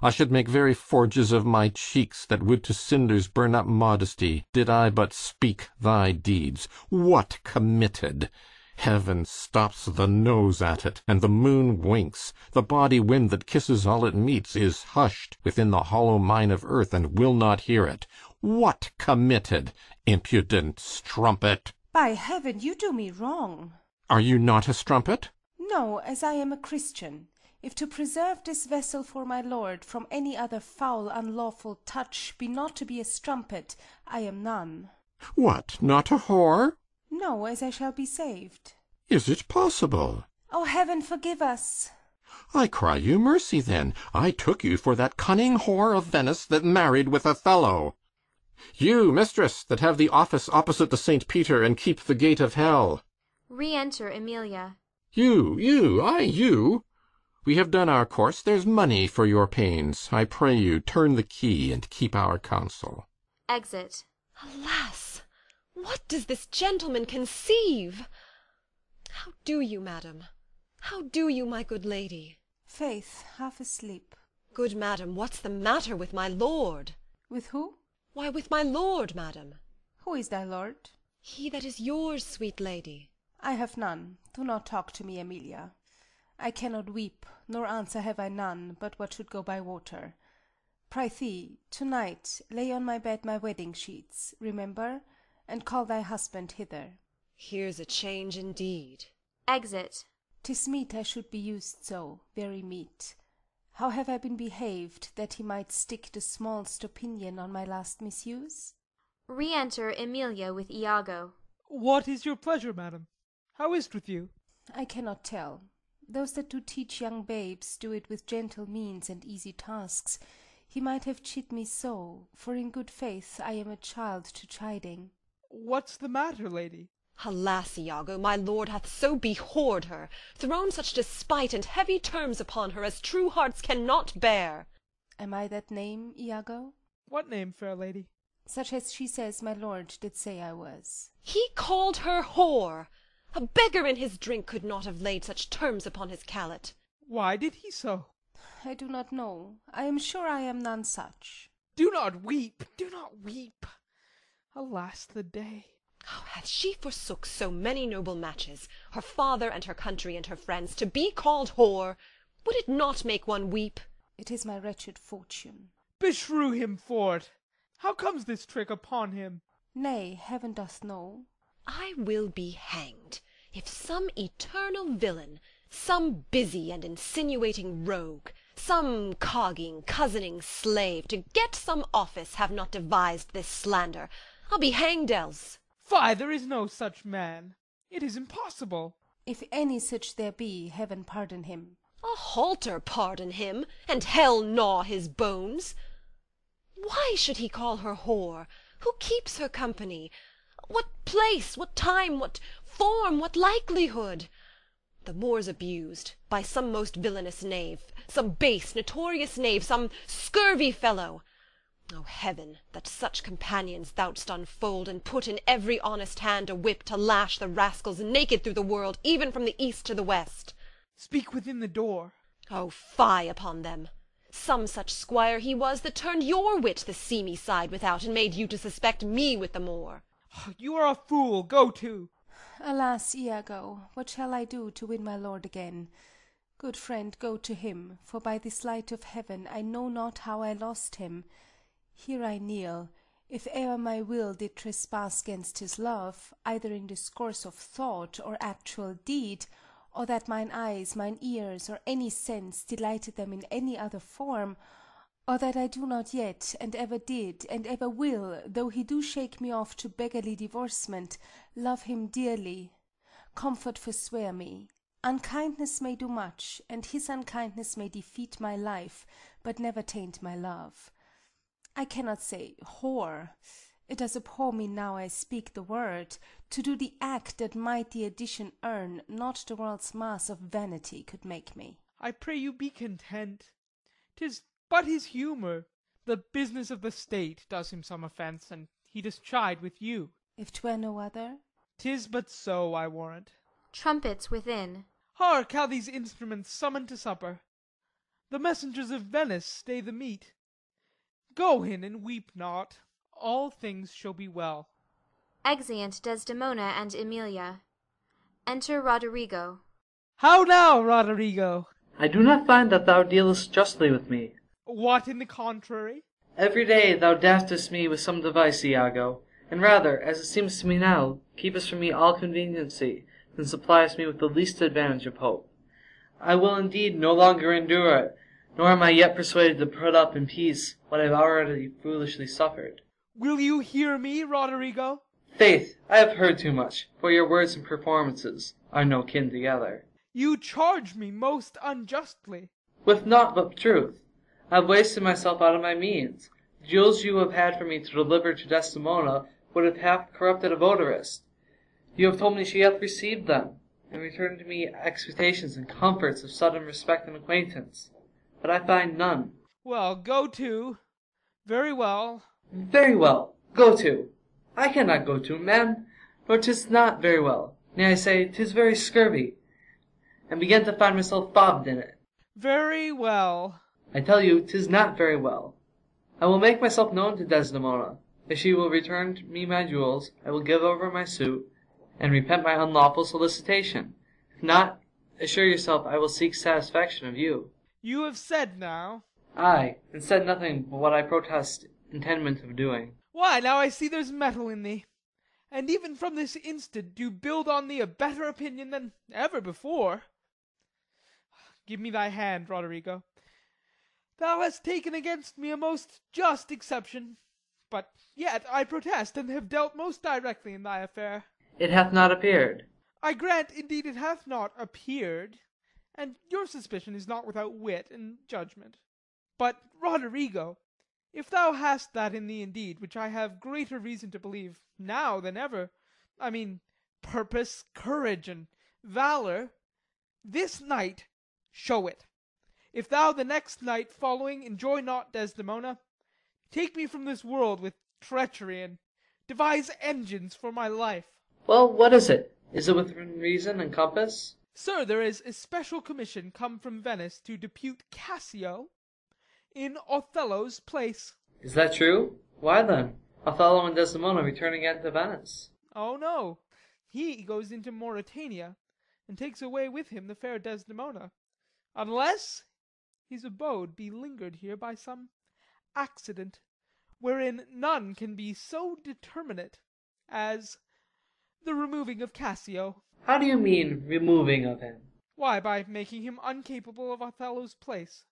Speaker 8: I should make very forges of my cheeks that would to cinders burn up modesty, did I but speak thy deeds. What committed? Heaven stops the nose at it, and the moon winks. The body wind that kisses all it meets is hushed within the hollow mine of earth, and will not hear it. What committed? Impudent strumpet!
Speaker 12: By heaven, you do me wrong.
Speaker 8: Are you not a strumpet?
Speaker 12: No, as I am a Christian. If to preserve this vessel for my lord from any other foul unlawful touch be not to be a strumpet, I am none.
Speaker 8: What, not a whore?
Speaker 12: No, as I shall be saved.
Speaker 8: Is it possible?
Speaker 12: O heaven forgive us!
Speaker 8: I cry you mercy then. I took you for that cunning whore of Venice that married with Othello. You, mistress, that have the office opposite the St. Peter and keep the gate of hell.
Speaker 1: Re-enter Emilia.
Speaker 8: You. We have done our course. There's money for your pains. I pray you, turn the key and keep our counsel.
Speaker 1: Exit.
Speaker 18: Alas! What does this gentleman conceive? How do you, madam? How do you, my good lady?
Speaker 12: Faith, half asleep.
Speaker 18: Good madam, what's the matter with my lord?
Speaker 12: With who?
Speaker 18: Why, with my lord, madam.
Speaker 12: Who is thy lord?
Speaker 18: He that is yours, sweet lady.
Speaker 12: I have none. Do not talk to me, Emilia. I cannot weep, nor answer have I none, but what should go by water. Prithee, to-night lay on my bed my wedding sheets, remember, and call thy husband hither.
Speaker 18: Here's a change indeed.
Speaker 1: Exit.
Speaker 12: 'Tis meet I should be used so, very meet. How have I been behaved, that he might stick the smallest opinion on my last misuse?
Speaker 1: Re-enter Emilia with Iago.
Speaker 2: What is your pleasure, madam? How is't with you?
Speaker 12: I cannot tell. Those that do teach young babes do it with gentle means and easy tasks. He might have chid me so, for in good faith I am a child to chiding.
Speaker 2: What's the matter, lady?
Speaker 18: Alas, Iago, my lord hath so behor'd her, thrown such despite and heavy terms upon her as true hearts cannot bear.
Speaker 12: Am I that name, Iago?
Speaker 2: What name, fair lady?
Speaker 12: Such as she says my lord did say I was.
Speaker 18: He called her whore. A beggar in his drink could not have laid such terms upon his callet.
Speaker 2: Why did he so?
Speaker 12: I do not know. I am sure I am none such.
Speaker 2: Do not weep, do not weep. Alas the day.
Speaker 18: Oh, hath she forsook so many noble matches, her father and her country and her friends, to be called whore? Would it not make one weep?
Speaker 12: It is my wretched fortune.
Speaker 2: Beshrew him for't! How comes this trick upon him?
Speaker 12: Nay, heaven doth know.
Speaker 18: I will be hanged, if some eternal villain, some busy and insinuating rogue, some cogging, cozening slave, to get some office, have not devised this slander. I'll be hanged else.
Speaker 2: Fie, there is no such man. It is impossible.
Speaker 12: If any such there be, heaven pardon him.
Speaker 18: A halter pardon him, and hell gnaw his bones. Why should he call her whore? Who keeps her company? What place, what time, what form, what likelihood? The more's abused by some most villainous knave, some base, notorious knave, some scurvy fellow. O heaven, that such companions thou'dst unfold, and put in every honest hand a whip to lash the rascals naked through the world, even from the east to the west.
Speaker 2: Speak within the door.
Speaker 18: O fie upon them! Some such squire he was that turned your wit the seamy side without, and made you to suspect me with the more.
Speaker 2: You are a fool. Go to.
Speaker 12: Alas, Iago, what shall I do to win my lord again? Good friend, go to him, for by this light of heaven I know not how I lost him. Here I kneel. If e'er my will did trespass gainst his love, either in discourse of thought or actual deed, or that mine eyes, mine ears, or any sense delighted them in any other form, or that I do not yet, and ever did, and ever will, though he do shake me off to beggarly divorcement, love him dearly, comfort forswear me. Unkindness may do much, and his unkindness may defeat my life, but never taint my love. I cannot say whore. It does abhor me now I speak the word, to do the act that might the addition earn, not the world's mass of vanity could make me.
Speaker 2: I pray you be content. 'Tis but his humour. The business of the state does him some offence, and he does chide with you.
Speaker 12: If 'twere no other?
Speaker 2: 'Tis but so, I warrant.
Speaker 1: Trumpets within.
Speaker 2: Hark, how these instruments summon to supper. The messengers of Venice stay the meat. Go in and weep not. All things shall be well.
Speaker 1: Exeunt Desdemona and Emilia. Enter Roderigo.
Speaker 2: How now, Roderigo?
Speaker 11: I do not find that thou dealest justly with me.
Speaker 2: What in the contrary?
Speaker 11: Every day thou daftest me with some device, Iago, and rather, as it seems to me now, keepest from me all conveniency, than suppliest me with the least advantage of hope. I will indeed no longer endure it, nor am I yet persuaded to put up in peace what I have already foolishly suffered.
Speaker 2: Will you hear me, Roderigo?
Speaker 11: Faith, I have heard too much, for your words and performances are no kin together.
Speaker 2: You charge me most unjustly.
Speaker 11: With naught but truth. I have wasted myself out of my means, The jewels you have had for me to deliver to Desdemona would have half corrupted a votarist. You have told me she hath received them, and returned to me expectations and comforts of sudden respect and acquaintance. But I find none.
Speaker 2: Well, go to. Very well.
Speaker 11: Very well. Go to. I cannot go to, man, nor 'tis not very well. Nay, I say, 'tis very scurvy, and begin to find myself bobbed in it.
Speaker 2: Very well.
Speaker 11: I tell you, 'tis not very well. I will make myself known to Desdemona. If she will return me my jewels, I will give over my suit, and repent my unlawful solicitation. If not, assure yourself I will seek satisfaction of you.
Speaker 2: You have said now.
Speaker 11: Ay, and said nothing but what I protest intendment of doing.
Speaker 2: Why, now I see there's metal in thee, and even from this instant do build on thee a better opinion than ever before. Give me thy hand, Roderigo. Thou hast taken against me a most just exception, but yet I protest, and have dealt most directly in thy affair.
Speaker 11: It hath not appeared.
Speaker 2: I grant, indeed, it hath not appeared, and your suspicion is not without wit and judgment. But, Roderigo, if thou hast that in thee indeed, which I have greater reason to believe now than ever, I mean purpose, courage, and valour, this night show it. If thou the next night following enjoy not Desdemona, take me from this world with treachery, and devise engines for my life.
Speaker 11: Well, what is it? Is it within reason and compass?
Speaker 2: Sir, there is a special commission come from Venice to depute Cassio in Othello's place.
Speaker 11: Is that true? Why then? Othello and Desdemona return again to Venice.
Speaker 2: Oh no, he goes into Mauritania, and takes away with him the fair Desdemona, unless his abode be lingered here by some accident, wherein none can be so determinate as the removing of Cassio.
Speaker 11: How do you mean, removing of him?
Speaker 2: Why, by making him incapable of Othello's place.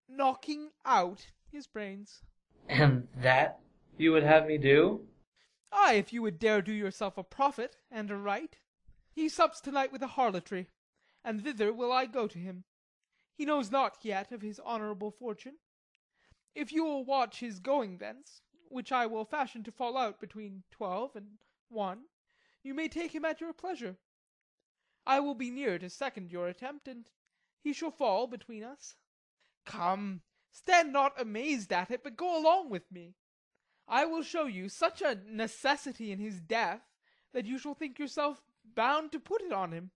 Speaker 2: Knocking out his brains.
Speaker 11: And that you would have me do?
Speaker 2: Ay, if you would dare do yourself a profit and a right. He sups tonight with a harlotry, and thither will I go to him. He knows not yet of his honourable fortune. If you will watch his going thence, which I will fashion to fall out between 12 and 1, you may take him at your pleasure. I will be near to second your attempt, and he shall fall between us. Come, stand not amazed at it, but go along with me. I will show you such a necessity in his death, that you shall think yourself bound to put it on him.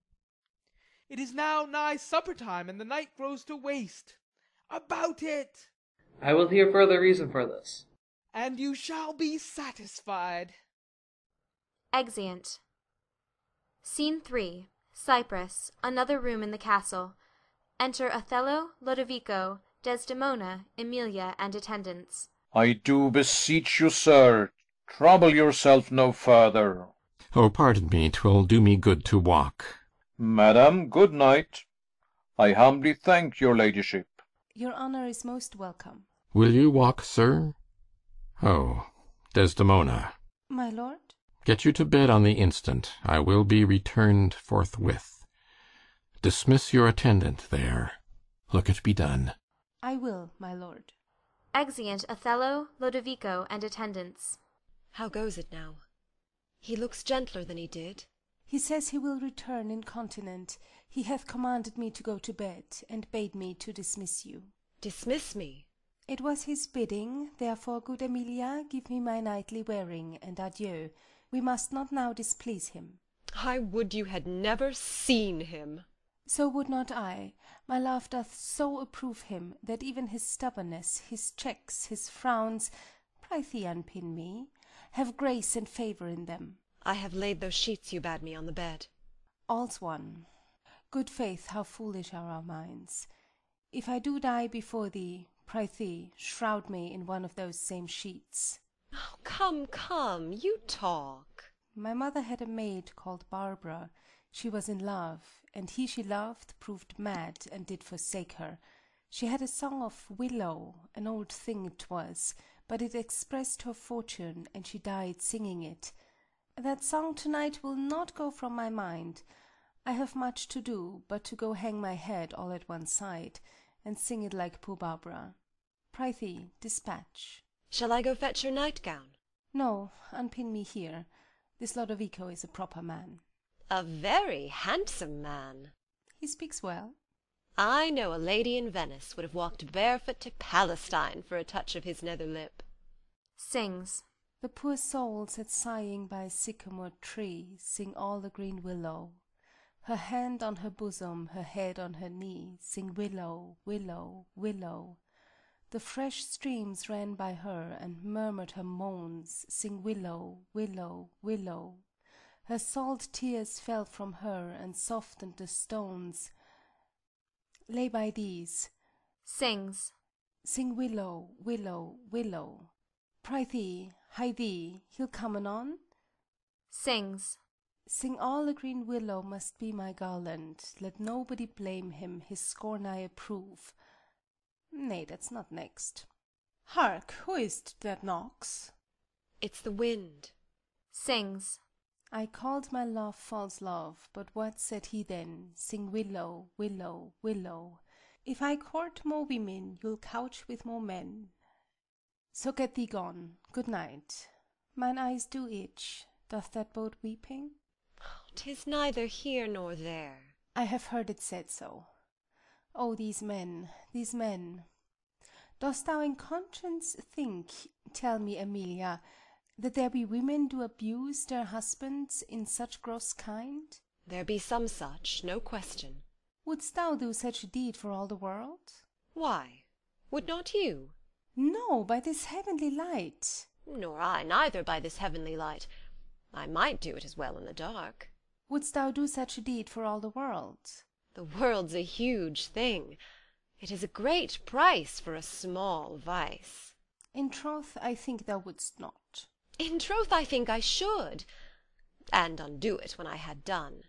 Speaker 2: It is now nigh supper time, and the night grows to waste. About it!
Speaker 11: I will hear further reason for this.
Speaker 2: And you shall be satisfied.
Speaker 1: Exeunt. Scene 3. Cyprus. Another room in the castle. Enter Othello, Lodovico, Desdemona, Emilia, and attendants.
Speaker 7: I do beseech you, sir, trouble yourself no further.
Speaker 8: Oh, pardon me, 'twill do me good to walk.
Speaker 7: Madam, good night. I humbly thank your ladyship.
Speaker 12: Your honour is most welcome.
Speaker 8: Will you walk, sir? Oh, Desdemona.
Speaker 12: My lord?
Speaker 8: Get you to bed on the instant. I will be returned forthwith. Dismiss your attendant there. Look it be done.
Speaker 12: I will, my lord.
Speaker 1: Exeunt Othello, Lodovico, and attendants.
Speaker 18: How goes it now? He looks gentler than he did.
Speaker 12: He says he will return incontinent. He hath commanded me to go to bed, and bade me to dismiss you.
Speaker 18: Dismiss me?
Speaker 12: It was his bidding, therefore, good Emilia, give me my nightly wearing, and adieu. We must not now displease him.
Speaker 18: I would you had never seen him.
Speaker 12: So would not I. My love doth so approve him, that even his stubbornness, his checks, his frowns, prithee unpin me, have grace and favour in them.
Speaker 18: I have laid those sheets you bade me on the bed.
Speaker 12: All's one. Good faith, how foolish are our minds! If I do die before thee, prithee, shroud me in one of those same sheets.
Speaker 18: Oh, come, come, you talk.
Speaker 12: My mother had a maid called Barbara. She was in love, and he she loved proved mad, and did forsake her. She had a song of Willow, an old thing 'twas, but it expressed her fortune, and she died singing it. That song to-night will not go from my mind. I have much to do, but to go hang my head all at one side, and sing it like poor Barbara. Prithee, dispatch.
Speaker 18: Shall I go fetch your nightgown?
Speaker 12: No, unpin me here. This Lodovico is a proper man.
Speaker 18: A very handsome man.
Speaker 12: He speaks well.
Speaker 18: I know a lady in Venice would have walked barefoot to Palestine for a touch of his nether lip.
Speaker 1: Sings.
Speaker 12: The poor soul sat sighing by a sycamore tree, sing all the green willow. Her hand on her bosom, her head on her knee, sing willow, willow, willow. The fresh streams ran by her and murmured her moans, sing willow, willow, willow. Her salt tears fell from her and softened the stones. Lay by these.
Speaker 1: Sings.
Speaker 12: Sing willow, willow, willow. Prithee, hie thee, he'll come anon.
Speaker 1: Sings.
Speaker 12: Sing all the green willow must be my garland. Let nobody blame him, his scorn I approve. Nay, that's not next. Hark, who is't that knocks?
Speaker 18: It's the wind.
Speaker 1: Sings.
Speaker 12: I called my love false love, but what said he then? Sing willow, willow, willow. If I court more women, you'll couch with more men. So get thee gone. Good night. Mine eyes do itch. Doth that bode weeping?
Speaker 18: 'Tis neither here nor there.
Speaker 12: I have heard it said so. Oh, these men, these men! Dost thou in conscience think, tell me, Emilia, that there be women do abuse their husbands in such gross kind?
Speaker 18: There be some such, no question.
Speaker 12: Wouldst thou do such a deed for all the world?
Speaker 18: Why? Would not you?
Speaker 12: No, by this heavenly light.
Speaker 18: Nor I neither by this heavenly light. I might do it as well in the dark.
Speaker 12: Wouldst thou do such a deed for all the world?
Speaker 18: The world's a huge thing. It is a great price for a small vice.
Speaker 12: In troth, I think thou wouldst not.
Speaker 18: In troth, I think I should, and undo it when I had done.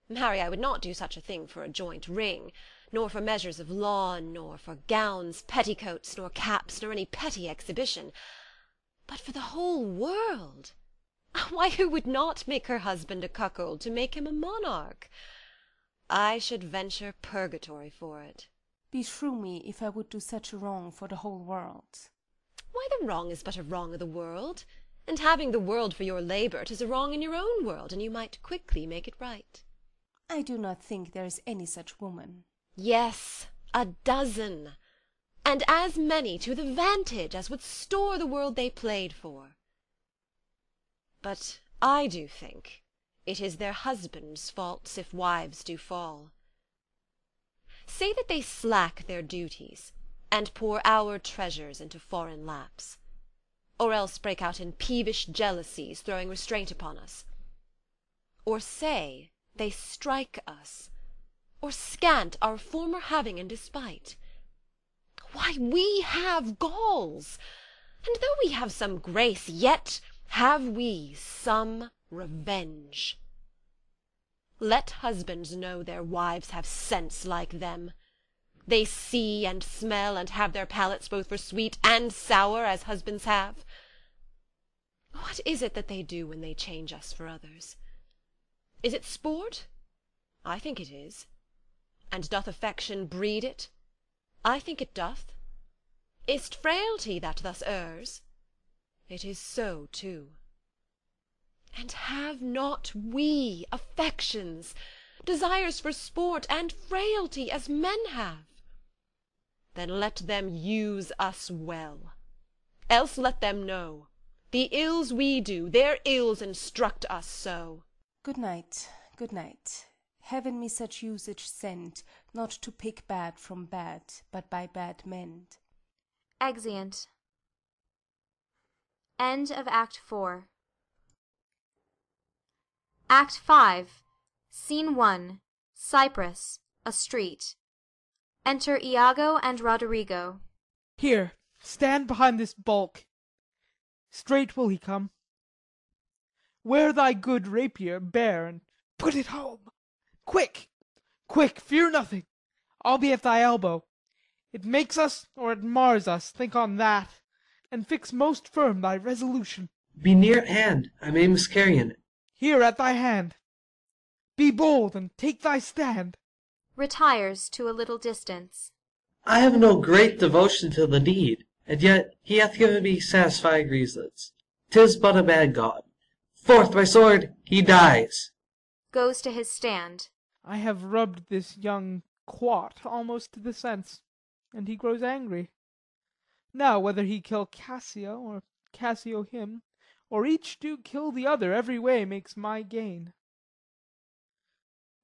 Speaker 18: Marry, I would not do such a thing for a joint ring, nor for measures of lawn, nor for gowns, petticoats, nor caps, nor any petty exhibition, but for the whole world. Why, who would not make her husband a cuckold to make him a monarch? I should venture purgatory for it.
Speaker 12: Beshrew me if I would do such a wrong for the whole world.
Speaker 18: Why, the wrong is but a wrong of the world, and having the world for your labour, 'tis a wrong in your own world, and you might quickly make it right.
Speaker 12: I do not think there is any such woman.
Speaker 18: Yes, a dozen, and as many to the vantage as would store the world they played for. But I do think it is their husbands' faults if wives do fall. Say that they slack their duties, and pour our treasures into foreign laps, or else break out in peevish jealousies, throwing restraint upon us. Or say they strike us, or scant our former having in despite. Why, we have galls, and though we have some grace, yet have we some revenge. Let husbands know their wives have sense like them. They see and smell and have their palates both for sweet and sour as husbands have. What is it that they do when they change us for others? Is it sport? I think it is. And doth affection breed it? I think it doth. Is't frailty that thus errs? It is so too. And have not we affections, desires for sport and frailty as men have? Then let them use us well. Else let them know, the ills we do, their ills instruct us so.
Speaker 12: Good night, good night. Heaven me such usage send, not to pick bad from bad, but by bad mend.
Speaker 1: Exeunt. End of Act 4. Act 5. Scene 1. Cyprus. A street. Enter Iago and Roderigo.
Speaker 2: Here, stand behind this bulk. Straight will he come. Wear thy good rapier bare, and put it home. Quick, quick, fear nothing. I'll be at thy elbow. It makes us, or it mars us, think on that, and fix most firm thy resolution.
Speaker 11: Be near at hand, I may miscarry in it.
Speaker 2: Here at thy hand. Be bold, and take thy stand.
Speaker 1: Retires to a little distance.
Speaker 11: I have no great devotion to the deed, and yet he hath given me satisfying reasons. 'Tis but a mad god. Forth my sword, he dies.
Speaker 1: Goes to his stand.
Speaker 2: I have rubbed this young quat almost to the sense, and he grows angry. Now whether he kill Cassio, or Cassio him, or each do kill the other, every way makes my gain.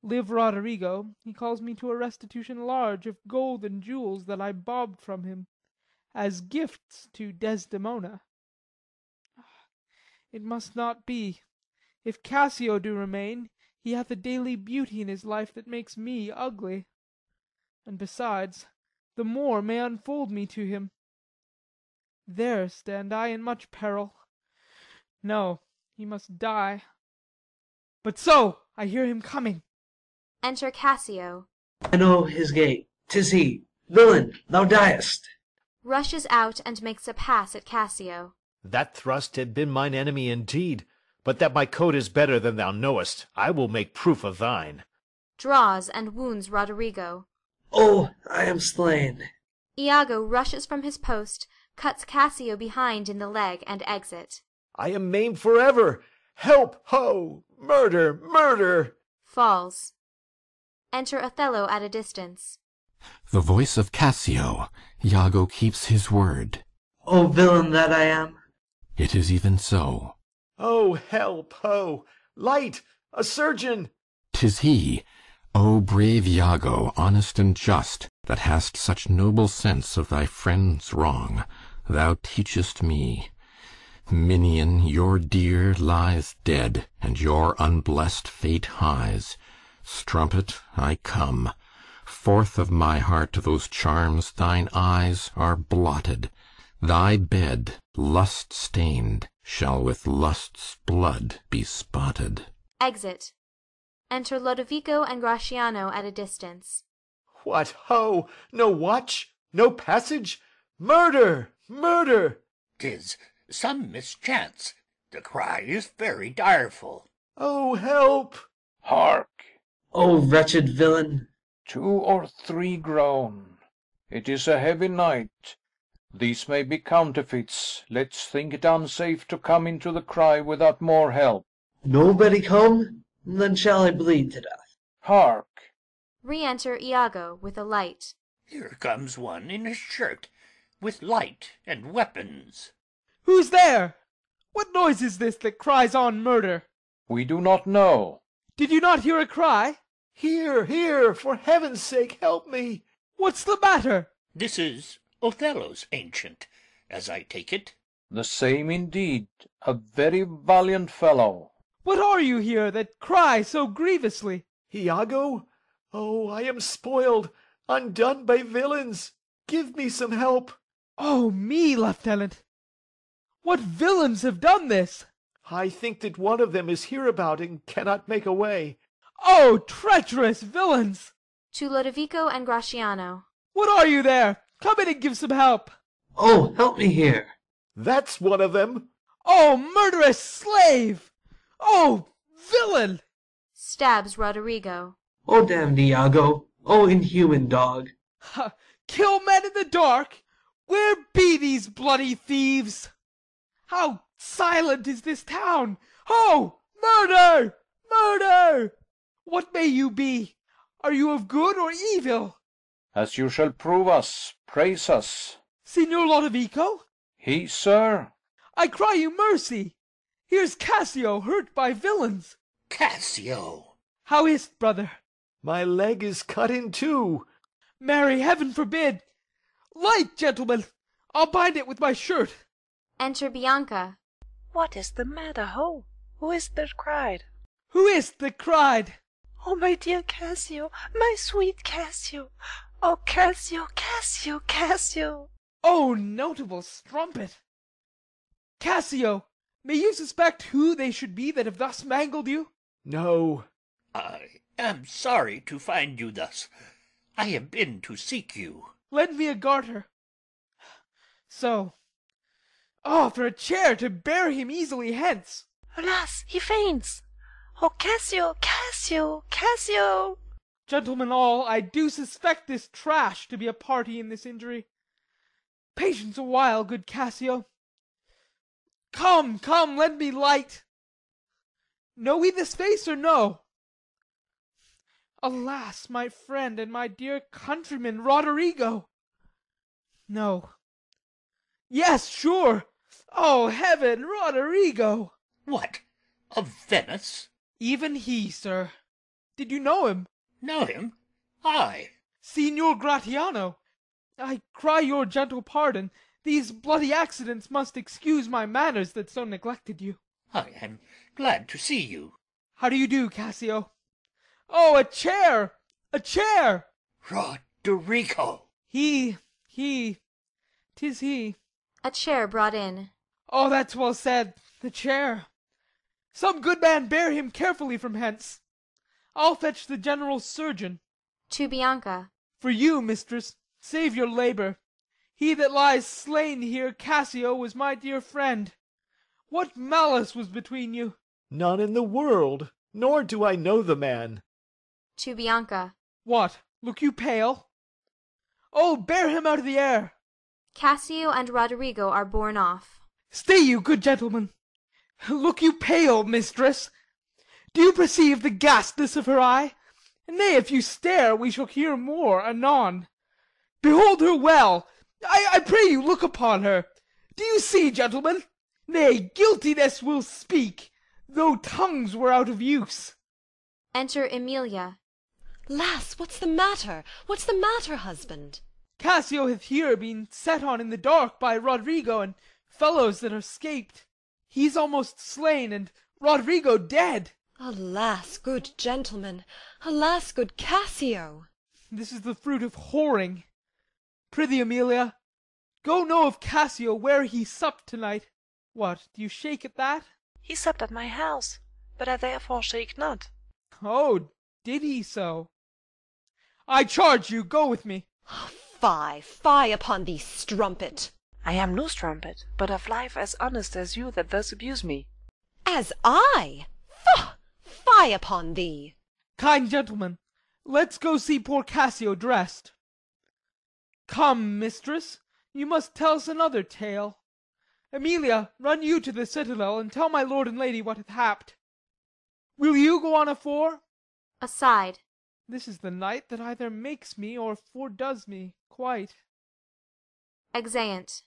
Speaker 2: Live Roderigo, he calls me to a restitution large of gold and jewels that I bobbed from him, as gifts to Desdemona. It must not be. If Cassio do remain, he hath a daily beauty in his life that makes me ugly. And besides, the Moor may unfold me to him. There stand I in much peril. No, he must die. But so, I hear him coming.
Speaker 1: Enter Cassio.
Speaker 11: I know his gait. 'Tis he. Villain, thou diest.
Speaker 1: Rushes out and makes a pass at Cassio.
Speaker 9: That thrust had been mine enemy indeed, but that my coat is better than thou knowest, I will make proof of thine.
Speaker 1: Draws and wounds Roderigo.
Speaker 11: Oh, I am slain.
Speaker 1: Iago rushes from his post, cuts Cassio behind in the leg, and exit.
Speaker 9: I am maimed forever. Help, ho! Murder, murder!
Speaker 1: Falls. Enter Othello at a distance.
Speaker 8: The voice of Cassio. Iago keeps his word.
Speaker 11: O villain that I am.
Speaker 8: It is even so.
Speaker 9: Oh, help, ho! Light! A surgeon!
Speaker 8: 'Tis he. O brave Iago, honest and just, that hast such noble sense of thy friend's wrong, thou teachest me. Minion, your dear lies dead, and your unblest fate hies. Strumpet, I come. Forth of my heart those charms thine eyes are blotted. Thy bed, lust-stained, shall with lust's blood be spotted.
Speaker 1: Exit. Enter Lodovico and Gratiano at a distance.
Speaker 9: What, ho! No watch? No passage? Murder! Murder!
Speaker 10: 'Tis some mischance. The cry is very direful.
Speaker 9: Oh, help!
Speaker 7: Hark!
Speaker 11: O wretched villain!
Speaker 7: 2 or 3 groan. It is a heavy night. These may be counterfeits. Let's think it unsafe to come into the cry without more help.
Speaker 11: Nobody come? Then shall I bleed to death.
Speaker 7: Hark!
Speaker 1: Re-enter Iago with a light.
Speaker 10: Here comes one in a shirt, with light and weapons.
Speaker 2: Who's there? What noise is this that cries on murder?
Speaker 7: We do not know.
Speaker 2: Did you not hear a cry?
Speaker 9: Here, here! For heaven's sake, help me!
Speaker 2: What's the matter?
Speaker 10: This is Othello's ancient, as I take it.
Speaker 7: The same indeed. A very valiant fellow.
Speaker 2: What are you here that cry so grievously?
Speaker 9: Iago? Oh, I am spoiled, undone by villains. Give me some help.
Speaker 2: Oh, me, Lieutenant! What villains have done this?
Speaker 9: I think that one of them is hereabout and cannot make away.
Speaker 2: Oh, treacherous villains!
Speaker 1: To Lodovico and Gratiano.
Speaker 2: What are you there? Come in and give some help.
Speaker 11: Oh, help me here.
Speaker 9: That's one of them.
Speaker 2: Oh, murderous slave! Oh, villain!
Speaker 1: Stabs Roderigo.
Speaker 11: O damned Iago! O inhuman dog!
Speaker 2: Kill men in the dark? Where be these bloody thieves? How silent is this town! Ho! Murder! Murder! What may you be? Are you of good or evil?
Speaker 7: As you shall prove us, praise us.
Speaker 2: Signor Lodovico?
Speaker 7: He, sir?
Speaker 2: I cry you mercy. Here's Cassio hurt by villains.
Speaker 10: Cassio!
Speaker 2: How is't, brother?
Speaker 9: My leg is cut in two.
Speaker 2: Marry, heaven forbid! Light, gentlemen! I'll bind it with my shirt.
Speaker 1: Enter Bianca.
Speaker 20: What is the matter, ho? Who is that cried?
Speaker 2: Who is't that cried?
Speaker 20: Oh, my dear Cassio, my sweet Cassio! Oh, Cassio, Cassio, Cassio!
Speaker 2: Oh, notable strumpet! Cassio, may you suspect who they should be that have thus mangled you?
Speaker 9: No.
Speaker 10: I am sorry to find you thus. I have been to seek you.
Speaker 2: Lend me a garter. So. Oh, for a chair to bear him easily hence.
Speaker 20: Alas, he faints! Oh, Cassio, Cassio, Cassio!
Speaker 2: Gentlemen all, I do suspect this trash to be a party in this injury. Patience a while, good Cassio. Come, come, lend me light. Know we this face or no? Alas, my friend and my dear countryman, Roderigo! No. Yes, sure! Oh, heaven, Roderigo!
Speaker 6: What, of Venice?
Speaker 2: Even he, sir. Did you know him?
Speaker 6: Know him? I.
Speaker 2: Signor Gratiano. I cry your gentle pardon. These bloody accidents must excuse my manners that so neglected you.
Speaker 6: I am glad to see you.
Speaker 2: How do you do, Cassio? Oh, a chair! A chair!
Speaker 6: Roderigo!
Speaker 2: Tis he.
Speaker 1: A chair brought in.
Speaker 2: Oh, that's well said. The chair. Some good man bear him carefully from hence. I'll fetch the general surgeon.
Speaker 1: To Bianca.
Speaker 2: For you, mistress, save your labour. He that lies slain here, Cassio, was my dear friend. What malice was between you?
Speaker 9: None in the world, nor do I know the man.
Speaker 1: To Bianca.
Speaker 2: What, look you pale? Oh, bear him out of the air.
Speaker 1: Cassio and Roderigo are borne off.
Speaker 2: Stay you, good gentleman. Look you pale, mistress. Do you perceive the ghastness of her eye? Nay, if you stare, we shall hear more anon. Behold her well. I pray you, look upon her. Do you see, gentlemen? Nay, guiltiness will speak, though tongues were out of use.
Speaker 1: Enter Emilia.
Speaker 18: Lass, what's the matter? What's the matter, husband?
Speaker 2: Cassio hath here been set on in the dark by Roderigo and fellows that are scaped. He's almost slain, and Roderigo dead.
Speaker 18: Alas, good gentleman! Alas, good Cassio!
Speaker 2: This is the fruit of whoring. Prithee, Emilia, go know of Cassio where he supped to-night. What, do you shake at that?
Speaker 20: He supped at my house, but I therefore shake not.
Speaker 2: Oh, did he so? I charge you, go with me.
Speaker 18: Fie, fie upon thee, strumpet!
Speaker 20: I am no strumpet, but of life as honest as you that thus abuse me.
Speaker 18: As I? Faugh! Fie upon thee!
Speaker 2: Kind gentlemen, let's go see poor Cassio dressed. Come, mistress, you must tell us another tale. Emilia, run you to the citadel, and tell my lord and lady what hath happed. Will you go on afore?
Speaker 1: Aside.
Speaker 2: This is the night that either makes me or foredoes me, quite.
Speaker 1: Exeunt.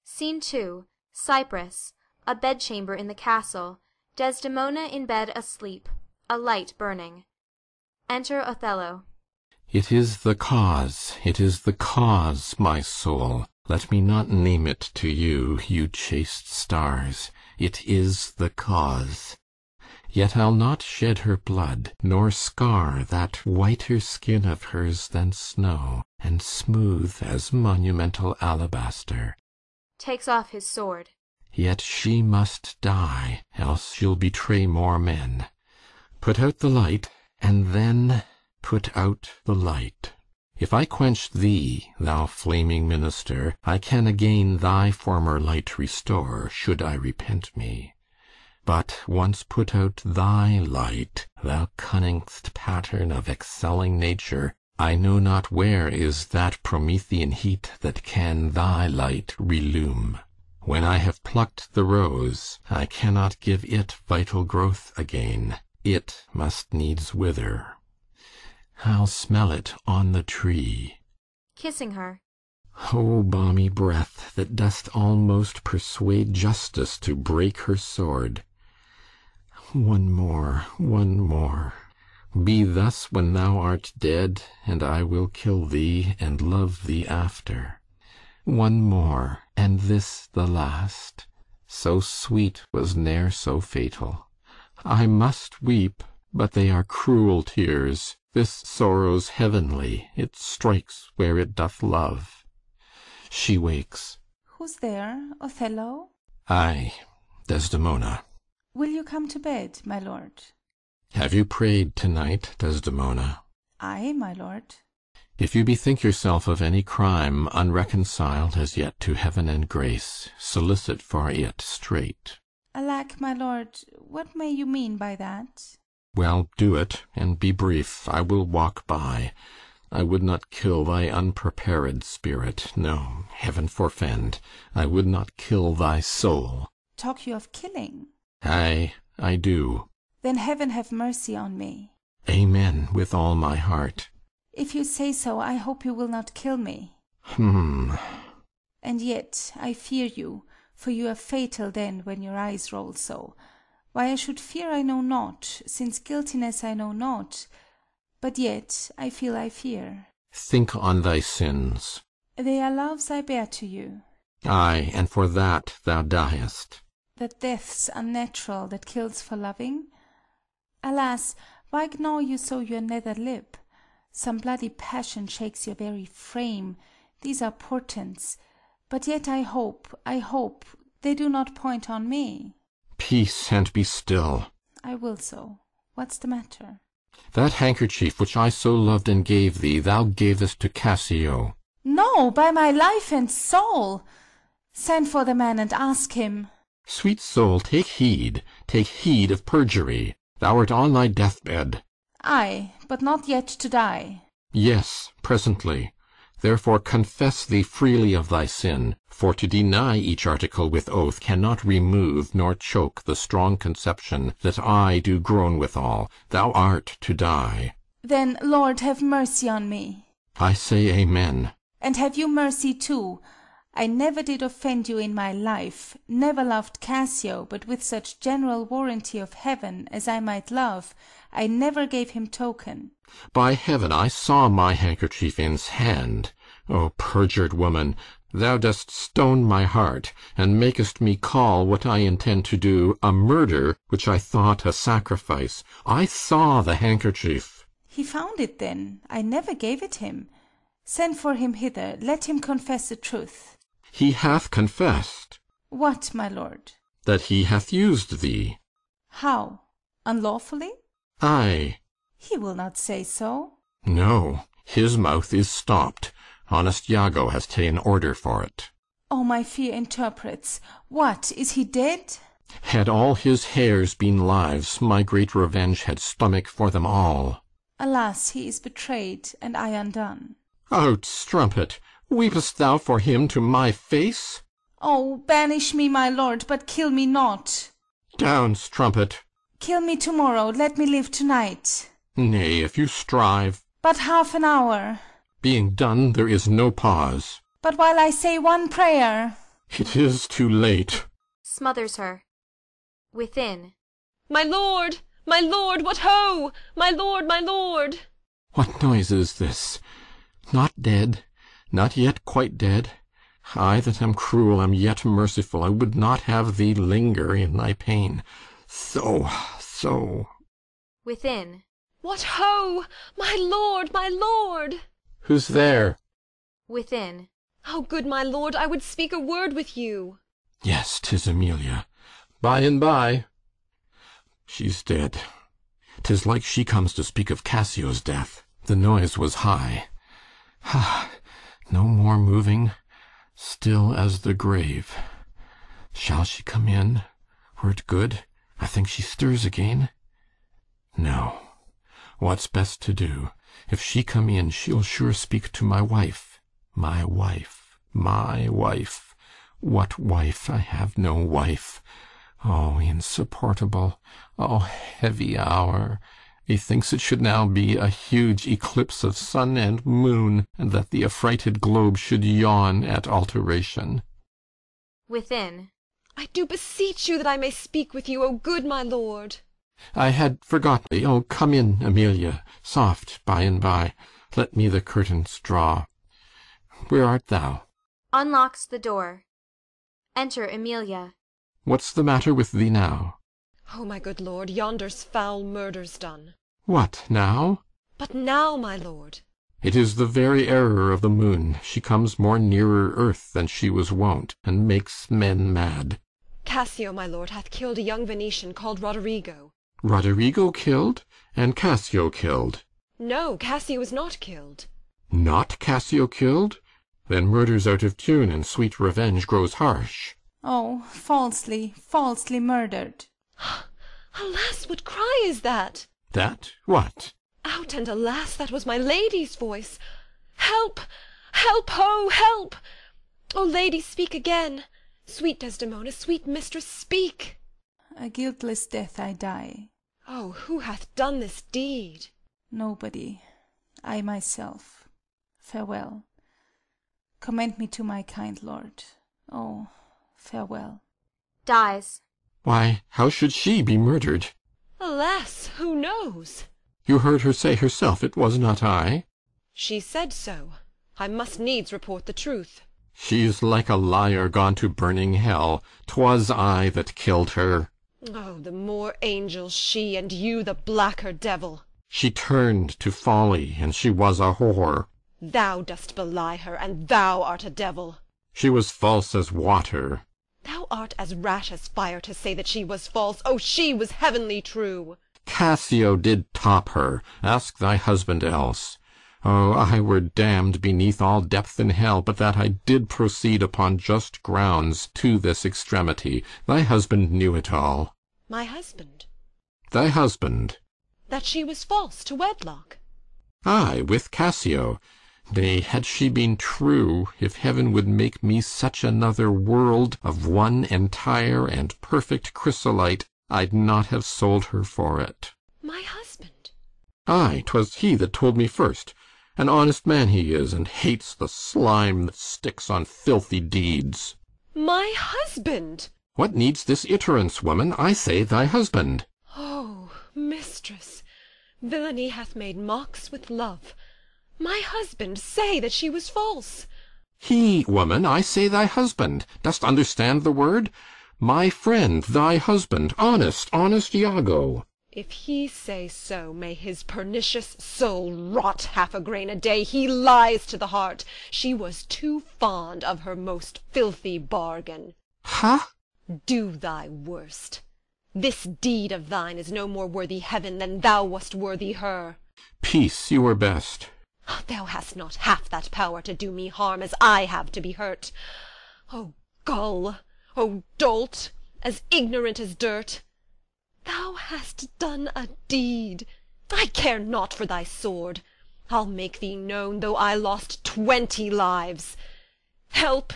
Speaker 1: Scene 2. Cyprus. A bedchamber in the castle. Desdemona in bed asleep. A light burning. Enter Othello.
Speaker 8: It is the cause, my soul. Let me not name it to you, you chaste stars. It is the cause. Yet I'll not shed her blood, nor scar that whiter skin of hers than snow, and smooth as monumental alabaster.
Speaker 1: Takes off his sword.
Speaker 8: Yet she must die, else she'll betray more men. Put out the light, and then put out the light. If I quench thee, thou flaming minister, I can again thy former light restore, should I repent me. But once put out thy light, thou cunning'st pattern of excelling nature, I know not where is that Promethean heat that can thy light relume. When I have plucked the rose, I cannot give it vital growth again. It must needs wither. I'll smell it on the tree.
Speaker 1: Kissing her.
Speaker 8: O balmy breath, that dost almost persuade justice to break her sword. One more, one more. Be thus when thou art dead, and I will kill thee, and love thee after. One more, and this the last. So sweet was ne'er so fatal. I must weep, but they are cruel tears. This sorrow's heavenly, it strikes where it doth love. She wakes.
Speaker 12: Who's there, Othello?
Speaker 8: I, Desdemona.
Speaker 12: Will you come to bed, my lord?
Speaker 8: Have you prayed to-night, Desdemona?
Speaker 12: Ay, my lord.
Speaker 8: If you bethink yourself of any crime unreconciled as yet to heaven and grace, solicit for it straight.
Speaker 12: Alack, my lord, what may you mean by that?
Speaker 8: Well, do it, and be brief. I will walk by. I would not kill thy unprepared spirit. No, heaven forfend. I would not kill thy soul.
Speaker 12: Talk you of killing?
Speaker 8: Aye, I do.
Speaker 12: Then heaven have mercy on me.
Speaker 8: Amen, with all my heart.
Speaker 12: If you say so, I hope you will not kill me. And yet I fear you, for you are fatal then when your eyes roll so. Why I should fear I know not, since guiltiness I know not, but yet I feel I fear.
Speaker 8: Think on thy sins.
Speaker 12: They are loves I bear to you.
Speaker 8: Aye, and for that thou diest.
Speaker 12: That death's unnatural that kills for loving? Alas, why gnaw you so your nether lip? Some bloody passion shakes your very frame. These are portents, but yet I hope, they do not point on me.
Speaker 8: Peace, and be still.
Speaker 12: I will so. What's the matter?
Speaker 8: That handkerchief which I so loved and gave thee, thou gavest to Cassio.
Speaker 12: No, by my life and soul! Send for the man and ask him.
Speaker 8: Sweet soul, take heed of perjury. Thou art on thy deathbed.
Speaker 12: Aye, but not yet to die.
Speaker 8: Yes, presently. Therefore confess thee freely of thy sin, for to deny each article with oath cannot remove nor choke the strong conception that I do groan withal. Thou art to die.
Speaker 12: Then, Lord, have mercy on me.
Speaker 8: I say amen.
Speaker 12: And have you mercy too. I never did offend you in my life, never loved Cassio, but with such general warranty of heaven as I might love, I never gave him token.
Speaker 8: By heaven, I saw my handkerchief in's hand. O perjured woman, thou dost stone my heart, and makest me call what I intend to do a murder which I thought a sacrifice. I saw the handkerchief.
Speaker 12: He found it then. I never gave it him. Send for him hither. Let him confess the truth.
Speaker 8: He hath confessed.
Speaker 12: What, my lord?
Speaker 8: That he hath used thee.
Speaker 12: How? Unlawfully?
Speaker 8: Aye.
Speaker 12: He will not say so.
Speaker 8: No, his mouth is stopped. Honest Iago has ta'en order for it.
Speaker 12: Oh, my fear interprets. What, is he dead?
Speaker 8: Had all his hairs been lives, my great revenge had stomach for them all.
Speaker 12: Alas, he is betrayed, and I undone.
Speaker 8: Out, strumpet! Weepest thou for him to my face?
Speaker 12: Oh, banish me, my lord, but kill me not.
Speaker 8: Down, strumpet!
Speaker 12: Kill me tomorrow, let me live tonight.
Speaker 8: Nay, if you strive.
Speaker 12: But half an hour.
Speaker 8: Being done, there is no pause.
Speaker 12: But while I say one prayer.
Speaker 8: It is too late.
Speaker 1: Smothers her. Within.
Speaker 18: My lord! My lord! What ho! My lord! My lord!
Speaker 8: What noise is this? Not dead, not yet quite dead. I that am cruel am yet merciful. I would not have thee linger in thy pain. So.
Speaker 1: Within.
Speaker 18: What ho! My lord! My lord!
Speaker 8: Who's there?
Speaker 1: Within.
Speaker 18: Oh, good my lord, I would speak a word with you.
Speaker 8: Yes, 'tis Amelia. By and by. She's dead. 'Tis like she comes to speak of Cassio's death. The noise was high. Ha! No more moving. Still as the grave. Shall she come in? Were't good? I think she stirs again. No. What's best to do? If she come in, she'll sure speak to my wife. My wife. My wife. What wife? I have no wife. Oh, insupportable. Oh, heavy hour. Methinks it should now be a huge eclipse of sun and moon, and that the affrighted globe should yawn at alteration.
Speaker 1: Within.
Speaker 18: I do beseech you that I may speak with you, O good my lord.
Speaker 8: I had forgot thee. Oh, come in, Amelia. Soft, by and by. Let me the curtains draw. Where art thou?
Speaker 1: Unlocks the door. Enter Amelia.
Speaker 8: What's the matter with thee now?
Speaker 18: Oh, my good lord, yonder's foul murder's done.
Speaker 8: What, now?
Speaker 18: But now, my lord.
Speaker 8: It is the very error of the moon. She comes more nearer earth than she was wont, and makes men mad.
Speaker 18: Cassio, my lord, hath killed a young Venetian called Roderigo.
Speaker 8: Roderigo killed, and Cassio killed.
Speaker 18: No, Cassio is not killed.
Speaker 8: Not Cassio killed? Then murder's out of tune, and sweet revenge grows harsh.
Speaker 12: Oh, falsely murdered.
Speaker 18: Alas, what cry is that?
Speaker 8: That? What?
Speaker 18: Out, and alas, that was my lady's voice. Help! Help, ho, help! O lady, speak again. Sweet Desdemona, sweet mistress, speak.
Speaker 12: A guiltless death I die.
Speaker 18: Oh, who hath done this deed?
Speaker 12: Nobody. I myself. Farewell. Commend me to my kind lord. Oh, farewell.
Speaker 1: Dies.
Speaker 8: Why, how should she be murdered?
Speaker 18: Alas, who knows?
Speaker 8: You heard her say herself it was not I.
Speaker 18: She said so. I must needs report the truth.
Speaker 8: She is like a liar gone to burning hell. 'Twas I that killed her.
Speaker 18: Oh, the more angel she, and you the blacker devil.
Speaker 8: She turned to folly, and she was a whore.
Speaker 18: Thou dost belie her, and thou art a devil.
Speaker 8: She was false as water.
Speaker 18: Thou art as rash as fire to say that she was false. Oh, she was heavenly true.
Speaker 8: Cassio did top her. Ask thy husband else. Oh, I were damned beneath all depth in hell, but that I did proceed upon just grounds to this extremity. Thy husband knew it all.
Speaker 18: My husband?
Speaker 8: Thy husband.
Speaker 18: That she was false to wedlock.
Speaker 8: Ay, with Cassio. Nay, had she been true, if heaven would make me such another world of one entire and perfect chrysolite, I'd not have sold her for it.
Speaker 18: My husband?
Speaker 8: Ay, 'twas he that told me first. An honest man he is, and hates the slime that sticks on filthy deeds.
Speaker 18: My husband!
Speaker 8: What needs this iterance, woman? I say thy husband.
Speaker 18: Oh, mistress, villainy hath made mocks with love. My husband say that she was false.
Speaker 8: He, woman, I say thy husband. Dost understand the word? My friend, thy husband, honest Iago.
Speaker 18: If he say so, may his pernicious soul rot half a grain a day. He lies to the heart. She was too fond of her most filthy bargain.
Speaker 8: Ha?
Speaker 18: Do thy worst. This deed of thine is no more worthy heaven than thou wast worthy her.
Speaker 8: Peace, you were best.
Speaker 18: Thou hast not half that power to do me harm as I have to be hurt. O gull, O dolt, as ignorant as dirt! Thou hast done a deed. I care not for thy sword. I'll make thee known, though I lost 20 lives. Help!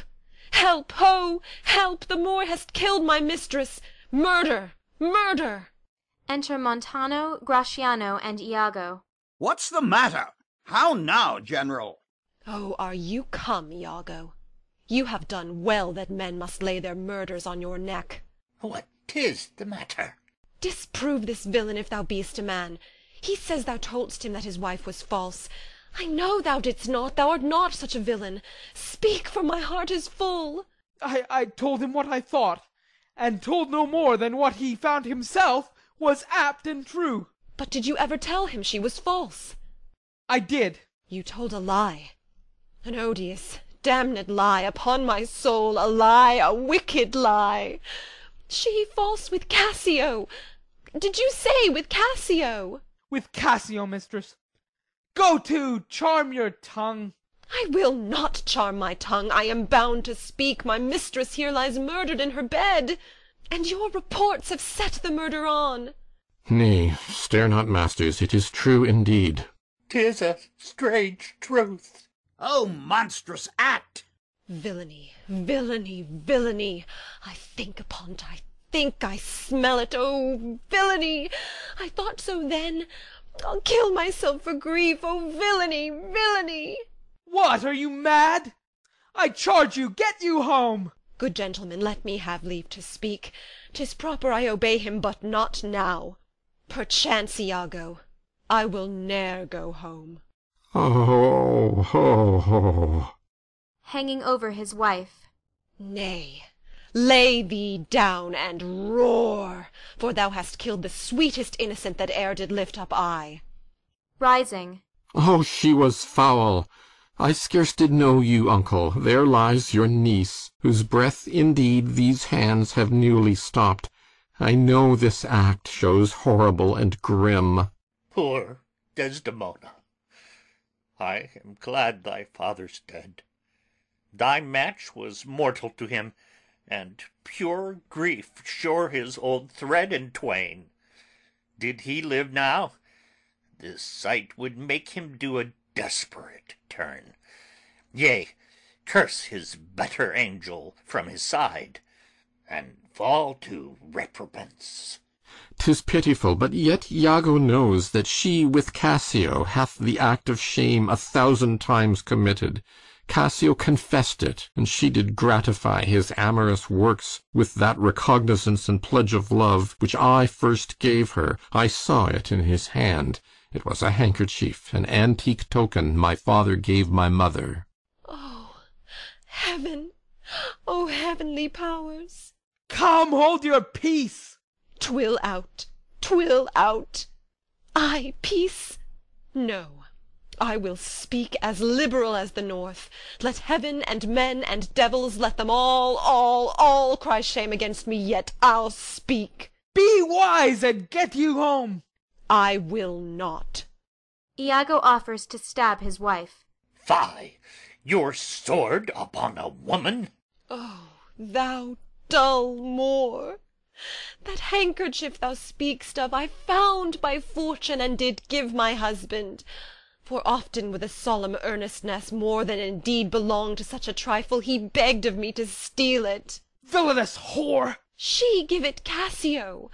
Speaker 18: Help! Ho! Help! The Moor hast killed my mistress. Murder! Murder!
Speaker 1: Enter Montano, Gratiano, and Iago.
Speaker 10: What's the matter? How now, General?
Speaker 18: Oh, are you come, Iago? You have done well that men must lay their murders on your neck.
Speaker 6: What 'tis the matter?
Speaker 18: Disprove this villain if thou be'st a man. He says thou toldst him that his wife was false. I know thou didst not. Thou art not such a villain. Speak, for my heart is full.
Speaker 2: I told him what I thought, and told no more than what he found himself was apt and true.
Speaker 18: But did you ever tell him she was false?
Speaker 2: I did.
Speaker 18: You told a lie. An odious, damned lie, upon my soul, a lie, a wicked lie. She false with Cassio. Did you say with Cassio?
Speaker 2: With Cassio, mistress. Go to, charm your tongue.
Speaker 18: I will not charm my tongue. I am bound to speak. My mistress here lies murdered in her bed, and your reports have set the murder on.
Speaker 8: Nay, stare not, masters, it is true indeed.
Speaker 6: 'Tis a strange truth.
Speaker 10: Oh, monstrous act!
Speaker 18: Villainy, villainy, villainy. I think upon't, I think, I smell it. Oh, villainy! I thought so then. I'll kill myself for grief. Oh, villainy, villainy!
Speaker 2: What, are you mad? I charge you, get you home.
Speaker 18: Good gentlemen, let me have leave to speak. 'Tis proper I obey him, but not now. Perchance, Iago, I will ne'er go home.
Speaker 8: Oh, ho, ho.
Speaker 1: Hanging over his wife.
Speaker 18: Nay, lay thee down and roar, for thou hast killed the sweetest innocent that e'er did lift up eye.
Speaker 1: Rising.
Speaker 8: Oh, she was foul. I scarce did know you, uncle. There lies your niece, whose breath indeed these hands have newly stopped. I know this act shows horrible and grim.
Speaker 6: Poor Desdemona! I am glad thy father's dead. Thy match was mortal to him, and pure grief shore his old thread in twain. Did he live now, This sight would make him do a desperate turn, yea, curse his better angel from his side, and fall to reprobance.
Speaker 8: 'Tis pitiful, but yet Iago knows that she with Cassio hath the act of shame 1,000 times committed. Cassio confessed it, and she did gratify his amorous works with that recognizance and pledge of love which I first gave her. I saw it in his hand. It was a handkerchief, an antique token my father gave my mother.
Speaker 18: Oh, heaven! Oh, heavenly powers!
Speaker 2: Come, hold your peace!
Speaker 18: 'Twill out, 'twill out. I peace? No, I will speak as liberal as the North. Let heaven and men and devils, let them all cry shame against me, yet I'll speak.
Speaker 2: Be wise and get you home.
Speaker 18: I will not.
Speaker 1: Iago offers to stab his wife.
Speaker 6: Fie! Your sword upon a woman?
Speaker 18: Oh, thou dull Moor! That handkerchief thou speak'st of I found by fortune, and did give my husband. For often with a solemn earnestness, more than indeed belonged to such a trifle, he begged of me to steal it.
Speaker 2: Villainous whore!
Speaker 18: She give it Cassio.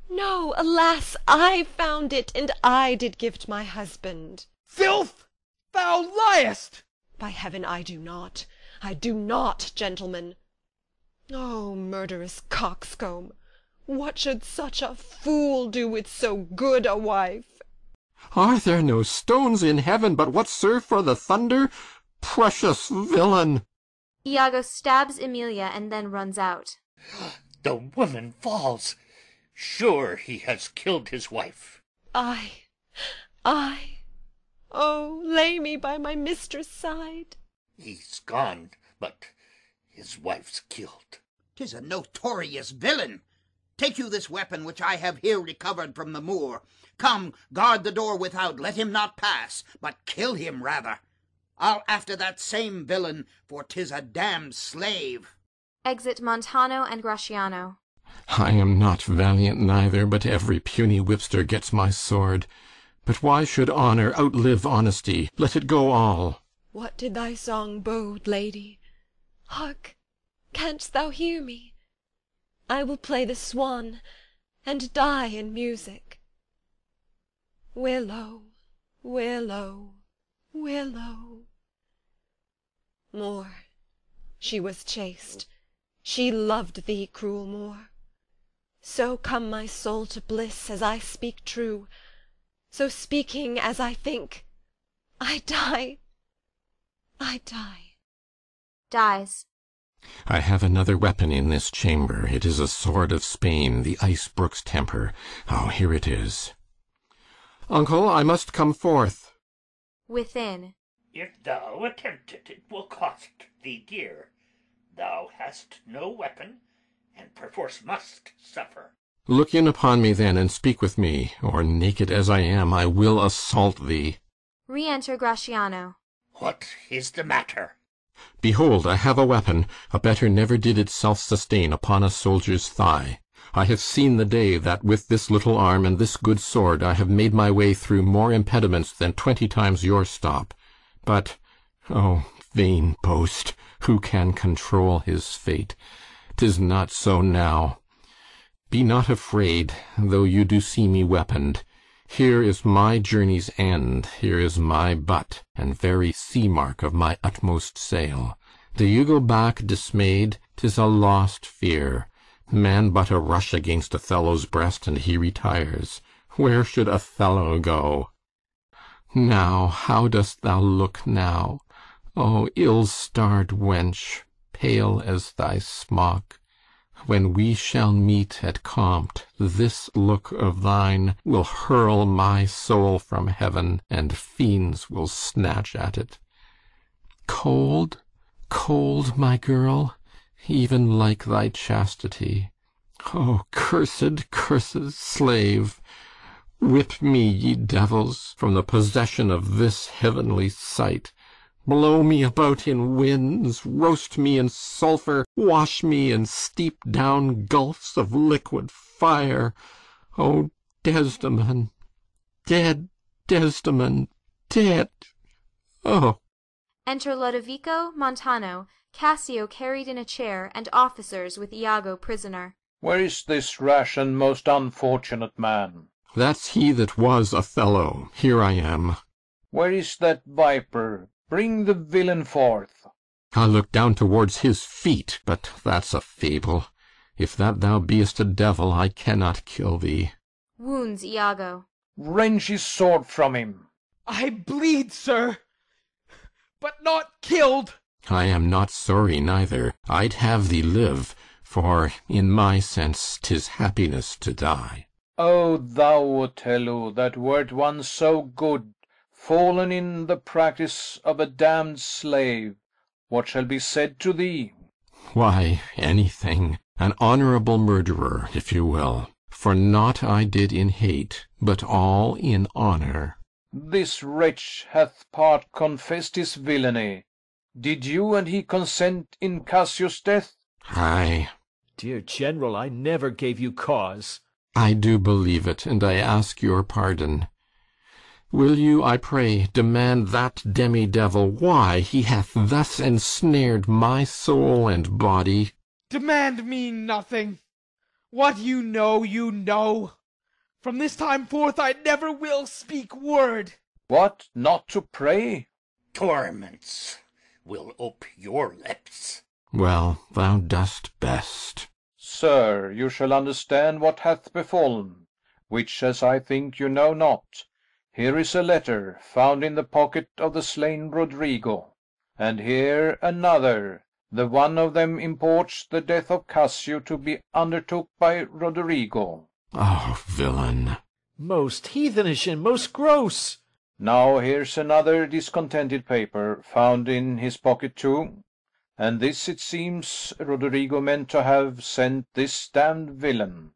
Speaker 18: No, alas, I found it, and I did give't my husband.
Speaker 2: Filth! Thou liest!
Speaker 18: By heaven, I do not. I do not, gentlemen. O murderous coxcomb! What should such a fool do with so good a wife?
Speaker 8: Are there no stones in heaven but what serve for the thunder? Precious villain!
Speaker 1: Iago stabs Emilia and then runs out.
Speaker 6: The woman falls. Sure he has killed his wife.
Speaker 18: I. Oh, lay me by my mistress' side.
Speaker 6: He's gone, but his wife's killed.
Speaker 10: 'Tis a notorious villain. Take you this weapon which I have here recovered from the Moor. Come, guard the door without, let him not pass, but kill him rather. I'll after that same villain, for 'tis a damned slave.
Speaker 1: Exit Montano and Gratiano.
Speaker 8: I am not valiant neither, but every puny whipster gets my sword. But why should honour outlive honesty? Let it go all.
Speaker 18: What did thy song bode, lady? Hark, canst thou hear me? I will play the swan, and die in music. Willow, willow, willow. Moor, she was chaste, she loved thee, cruel Moor. So come my soul to bliss as I speak true, so speaking as I think, I die.
Speaker 1: Dies.
Speaker 8: I have another weapon in this chamber. It is a sword of Spain, the ice brook's temper. Oh, here it is. Uncle, I must come forth.
Speaker 1: Within.
Speaker 6: If thou attempt it, it will cost thee dear. Thou hast no weapon, and perforce must suffer.
Speaker 8: Look in upon me then, and speak with me, or naked as I am, I will assault thee.
Speaker 1: Re-enter Gratiano.
Speaker 6: What is the matter?
Speaker 8: Behold, I have a weapon, a better never did itself sustain upon a soldier's thigh. I have seen the day that with this little arm and this good sword I have made my way through more impediments than 20 times your stop. But, oh, vain boast, who can control his fate? 'Tis not so now. Be not afraid, though you do see me weaponed. Here is my journey's end, here is my butt, and very sea-mark of my utmost sail. Do you go back dismayed? 'Tis a lost fear. Man but a rush against Othello's breast, and he retires. Where should Othello go? Now, how dost thou look now? O ill-starred wench, pale as thy smock! When we shall meet at Compt, this look of thine will hurl my soul from heaven, and fiends will snatch at it. Cold, cold, my girl, even like thy chastity. O cursed, cursed slave! Whip me, ye devils, from the possession of this heavenly sight. Blow me about in winds, roast me in sulphur, wash me in steep down gulfs of liquid fire. O Desdemon, dead, Desdemon dead! Oh!
Speaker 1: Enter Lodovico, Montano, Cassio carried in a chair, and officers with Iago prisoner.
Speaker 7: Where is this rash and most unfortunate man?
Speaker 8: That's he that was Othello. Here I am.
Speaker 7: Where is that viper? Bring the villain forth.
Speaker 8: I look down towards his feet, but that's a fable. If that thou beest a devil, I cannot kill thee.
Speaker 1: Wounds Iago.
Speaker 7: Wrench his sword from him.
Speaker 2: I bleed, sir, but not killed.
Speaker 8: I am not sorry neither. I'd have thee live, for in my sense 'tis happiness to die.
Speaker 7: O thou, Othello, that wert once so good, fallen in the practice of a damned slave, what shall be said to thee?
Speaker 8: Why, anything. An honourable murderer, if you will. For naught I did in hate, but all in honour.
Speaker 7: This wretch hath part confessed his villainy. Did you and he consent in Cassio's death?
Speaker 8: Aye.
Speaker 9: Dear General, I never gave you cause.
Speaker 8: I do believe it, and I ask your pardon. Will you, I pray, demand that demi-devil why he hath thus ensnared my soul and body?
Speaker 2: Demand me nothing. What you know, you know. From this time forth I never will speak word.
Speaker 7: What, not to pray?
Speaker 6: Torments will ope your lips.
Speaker 8: Well, thou dost best.
Speaker 7: Sir, you shall understand what hath befallen, which as I think you know not. Here is a letter found in the pocket of the slain Rodrigo, and here another. The one of them imports the death of Cassio to be undertook by Rodrigo.
Speaker 8: Oh, villain!
Speaker 9: Most heathenish and most gross!
Speaker 7: Now here's another discontented paper, found in his pocket too, and this it seems Rodrigo meant to have sent this damned villain,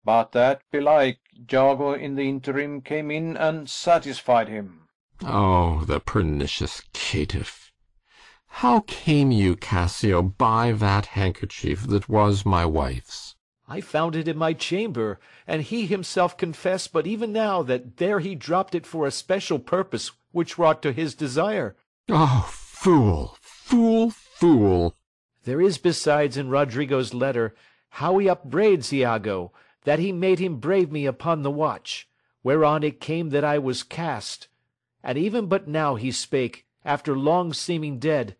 Speaker 7: but that belike Iago in the interim came in and satisfied him.
Speaker 8: Oh, the pernicious caitiff! How came you, Cassio, by that handkerchief that was my wife's?
Speaker 9: I found it in my chamber, and he himself confessed but even now that there he dropped it for a special purpose which wrought to his desire.
Speaker 8: Oh, fool, fool, fool!
Speaker 9: There is besides in Rodrigo's letter how he upbraids Iago, that he made him brave me upon the watch, whereon it came that I was cast. And even but now he spake, after long seeming dead.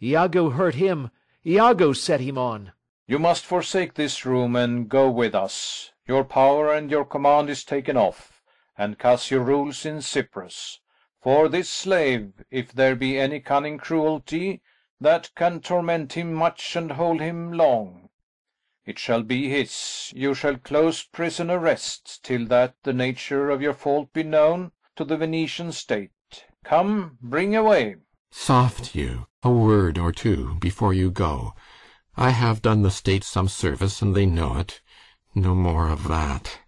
Speaker 9: Iago hurt him, Iago set him on.
Speaker 7: You must forsake this room and go with us. Your power and your command is taken off, and Cassio rules in Cyprus. For this slave, if there be any cunning cruelty that can torment him much and hold him long, it shall be his. You shall close prison arrest, till that the nature of your fault be known to the Venetian state. Come, bring away.
Speaker 8: Soft you, a word or two before you go. I have done the state some service, and they know it. No more of that.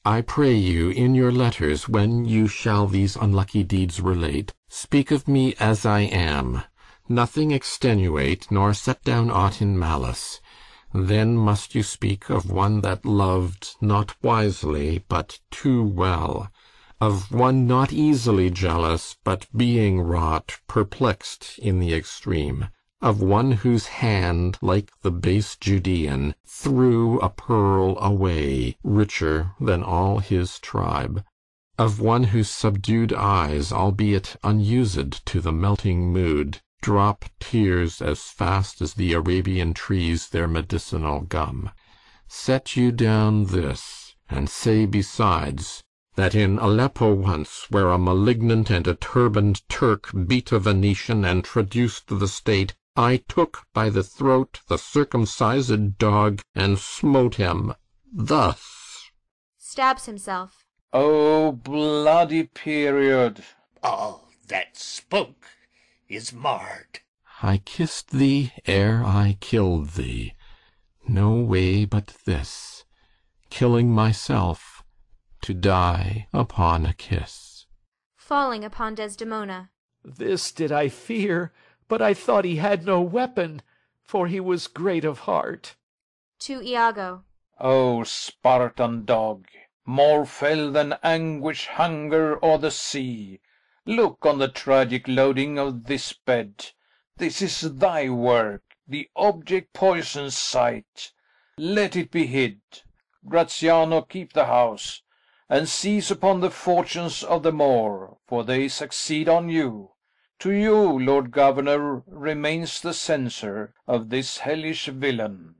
Speaker 8: I pray you, in your letters, when you shall these unlucky deeds relate, speak of me as I am. Nothing extenuate, nor set down aught in malice. Then must you speak of one that loved not wisely, but too well. Of one not easily jealous, but being wrought, perplexed in the extreme. Of one whose hand, like the base Judean, threw a pearl away, richer than all his tribe. Of one whose subdued eyes, albeit unused to the melting mood, drop tears as fast as the Arabian trees their medicinal gum. Set you down this, and say besides, that in Aleppo once, where a malignant and a turbaned Turk beat a Venetian and traduced the state, I took by the throat the circumcised dog and smote him thus.
Speaker 1: Stabs himself.
Speaker 7: O bloody period!
Speaker 6: All that spoke is marred.
Speaker 8: I kissed thee ere I killed thee. No way but this, killing myself, to die upon a kiss.
Speaker 1: Falling upon Desdemona.
Speaker 9: This did I fear, but I thought he had no weapon, for he was great of heart.
Speaker 1: To Iago.
Speaker 7: O Spartan dog, more fell than anguish, hunger, or the sea. Look on the tragic loading of this bed. This is thy work, the object poisons sight. Let it be hid. Gratiano, keep the house, and seize upon the fortunes of the Moor, for they succeed on you. To you, Lord Governor, remains the censure of this hellish villain.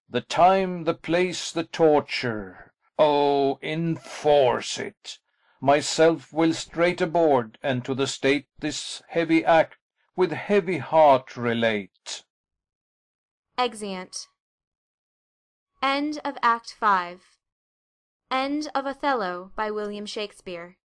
Speaker 7: The time, the place, the torture. Oh, enforce it! Myself will straight aboard, and to the state this heavy act with heavy heart relate.
Speaker 1: Exeunt. End of Act 5. End of Othello by William Shakespeare.